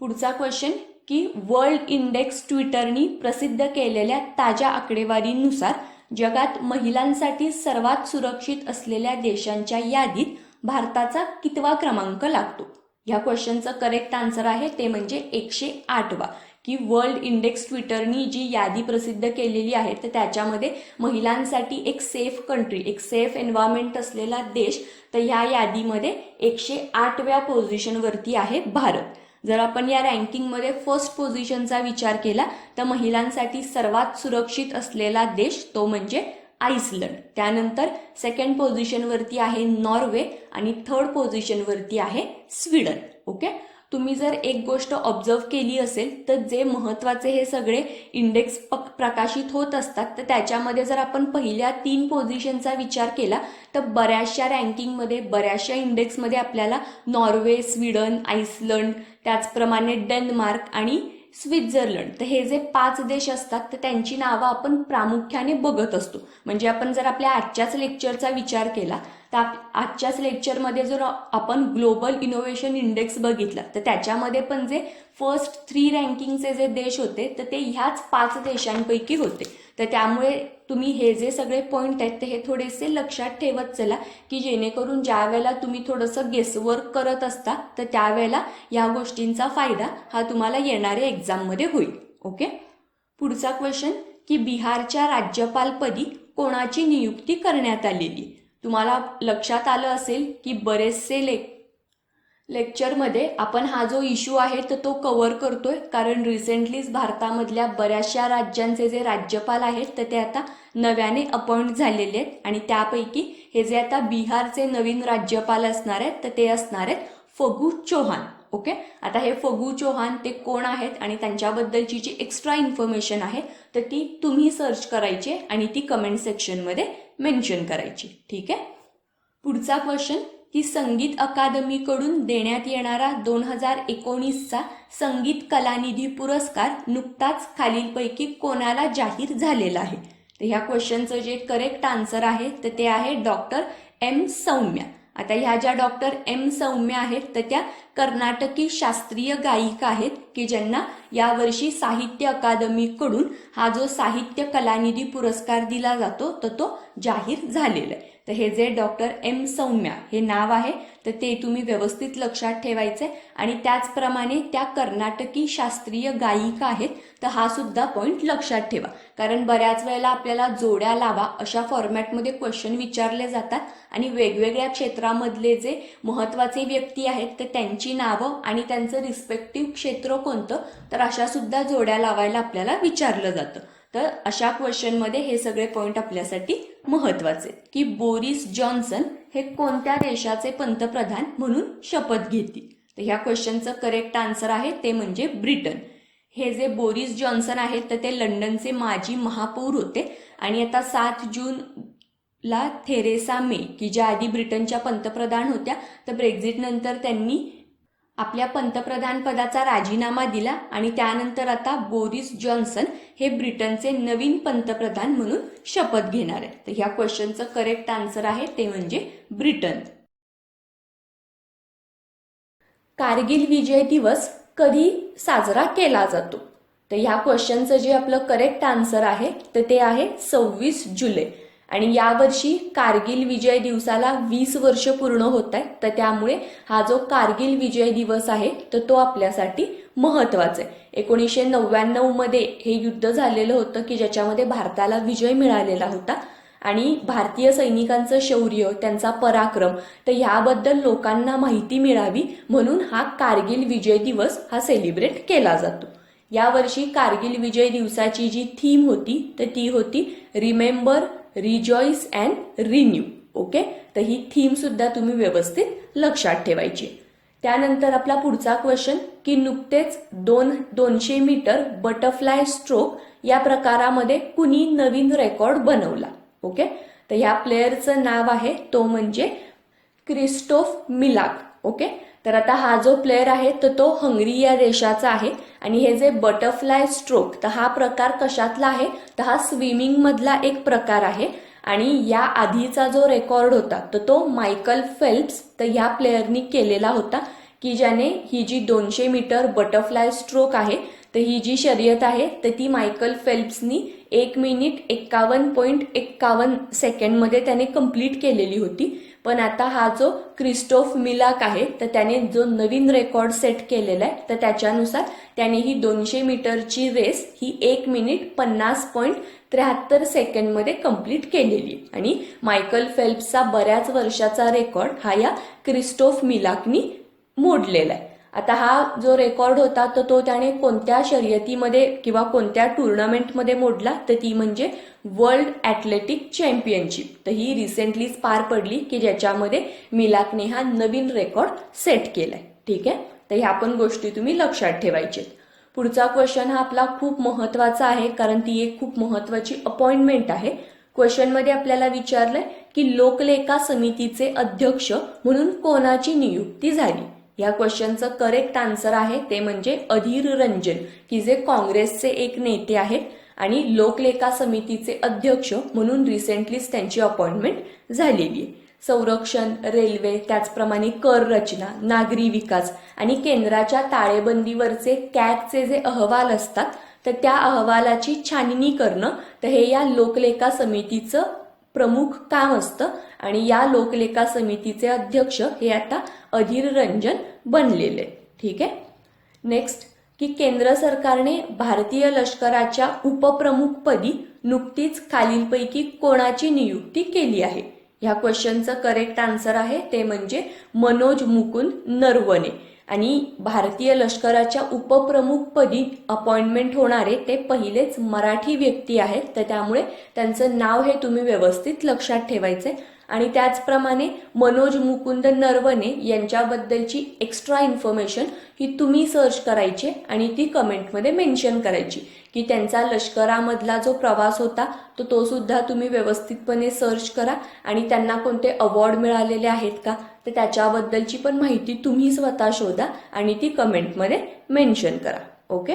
पुढचा क्वेश्चन की वर्ल्ड इंडेक्स ट्विटरनी प्रसिद्ध केलेल्या ताज्या आकडेवारीनुसार जगात महिलांसाठी सर्वात सुरक्षित असलेल्या देशांच्या यादीत भारताचा कितवा क्रमांक लागतो? या क्वेश्चनचं करेक्ट आन्सर आहे ते म्हणजे 108वा, की वर्ल्ड इंडेक्स ट्विटरनी जी यादी प्रसिद्ध केलेली आहे तर त्याच्यामध्ये महिलांसाठी एक सेफ कंट्री, एक सेफ एन्व्हायरमेंट असलेला देश, तर ह्या यादीमध्ये 108व्या पोझिशनवरती आहे भारत. जर आपण या रँकिंगमध्ये फर्स्ट पोझिशनचा विचार केला तर महिलांसाठी सर्वात सुरक्षित असलेला देश तो म्हणजे आइसलंड. त्यानंतर सेकंड पोझिशनवरती आहे नॉर्वे आणि थर्ड पोझिशनवरती आहे स्वीडन. ओके, तुम्ही जर एक गोष्ट ऑब्झर्व केली असेल तर जे महत्वाचे हे सगळे इंडेक्स प्रकाशित होत असतात तर त्याच्यामध्ये जर आपण पहिल्या 3 पोझिशनचा विचार केला तर बऱ्याचशा रँकिंगमध्ये, बऱ्याचशा इंडेक्समध्ये आपल्याला नॉर्वे, स्वीडन, आइसलंड, त्याचप्रमाणे डेन्मार्क आणि स्वित्झर्लंड, तर हे जे 5 देश असतात तर त्यांची नावं आपण प्रामुख्याने बघत असतो. म्हणजे आपण जर आपल्या आजच्याच लेक्चरचा विचार केला तर आजच्याच लेक्चरमध्ये जर आपण ग्लोबल इनोव्हेशन इंडेक्स बघितला तर त्याच्यामध्ये पण जे फर्स्ट 3 रँकिंगचे जे देश होते तर ते ह्याच 5 देशांपैकी होते. तर त्यामुळे तुम्ही हे जे सगळे पॉइंट आहेत ते हे थोडेसे लक्षात ठेवत चला की जेणेकरून ज्या वेळेला तुम्ही थोडंसं गेसवर्क करत असता तर त्यावेळेला या गोष्टींचा फायदा हा तुम्हाला येणाऱ्या एक्झाममध्ये होईल. ओके, पुढचा क्वेश्चन की बिहारच्या राज्यपालपदी कोणाची नियुक्ती करण्यात आलेली. तुम्हाला लक्षात आलं असेल की बरेचसे लेक्चरमध्ये आपण हा जो इश्यू आहे तर तो कव्हर करतोय, कारण रिसेंटलीच भारतामधल्या बऱ्याचशा राज्यांचे जे राज्यपाल आहेत तर ते आता नव्याने अपॉइंट झालेले आहेत आणि त्यापैकी हे जे आता बिहारचे नवीन राज्यपाल असणार आहेत तर ते असणार आहेत फगू चौहान. ओके, आता हे फगू चौहान ते कोण आहेत आणि त्यांच्याबद्दलची जी एक्स्ट्रा इन्फॉर्मेशन आहे तर ती तुम्ही सर्च करायची आणि ती कमेंट सेक्शनमध्ये मेन्शन करायची. ठीक आहे, पुढचा क्वेश्चन की संगीत अकादमीकडून देण्यात येणारा 2019चा संगीत कलानिधी पुरस्कार नुकताच खालीलपैकी कोणाला जाहीर झालेला आहे. तर ह्या क्वेश्चनचं जे करेक्ट आन्सर आहे तर ते आहे डॉक्टर एम सौम्या. आता ह्या ज्या डॉक्टर एम सौम्या आहेत तर त्या कर्नाटकी शास्त्रीय गायिका आहेत की ज्यांना यावर्षी साहित्य अकादमीकडून हा जो साहित्य कलानिधी पुरस्कार दिला जातो तर तो जाहीर झालेला आहे. तर हे जे डॉक्टर एम सौम्या हे नाव आहे तर ते तुम्ही व्यवस्थित लक्षात ठेवायचे आणि त्याचप्रमाणे त्या कर्नाटकी शास्त्रीय गायिका आहेत तर हा सुद्धा पॉइंट लक्षात ठेवा, कारण बऱ्याच वेळेला आपल्याला जोड्या लावा अशा फॉर्मॅटमध्ये क्वेश्चन विचारले जातात आणि वेगवेगळ्या क्षेत्रामधले जे महत्वाचे व्यक्ती आहेत तर त्यांची नावं आणि त्यांचं रिस्पेक्टिव्ह क्षेत्र कोणतं तर अशा सुद्धा जोड्या लावायला आपल्याला विचारलं जातं. तर अशा क्वेश्चनमध्ये हे सगळे पॉइंट आपल्यासाठी महत्वाचे की बोरिस जॉन्सन हे कोणत्या देशाचे पंतप्रधान म्हणून शपथ घेतील. तर ह्या क्वेश्चनचं करेक्ट आन्सर आहे ते म्हणजे ब्रिटन. हे जे बोरिस जॉन्सन आहेत तर ते लंडनचे माजी महापौर होते आणि आता 7 जूनला थेरेसा मे की ज्या आधी ब्रिटनच्या पंतप्रधान होत्या तर ब्रेक्झिट नंतर त्यांनी आपल्या पंतप्रधान पदाचा राजीनामा दिला आणि त्यानंतर आता बोरिस जॉन्सन हे ब्रिटनचे नवीन पंतप्रधान म्हणून शपथ घेणार आहेत. तर ह्या क्वेश्चनचं करेक्ट आन्सर आहे ते म्हणजे ब्रिटन. कारगिल विजय दिवस कधी साजरा केला जातो. तर ह्या क्वेश्चनचं जे आपलं करेक्ट आन्सर आहे तर ते आहे 26 जुलै आणि यावर्षी कारगिल विजय दिवसाला 20 वर्ष पूर्ण होत आहेत. तर त्यामुळे हा जो कारगिल विजय दिवस आहे तर तो आपल्यासाठी महत्वाचा आहे. 1999 मध्ये हे युद्ध झालेलं होतं की ज्याच्यामध्ये भारताला विजय मिळालेला होता आणि भारतीय सैनिकांचं शौर्य, त्यांचा पराक्रम तर याबद्दल लोकांना माहिती मिळावी म्हणून हा कारगिल विजय दिवस हा सेलिब्रेट केला जातो. यावर्षी कारगिल विजय दिवसाची जी थीम होती तर ती होती रिमेंबर, रिजॉईस अँड रिन्यू. ओके, तर ही थीम सुद्धा तुम्ही व्यवस्थित लक्षात ठेवायची. त्यानंतर आपला पुढचा क्वेश्चन की नुकतेच 200 मीटर बटरफ्लाय स्ट्रोक या प्रकारामध्ये कुणी नवीन रेकॉर्ड बनवला. ओके, तर ह्या प्लेयरचं नाव आहे तो म्हणजे क्रिस्टोफ मिलाक. ओके, तर आता हा जो प्लेयर आहे तर तो हंगरी या देशाचा आहे आणि हे जे बटरफ्लाय स्ट्रोक तर हा प्रकार कशातला आहे तर हा स्विमिंग मधला एक प्रकार आहे आणि या आधीचा जो रेकॉर्ड होता तर तो मायकल फेल्प्स तर ह्या प्लेयरनी केलेला होता की ज्याने ही जी 200 मीटर बटरफ्लाय स्ट्रोक आहे तर ही जी शर्यत आहे तर ती मायकल फेल्प्सनी 1 मिनिट 51.51 सेकंडमध्ये त्याने कंप्लीट केलेली होती. पण आता हा जो क्रिस्टोफ मिलाक आहे तर त्याने जो नवीन रेकॉर्ड सेट केलेला आहे तर त्याच्यानुसार त्याने ही 200 मीटरची रेस ही 1 मिनिट 50.73 सेकंडमध्ये कंप्लीट केलेली. आणि मायकल फेल्प्सचा बऱ्याच वर्षाचा रेकॉर्ड हा या क्रिस्टोफ मिलाकनी मोडलेला आहे. आता हा जो रेकॉर्ड होता तर तो त्याने कोणत्या शर्यतीमध्ये किंवा कोणत्या टुर्नामेंटमध्ये मोडला तर ती म्हणजे वर्ल्ड ॲथलेटिक चॅम्पियनशिप. तर ही रिसेंटलीच पार पडली की ज्याच्यामध्ये मिलाकने हा नवीन रेकॉर्ड सेट केलाय. ठीक आहे, तर ह्या पण गोष्टी तुम्ही लक्षात ठेवायच्यात. पुढचा क्वेश्चन हा आपला खूप महत्वाचा आहे कारण ती एक खूप महत्वाची अपॉइंटमेंट आहे. क्वेश्चनमध्ये आपल्याला विचारलंय की लोकलेखा समितीचे अध्यक्ष म्हणून कोणाची नियुक्ती झाली. या क्वेश्चनचं करेक्ट आन्सर आहे ते म्हणजे अधीर रंजन, की जे काँग्रेसचे एक नेते आहेत आणि लोकलेखा समितीचे अध्यक्ष म्हणून रिसेंटलीच त्यांची अपॉइंटमेंट झालेली आहे. संरक्षण, रेल्वे, त्याचप्रमाणे कर रचना, नागरी विकास आणि केंद्राच्या ताळेबंदीवरचे कॅगचे जे अहवाल असतात तर त्या अहवालाची छाननी करणं तर हे या लोकलेखा समितीचं प्रमुख काम असतं. आणि या लोकलेखा समितीचे अध्यक्ष हे आता अधीर रंजन बनलेले. ठीक आहे, नेक्स्ट की केंद्र सरकारने भारतीय लष्कराच्या उपप्रमुखपदी नुकतीच खालीलपैकी कोणाची नियुक्ती केली आहे. ह्या क्वेश्चनचं करेक्ट आन्सर आहे ते म्हणजे मनोज मुकुंद नरवणे. आणि भारतीय लष्कराच्या उपप्रमुखपदी अपॉइंटमेंट होणारे ते पहिलेच मराठी व्यक्ती आहेत. तर त्यामुळे त्यांचं नाव हे तुम्ही व्यवस्थित लक्षात ठेवायचे. आणि त्याचप्रमाणे मनोज मुकुंद नरवणे यांच्याबद्दलची एक्स्ट्रा इन्फॉर्मेशन ही तुम्ही सर्च करायची आणि ती कमेंटमध्ये मेन्शन करायची की त्यांचा लष्करामधला जो प्रवास होता तो सुद्धा तुम्ही व्यवस्थितपणे सर्च करा. आणि त्यांना कोणते अवॉर्ड मिळालेले आहेत का तर त्याच्याबद्दलची पण माहिती तुम्ही स्वतः शोधा आणि ती कमेंटमध्ये मेन्शन करा. ओके,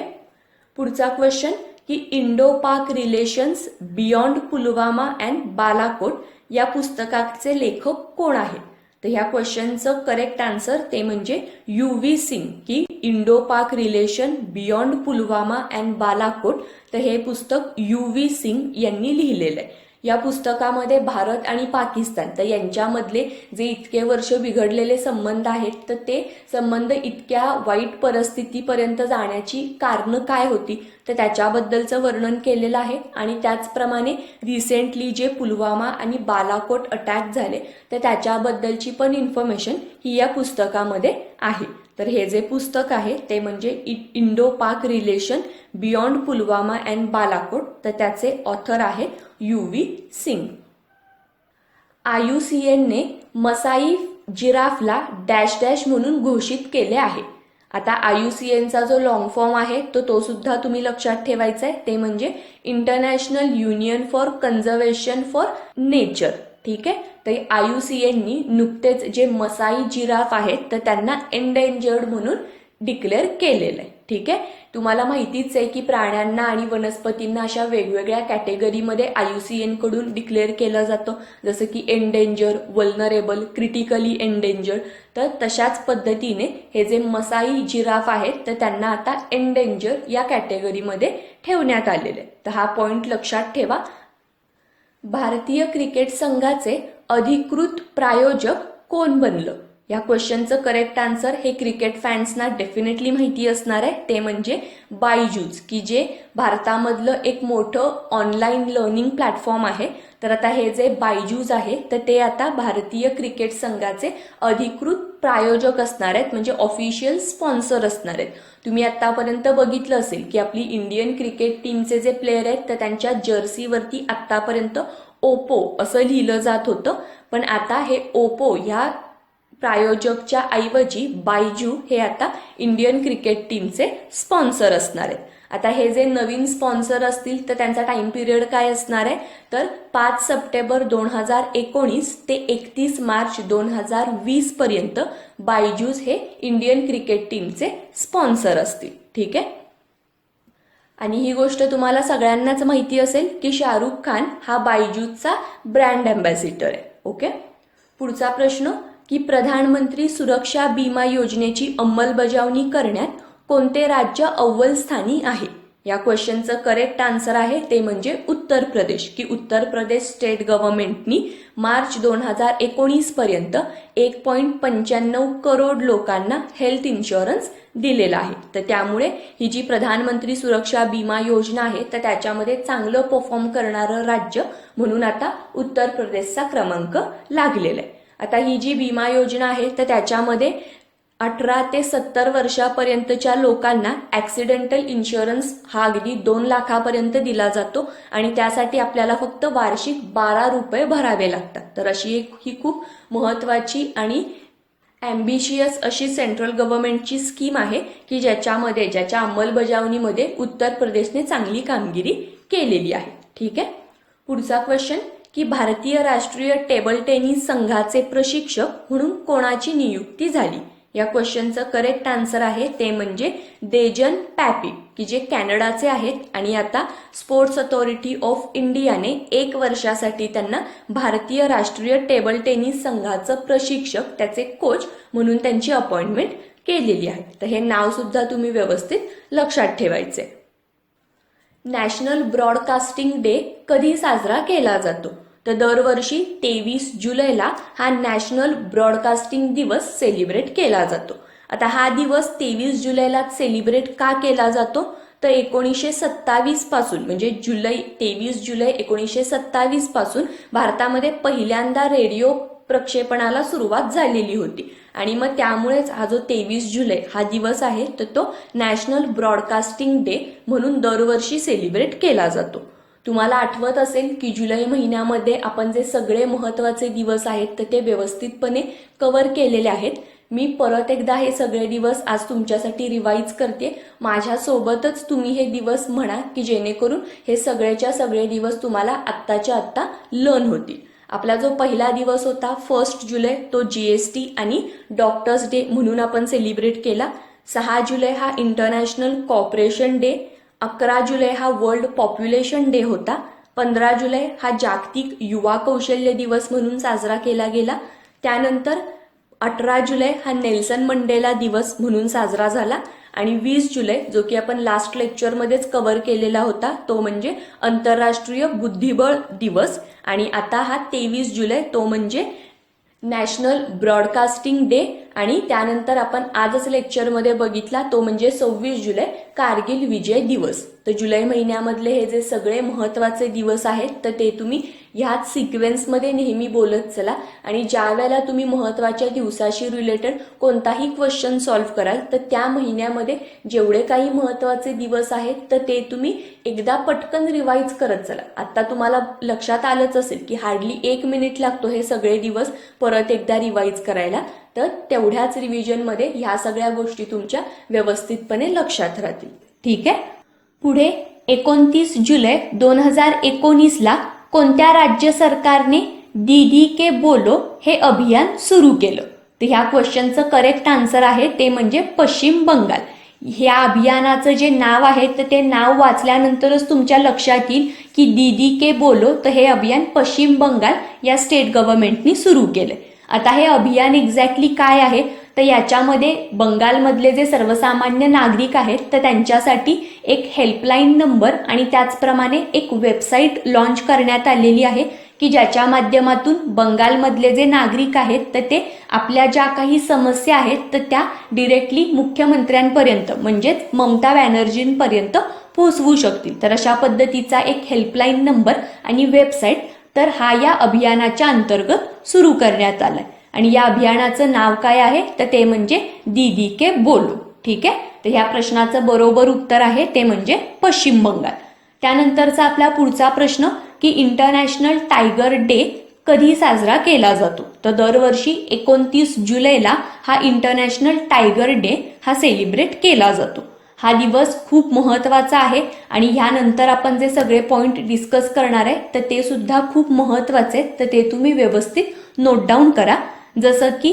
पुढचा क्वेश्चन की इंडो पाक relations beyond Pulwama and Balakot या पुस्तकाचे लेखक कोण आहेत. तर ह्या क्वेश्चनचं करेक्ट आन्सर ते म्हणजे UV सिंग, की इंडो पाक relation beyond Pulwama and Balakot. तर हे पुस्तक UV सिंग यांनी लिहिलेलं आहे. या पुस्तकामध्ये भारत आणि पाकिस्तान तर यांच्यामधले जे इतके वर्ष बिघडलेले संबंध आहेत तर ते संबंध इतक्या वाईट परिस्थितीपर्यंत जाण्याची कारणं काय होती तर त्याच्याबद्दलचं वर्णन केलेलं आहे. आणि त्याचप्रमाणे रिसेंटली जे पुलवामा आणि बालाकोट अटॅक झाले तर त्याच्याबद्दलची पण इन्फॉर्मेशन ही या पुस्तकामध्ये आहे. तर हे जे पुस्तक आहे ते म्हणजे इंडो पाक relation beyond Pulwama and Balakot. तर त्याचे ऑथर आहेत UV सिंग. IUCN ने मसाई जिराफला डॅश डॅश म्हणून घोषित केले आहे. आता IUCNचा जो लॉंग फॉर्म आहे तो सुद्धा तुम्ही लक्षात ठेवायचा आहे ते म्हणजे international union for conservation for nature. ठीक आहे, तर IUCNनी नुकतेच जे मसाई जिराफ आहेत तर त्यांना एंडेंजर्ड म्हणून डिक्लेअर केलेलं आहे. ठीक आहे, तुम्हाला माहितीच आहे की प्राण्यांना आणि वनस्पतींना अशा वेगवेगळ्या कॅटेगरीमध्ये IUCN कडून डिक्लेअर केलं जातं, जसं की एंडेंजर, वल्नरेबल, क्रिटिकली एंडेंजर्ड. तर तशाच पद्धतीने हे जे मसाई जिराफ आहेत तर त्यांना आता एंडेंजर या कॅटेगरीमध्ये ठेवण्यात आलेले आहे. तर हा पॉइंट लक्षात ठेवा. भारतीय क्रिकेट संघाचे अधिकृत प्रायोजक कोण बनलं. या क्वेश्चनचं करेक्ट आन्सर हे क्रिकेट फॅन्सना डेफिनेटली माहिती असणार आहे ते म्हणजे बायजूज, की जे भारतामधलं एक मोठं ऑनलाईन लर्निंग प्लॅटफॉर्म आहे. तर आता हे जे बायजूज आहे तर ते आता भारतीय क्रिकेट संघाचे अधिकृत प्रायोजक असणार आहेत, म्हणजे ऑफिशियल स्पॉन्सर असणार आहेत. तुम्ही आतापर्यंत बघितलं असेल की आपली इंडियन क्रिकेट टीमचे जे प्लेयर आहेत तर त्यांच्या जर्सीवरती आतापर्यंत ओप्पो असं लिहिलं जात होतं. पण आता हे ओप्पो ह्या प्रायोजकच्या ऐवजी बायजू हे आता इंडियन क्रिकेट टीमचे स्पॉन्सर असणार आहेत. आता हे जे नवीन स्पॉन्सर असतील तर त्यांचा टाइम पिरियड काय असणार आहे तर 5 सप्टेंबर 2019 ते 31 मार्च 2020 पर्यंत बायजूस हे इंडियन क्रिकेट टीमचे स्पॉन्सर असतील. ठीक आहे, आणि ही गोष्ट तुम्हाला सगळ्यांनाच माहिती असेल की शाहरुख खान हा बायजूचा ब्रँड अँबॅसिडर आहे. ओके, पुढचा प्रश्न की प्रधानमंत्री सुरक्षा बीमा योजनेची अंमलबजावणी करण्यात कोणते राज्य अव्वल स्थानी आहे. या क्वेश्चनचं करेक्ट आन्सर आहे ते म्हणजे उत्तर प्रदेश, की उत्तर प्रदेश स्टेट गव्हर्नमेंटनी मार्च 2019 पर्यंत 1.95 करोड लोकांना हेल्थ इन्शुरन्स दिलेला आहे. तर त्यामुळे ही जी प्रधानमंत्री सुरक्षा बीमा योजना आहे तर त्याच्यामध्ये चांगलं परफॉर्म करणारं राज्य म्हणून आता उत्तर प्रदेशचा क्रमांक लागलेला आहे. आता ही जी बीमा योजना आहे तर त्याच्यामध्ये 18 ते 70 वर्षापर्यंतच्या लोकांना ऍक्सिडेंटल इन्शुरन्स हा अगदी 2 लाखापर्यंत दिला जातो आणि त्यासाठी आपल्याला फक्त वार्षिक 12 रुपये भरावे लागतात. तर अशी ही खूप महत्वाची आणि अँबिशियस अशी सेंट्रल गव्हर्नमेंटची स्कीम आहे की ज्याच्या अंमलबजावणीमध्ये उत्तर प्रदेशने चांगली कामगिरी केलेली आहे. ठीक आहे. पुढचा क्वेश्चन की भारतीय राष्ट्रीय टेबल टेनिस संघाचे प्रशिक्षक म्हणून कोणाची नियुक्ती झाली. या क्वेश्चनचं करेक्ट आन्सर आहे ते म्हणजे देजन पॅपी, की जे कॅनडाचे आहेत आणि आता स्पोर्ट्स अथॉरिटी ऑफ इंडियाने 1 वर्षासाठी त्यांना भारतीय राष्ट्रीय टेबल टेनिस संघाचं प्रशिक्षक, त्याचे कोच म्हणून त्यांची अपॉइंटमेंट केलेली आहे. तर हे नाव सुद्धा तुम्ही व्यवस्थित लक्षात ठेवायचे. नॅशनल ब्रॉडकास्टिंग डे कधी साजरा केला जातो. तर दरवर्षी 23 जुलैला हा नॅशनल ब्रॉडकास्टिंग दिवस सेलिब्रेट केला जातो. आता हा दिवस 23 जुलैला सेलिब्रेट का केला जातो तर 1927 पासून म्हणजे 23 जुलै 1927 पासून भारतामध्ये पहिल्यांदा रेडिओ प्रक्षेपणाला सुरुवात झालेली होती आणि मग त्यामुळेच हा जो 23 जुलै हा दिवस आहे तर तो नॅशनल ब्रॉडकास्टिंग डे म्हणून दरवर्षी सेलिब्रेट केला जातो. तुम्हाला आठवत असेल की जुलै महिन्यामध्ये आपण जे सगळे महत्वाचे दिवस आहेत तर ते व्यवस्थितपणे कव्हर केलेले आहेत. मी परत एकदा हे सगळे दिवस आज तुमच्यासाठी रिवाईज करते. माझ्यासोबतच तुम्ही हे दिवस म्हणा की जेणेकरून हे सगळेच्या सगळे दिवस तुम्हाला आत्ताच्या आत्ता लर्न होतील. आपला जो पहिला दिवस होता 1 जुलै तो GST आणि डॉक्टर्स डे म्हणून आपण सेलिब्रेट केला. 6 जुलै हा इंटरनॅशनल कॉपरेशन डे, 11 जुलै हा वर्ल्ड पॉप्युलेशन डे होता, 15 जुलै हा जागतिक युवा कौशल्य दिवस म्हणून साजरा केला गेला. त्यानंतर 18 जुलै हा नेल्सन मंडेला दिवस म्हणून साजरा झाला आणि 20 जुलै जो की आपण लास्ट लेक्चरमध्येच कव्हर केलेला होता तो म्हणजे आंतरराष्ट्रीय बुद्धिबळ दिवस आणि आता हा 23 जुलै तो म्हणजे नॅशनल ब्रॉडकास्टिंग डे आणि त्यानंतर आपण आजच लेक्चरमध्ये बघितला तो म्हणजे 26 जुलै कारगिल विजय दिवस. तर जुलै महिन्यामधले हे जे सगळे महत्वाचे दिवस आहेत तर ते तुम्ही ह्याच सिक्वेन्समध्ये नेहमी बोलत चला आणि ज्या वेळेला तुम्ही महत्वाच्या दिवसाशी रिलेटेड कोणताही क्वेश्चन सॉल्व्ह कराल तर त्या महिन्यामध्ये जेवढे काही महत्वाचे दिवस आहेत तर ते तुम्ही एकदा पटकन रिवाईज करत चला. आता तुम्हाला लक्षात आलंच असेल की हार्डली 1 मिनिट लागतो हे सगळे दिवस परत एकदा रिवाईज करायला. तर तेवढ्याच रिव्हिजनमध्ये ह्या सगळ्या गोष्टी तुमच्या व्यवस्थितपणे लक्षात राहतील. ठीक आहे. पुढे 29 जुलै 2019ला कोणत्या राज्य सरकारने दीदी के बोलो हे अभियान सुरू केलं. तर ह्या क्वेश्चनचं करेक्ट आन्सर आहे ते म्हणजे पश्चिम बंगाल. ह्या अभियानाचं जे नाव आहे तर ते नाव वाचल्यानंतरच तुमच्या लक्षात येईल की दीदी के बोलो तर हे अभियान पश्चिम बंगाल या स्टेट गव्हर्नमेंटनी सुरू केलंय. आता हे अभियान एक्झॅक्टली काय आहे तर याच्यामध्ये बंगालमधले जे सर्वसामान्य नागरिक आहेत तर त्यांच्यासाठी एक हेल्पलाईन नंबर आणि त्याचप्रमाणे एक वेबसाईट लॉन्च करण्यात आलेली आहे की ज्याच्या माध्यमातून बंगालमधले जे नागरिक आहेत तर ते आपल्या ज्या काही समस्या आहेत तर त्या डिरेक्टली मुख्यमंत्र्यांपर्यंत म्हणजेच ममता बॅनर्जींपर्यंत पोहोचवू शकतील. तर अशा पद्धतीचा एक हेल्पलाईन नंबर आणि वेबसाईट तर हा या अभियानाच्या अंतर्गत सुरू करण्यात आलाय आणि या अभियानाचं नाव काय आहे तर ते म्हणजे दीदी के बोलो. ठीक आहे. तर ह्या प्रश्नाचं बरोबर उत्तर आहे ते म्हणजे पश्चिम बंगाल. त्यानंतरचा आपला पुढचा प्रश्न की इंटरनॅशनल टायगर डे कधी साजरा केला जातो. तर दरवर्षी 29 जुलैला हा इंटरनॅशनल टायगर डे हा सेलिब्रेट केला जातो. हा दिवस खूप महत्वाचा आहे आणि ह्यानंतर आपण जे सगळे पॉइंट डिस्कस करणार आहे तर ते सुद्धा खूप महत्वाचे आहेत तर ते तुम्ही व्यवस्थित नोट डाऊन करा. जसं की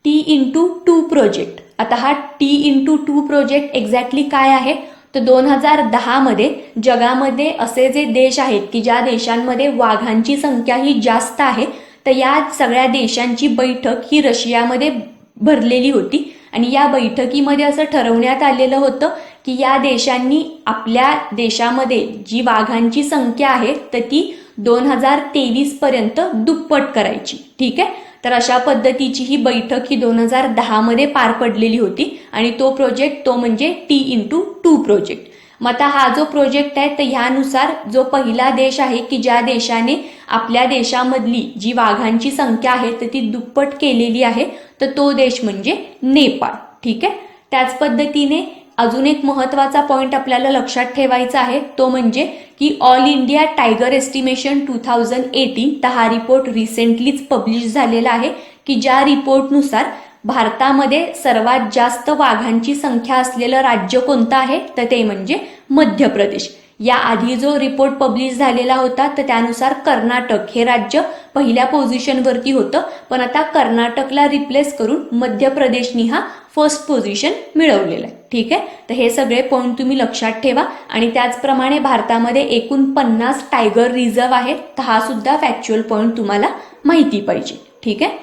T*2 प्रोजेक्ट. आता हा T*2 प्रोजेक्ट एक्झॅक्टली काय आहे तर 2010 मध्ये जगामध्ये असे जे देश आहेत की ज्या देशांमध्ये वाघांची संख्या ही जास्त आहे तर या सगळ्या देशांची बैठक ही रशियामध्ये भरलेली होती आणि या बैठकीमध्ये असं ठरवण्यात आलेलं होतं की या देशांनी आपल्या देशामध्ये जी वाघांची संख्या आहे तर ती 2023 पर्यंत दुप्पट करायची. ठीक आहे. तर अशा पद्धतीची ही बैठक ही 2010 मध्ये पार पडलेली होती आणि तो प्रोजेक्ट तो म्हणजे T*2 प्रोजेक्ट. मग आता हा जो प्रोजेक्ट आहे तर ह्यानुसार जो पहिला देश आहे की ज्या देशाने आपल्या देशामधली जी वाघांची संख्या आहे तर ती दुप्पट केलेली आहे तर तो देश म्हणजे नेपाळ. ठीक आहे. त्याच पद्धतीने अजून एक महत्वाचा पॉइंट आपल्याला लक्षात ठेवायचा आहे तो म्हणजे की ऑल इंडिया टायगर एस्टिमेशन 2018 तर हा रिपोर्ट रिसेंटलीच पब्लिश झालेला आहे की ज्या रिपोर्टनुसार भारतामध्ये सर्वात जास्त वाघांची संख्या असलेलं राज्य कोणतं आहे तर ते म्हणजे मध्य प्रदेश. या आधी जो रिपोर्ट पब्लिश झालेला होता तर त्यानुसार कर्नाटक हे राज्य पहिल्या पोझिशनवरती होतं, पण आता कर्नाटकला रिप्लेस करून मध्य प्रदेशनी हा फर्स्ट पोझिशन मिळवलेला आहे. ठीक आहे. तर हे सगळे पॉइंट तुम्ही लक्षात ठेवा आणि त्याचप्रमाणे भारतामध्ये एकूण 50 टायगर रिझर्व आहेत तर हा सुद्धा फॅक्च्युअल पॉइंट तुम्हाला माहिती पाहिजे. ठीक आहे.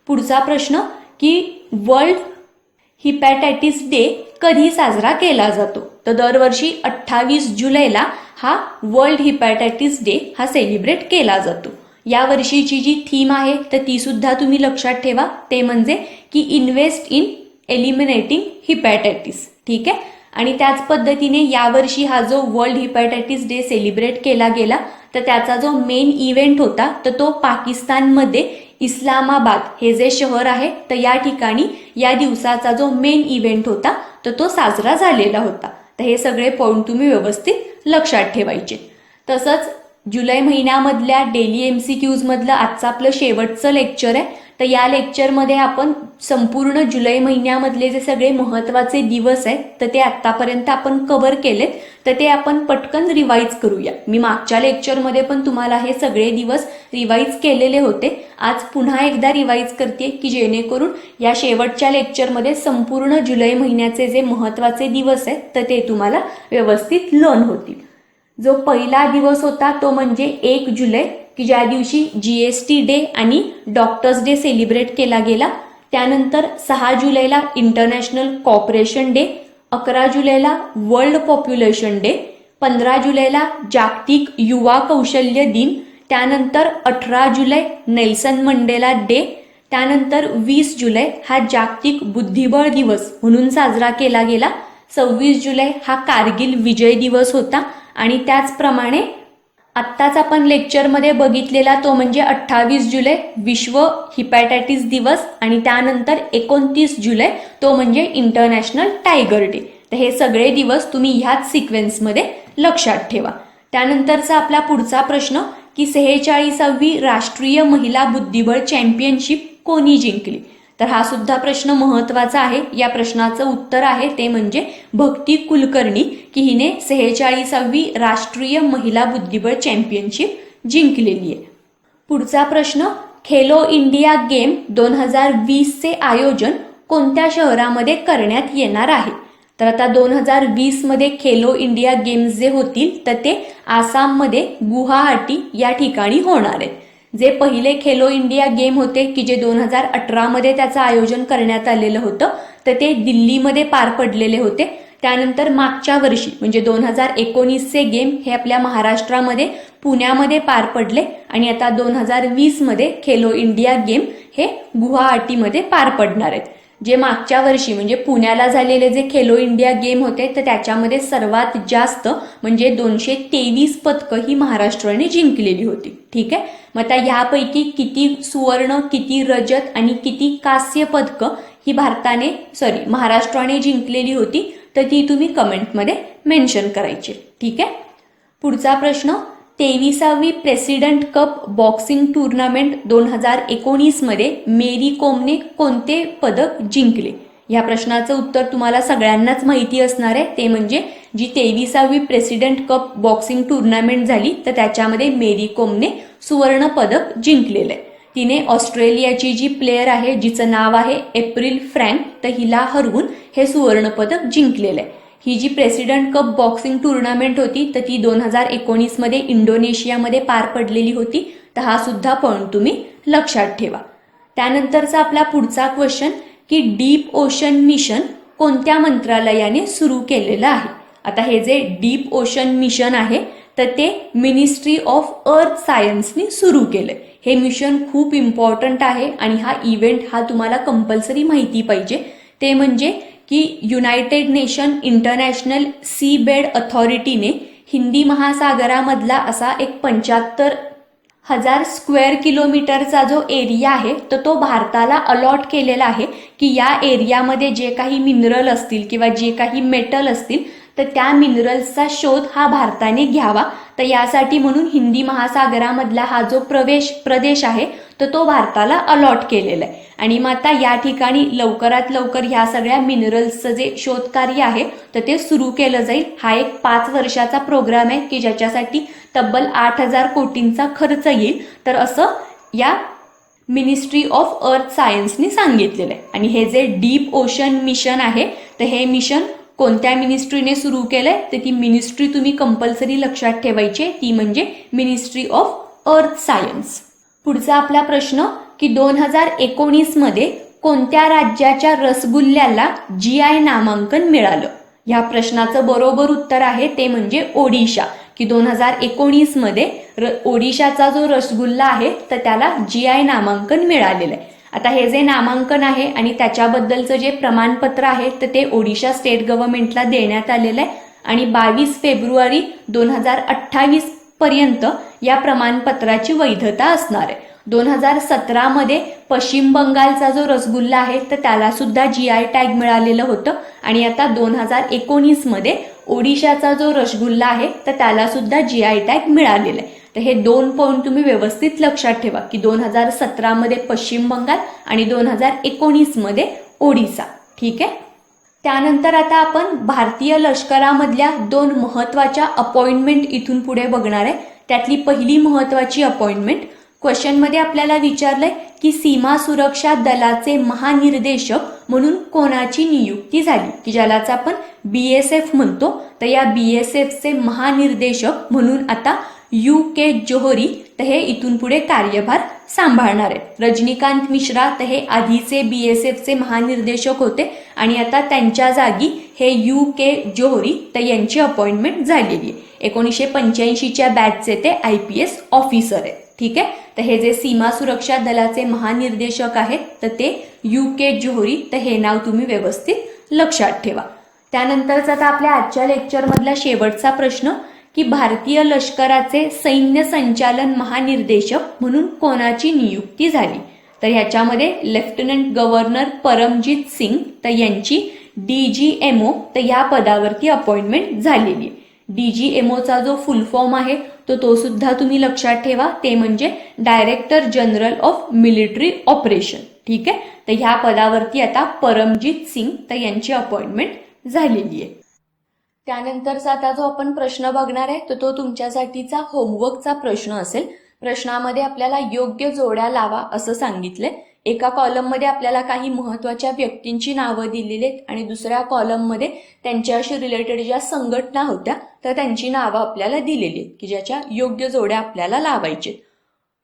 पुढचा प्रश्न की वर्ल्ड हिपॅटायटिस डे कधी साजरा केला जातो तर दरवर्षी 28 जुलैला हा वर्ल्ड हिपॅटायटिस डे हा सेलिब्रेट केला जातो. या वर्षीची जी थीम आहे तर ती सुद्धा तुम्ही लक्षात ठेवा ते म्हणजे की इन्व्हेस्ट इन एलिमिनेटिंग हिपॅटायटिस. ठीक आहे. आणि त्याच पद्धतीने यावर्षी हा जो वर्ल्ड हिपॅटायटिस डे सेलिब्रेट केला गेला तर त्याचा जो मेन इव्हेंट होता तर तो पाकिस्तानमध्ये इस्लामाबाद हे जे शहर आहे तर या ठिकाणी या दिवसाचा जो मेन इव्हेंट होता तर तो साजरा झालेला होता. तर हे सगळे पॉइंट तुम्ही व्यवस्थित लक्षात ठेवायचे. तसंच जुलै महिन्यामधल्या डेली MCQs मधलं आजचं आपलं शेवटचं लेक्चर आहे तर या लेक्चरमध्ये आपण संपूर्ण जुलै महिन्यामधले जे सगळे महत्वाचे दिवस आहेत तर ते आतापर्यंत आपण कव्हर केलेत तर ते आपण पटकन रिवाईज करूया. मी मागच्या लेक्चरमध्ये पण तुम्हाला हे सगळे दिवस रिवाईज केलेले होते. आज पुन्हा एकदा रिवाईज करते की जेणेकरून या शेवटच्या लेक्चरमध्ये संपूर्ण जुलै महिन्याचे जे महत्वाचे दिवस आहेत तर ते तुम्हाला व्यवस्थित लर्न होतील. जो पहिला दिवस होता तो म्हणजे 1 जुलै की ज्या दिवशी GST डे आणि डॉक्टर्स डे सेलिब्रेट केला गेला. त्यानंतर 6 जुलैला इंटरनॅशनल कॉपरेशन डे, 11 जुलैला वर्ल्ड पॉप्युलेशन डे, 15 जुलैला जागतिक युवा कौशल्य दिन, त्यानंतर 18 जुलै नेल्सन मंडेला डे, त्यानंतर 20 जुलै हा जागतिक बुद्धिबळ दिवस म्हणून साजरा केला गेला. 26 जुलै हा कारगिल विजय दिवस होता आणि त्याचप्रमाणे आत्ताच आपण लेक्चरमध्ये बघितलेला तो म्हणजे 28 जुलै विश्व हिपॅटायटिस दिवस आणि त्यानंतर 29 जुलै तो म्हणजे इंटरनॅशनल टायगर डे. तर हे सगळे दिवस तुम्ही ह्याच सिक्वेन्समध्ये लक्षात ठेवा. त्यानंतरचा आपला पुढचा प्रश्न की 46वी राष्ट्रीय महिला बुद्धिबळ चॅम्पियनशिप कोणी जिंकली तर हा सुद्धा प्रश्न महत्वाचा आहे. या प्रश्नाचं उत्तर आहे ते म्हणजे भक्ती कुलकर्णी की हिने 46वी राष्ट्रीय महिला बुद्धिबळ चॅम्पियनशिप जिंकलेली आहे. पुढचा प्रश्न खेलो इंडिया गेम 2020 चे आयोजन कोणत्या शहरामध्ये करण्यात येणार आहे तर आता 2020 मध्ये खेलो इंडिया गेम्स जे होतील तर ते आसाममध्ये गुवाहाटी या ठिकाणी होणार आहेत. जे पहिले खेलो इंडिया गेम होते की जे 2018 मध्ये त्याचं आयोजन करण्यात आलेलं होतं तर ते दिल्लीमध्ये पार पडलेले होते. त्यानंतर मागच्या वर्षी म्हणजे 2019चे गेम हे आपल्या महाराष्ट्रामध्ये पुण्यामध्ये पार पडले आणि आता 2020 मध्ये खेलो इंडिया गेम हे गुवाहाटीमध्ये पार पडणार आहेत. जे मागच्या वर्षी म्हणजे पुण्याला झालेले जे खेलो इंडिया गेम होते तर त्याच्यामध्ये सर्वात जास्त म्हणजे 223 पदकं ही महाराष्ट्राने जिंकलेली होती. ठीक आहे. मग आता ह्यापैकी किती सुवर्ण, किती रजत आणि किती कांस्य पदकं ही महाराष्ट्राने जिंकलेली होती तर ती तुम्ही कमेंटमध्ये मेन्शन करायची. ठीक आहे. पुढचा प्रश्न 23वी प्रेसिडेंट कप बॉक्सिंग टूर्नामेंट 2019 मध्ये मेरी कोमने कोणते पदक जिंकले. या प्रश्नाचं उत्तर तुम्हाला सगळ्यांनाच माहिती असणार आहे ते म्हणजे जी 23वी प्रेसिडेंट कप बॉक्सिंग टूर्नामेंट झाली तर त्याच्यामध्ये मेरी कोमने सुवर्ण पदक जिंकलेलं आहे. तिने ऑस्ट्रेलियाची जी प्लेयर आहे जिचं नाव आहे एप्रिल फ्रँक तर हिला हरवून हे सुवर्ण पदक जिंकलेलं आहे. ही जी प्रेसिडेंट कप बॉक्सिंग टूर्नामेंट होती तर ती 2019 मध्ये इंडोनेशियामध्ये पार पडलेली होती. तर हा सुद्धा पॉइंट तुम्ही लक्षात ठेवा. त्यानंतरचा आपला पुढचा क्वेश्चन की डीप ओशन मिशन कोणत्या मंत्रालयाने सुरू केलेलं आहे आता हे जे डीप ओशन मिशन आहे तर ते मिनिस्ट्री ऑफ अर्थ सायन्सनी सुरू केलंय. हे मिशन खूप इम्पॉर्टंट आहे आणि हा इव्हेंट हा तुम्हाला कंपल्सरी माहिती पाहिजे. ते म्हणजे की United Nation International Sea Bed अथॉरिटीने हिंदी महासागरामधला असा एक 75,000 स्क्वेअर किलोमीटरचा जो एरिया आहे तर तो भारताला अलॉट केलेला आहे की या एरियामध्ये जे काही मिनरल असतील किंवा जे काही मेटल असतील तर त्या मिनरल्सचा शोध हा भारताने घ्यावा. तर यासाठी म्हणून हिंदी महासागरामधला हा जो प्रदेश आहे तर तो भारताला अलॉट केलेला आहे. आणि मग आता या ठिकाणी लवकरात लवकर ह्या सगळ्या मिनरल्सचं जे शोधकार्य आहे तर ते सुरू केलं जाईल. हा एक 5 वर्षाचा प्रोग्राम आहे की ज्याच्यासाठी तब्बल 8,000 कोटींचा खर्च येईल. तर असं या मिनिस्ट्री ऑफ अर्थ सायन्सने सांगितलेलं आहे. आणि हे जे डीप ओशन मिशन आहे तर हे मिशन कोणत्या मिनिस्ट्रीने सुरू केलंय तर ती मिनिस्ट्री तुम्ही कंपल्सरी लक्षात ठेवायची, ती म्हणजे मिनिस्ट्री ऑफ अर्थ सायन्स. पुढचा आपला प्रश्न की 2019 मध्ये कोणत्या राज्याच्या रसगुल्ल्याला GI नामांकन मिळालं. ह्या प्रश्नाचं बरोबर उत्तर आहे ते म्हणजे ओडिशा. की 2019 मध्ये ओडिशाचा जो रसगुल्ला आहे तर त्याला GI नामांकन मिळालेलं आहे. आता हे जे नामांकन आहे आणि त्याच्याबद्दलचं जे प्रमाणपत्र आहे तर ते ओडिशा स्टेट गव्हर्नमेंटला देण्यात आलेलं आहे आणि 22 फेब्रुवारी 2028 पर्यंत या प्रमाणपत्राची वैधता असणार आहे. 2017 मध्ये पश्चिम बंगालचा जो रसगुल्ला आहे तर त्याला सुद्धा GI टॅग मिळालेलं होतं आणि आता 2019 मध्ये ओडिशाचा जो रसगुल्ला आहे तर त्याला सुद्धा GI टॅग मिळालेला आहे. तर हे 2 पॉइंट तुम्ही व्यवस्थित लक्षात ठेवा की 2017 मध्ये पश्चिम बंगाल आणि 2019 मध्ये ओडिसा. ठीक आहे. त्यानंतर आता आपण भारतीय लष्करामधल्या 2 महत्वाच्या अपॉइंटमेंट इथून पुढे बघणार आहे. त्यातली पहिली महत्वाची अपॉइंटमेंट क्वेश्चनमध्ये आपल्याला विचारलंय की सीमा सुरक्षा दलाचे महानिर्देशक म्हणून कोणाची नियुक्ती झाली, की ज्यालाच आपण BSF म्हणतो. तर या BSFचे महानिर्देशक म्हणून आता UK जोहरी तर हे इथून पुढे कार्यभार सांभाळणार आहेत. रजनीकांत मिश्रा तर हे आधीचे BSFचे महानिर्देशक होते आणि आता त्यांच्या जागी हे UK जोहरी तर यांची अपॉइंटमेंट झालेली आहे. 1985च्या बॅचचे ते IPS ऑफिसर आहेत. ठीक आहे. तर हे जे सीमा सुरक्षा दलाचे महानिर्देशक आहेत तर ते UK जोहरी तर हे नाव तुम्ही व्यवस्थित लक्षात ठेवा. त्यानंतरचा आता आपल्या आजच्या लेक्चरमधला शेवटचा प्रश्न की भारतीय लष्कराचे सैन्य संचालन महानिर्देशक म्हणून कोणाची नियुक्ती झाली. तर ह्याच्यामध्ये लेफ्टनंट गव्हर्नर परमजीत सिंग तर यांची DGMO तर या पदावरती अपॉइंटमेंट झालेली आहे. DGMOचा जो फुल फॉर्म आहे तो सुद्धा तुम्ही लक्षात ठेवा, ते म्हणजे director general of military operation. ठीक आहे. तर ह्या पदावरती आता परमजीत सिंग तर यांची अपॉइंटमेंट झालेली आहे. त्यानंतरचा आता जो आपण प्रश्न बघणार आहे तो तुमच्यासाठीचा होमवर्कचा प्रश्न असेल. प्रश्नामध्ये आपल्याला योग्य जोड्या लावा असं सांगितलंय. एका कॉलममध्ये आपल्याला काही महत्वाच्या व्यक्तींची नावं दिलेली आहेत आणि दुसऱ्या कॉलममध्ये त्यांच्याशी रिलेटेड ज्या संघटना होत्या तर त्यांची नावं आपल्याला दिलेली आहेत की ज्याच्या योग्य जोड्या आपल्याला लावायचे.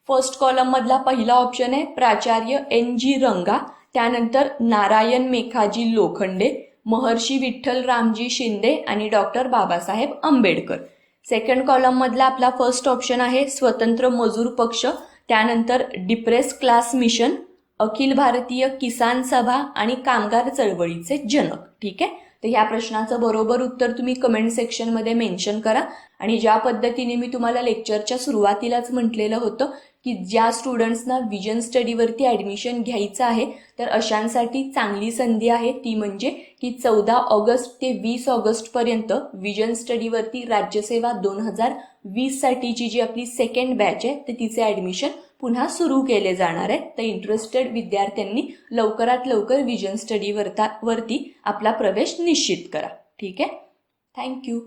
फर्स्ट कॉलम मधला पहिला ऑप्शन आहे प्राचार्य NG रंगा, त्यानंतर नारायण मेघाजी लोखंडे, महर्षी विठ्ठल रामजी शिंदे आणि doctor Babasaheb Ambedkar. Second column मधला आपला फर्स्ट ऑप्शन आहे स्वतंत्र मजूर पक्ष, त्यानंतर depress class mission, Akhil Bharatiya किसान सभा आणि कामगार चळवळीचे जनक. ठीक आहे. तर ह्या प्रश्नाचं बरोबर उत्तर तुम्ही कमेंट सेक्शनमध्ये मेन्शन करा. आणि ज्या पद्धतीने मी तुम्हाला लेक्चरच्या सुरुवातीलाच म्हटलेलं होतं की ज्या स्टुडंट्सना विजन स्टडीवरती ऍडमिशन घ्यायचं आहे तर अशांसाठी चांगली संधी आहे, ती म्हणजे की 14 ऑगस्ट ते 20 ऑगस्ट पर्यंत विजन स्टडीवरती राज्यसेवा 2020 साठीची जी आपली सेकंड बॅच आहे तर तिचे ऍडमिशन पुन्हा सुरू केले जाणार आहे. तर इंटरेस्टेड विद्यार्थ्यांनी लवकरात लवकर विजन स्टडी वरती आपला प्रवेश निश्चित करा. ठीक आहे. थँक्यू.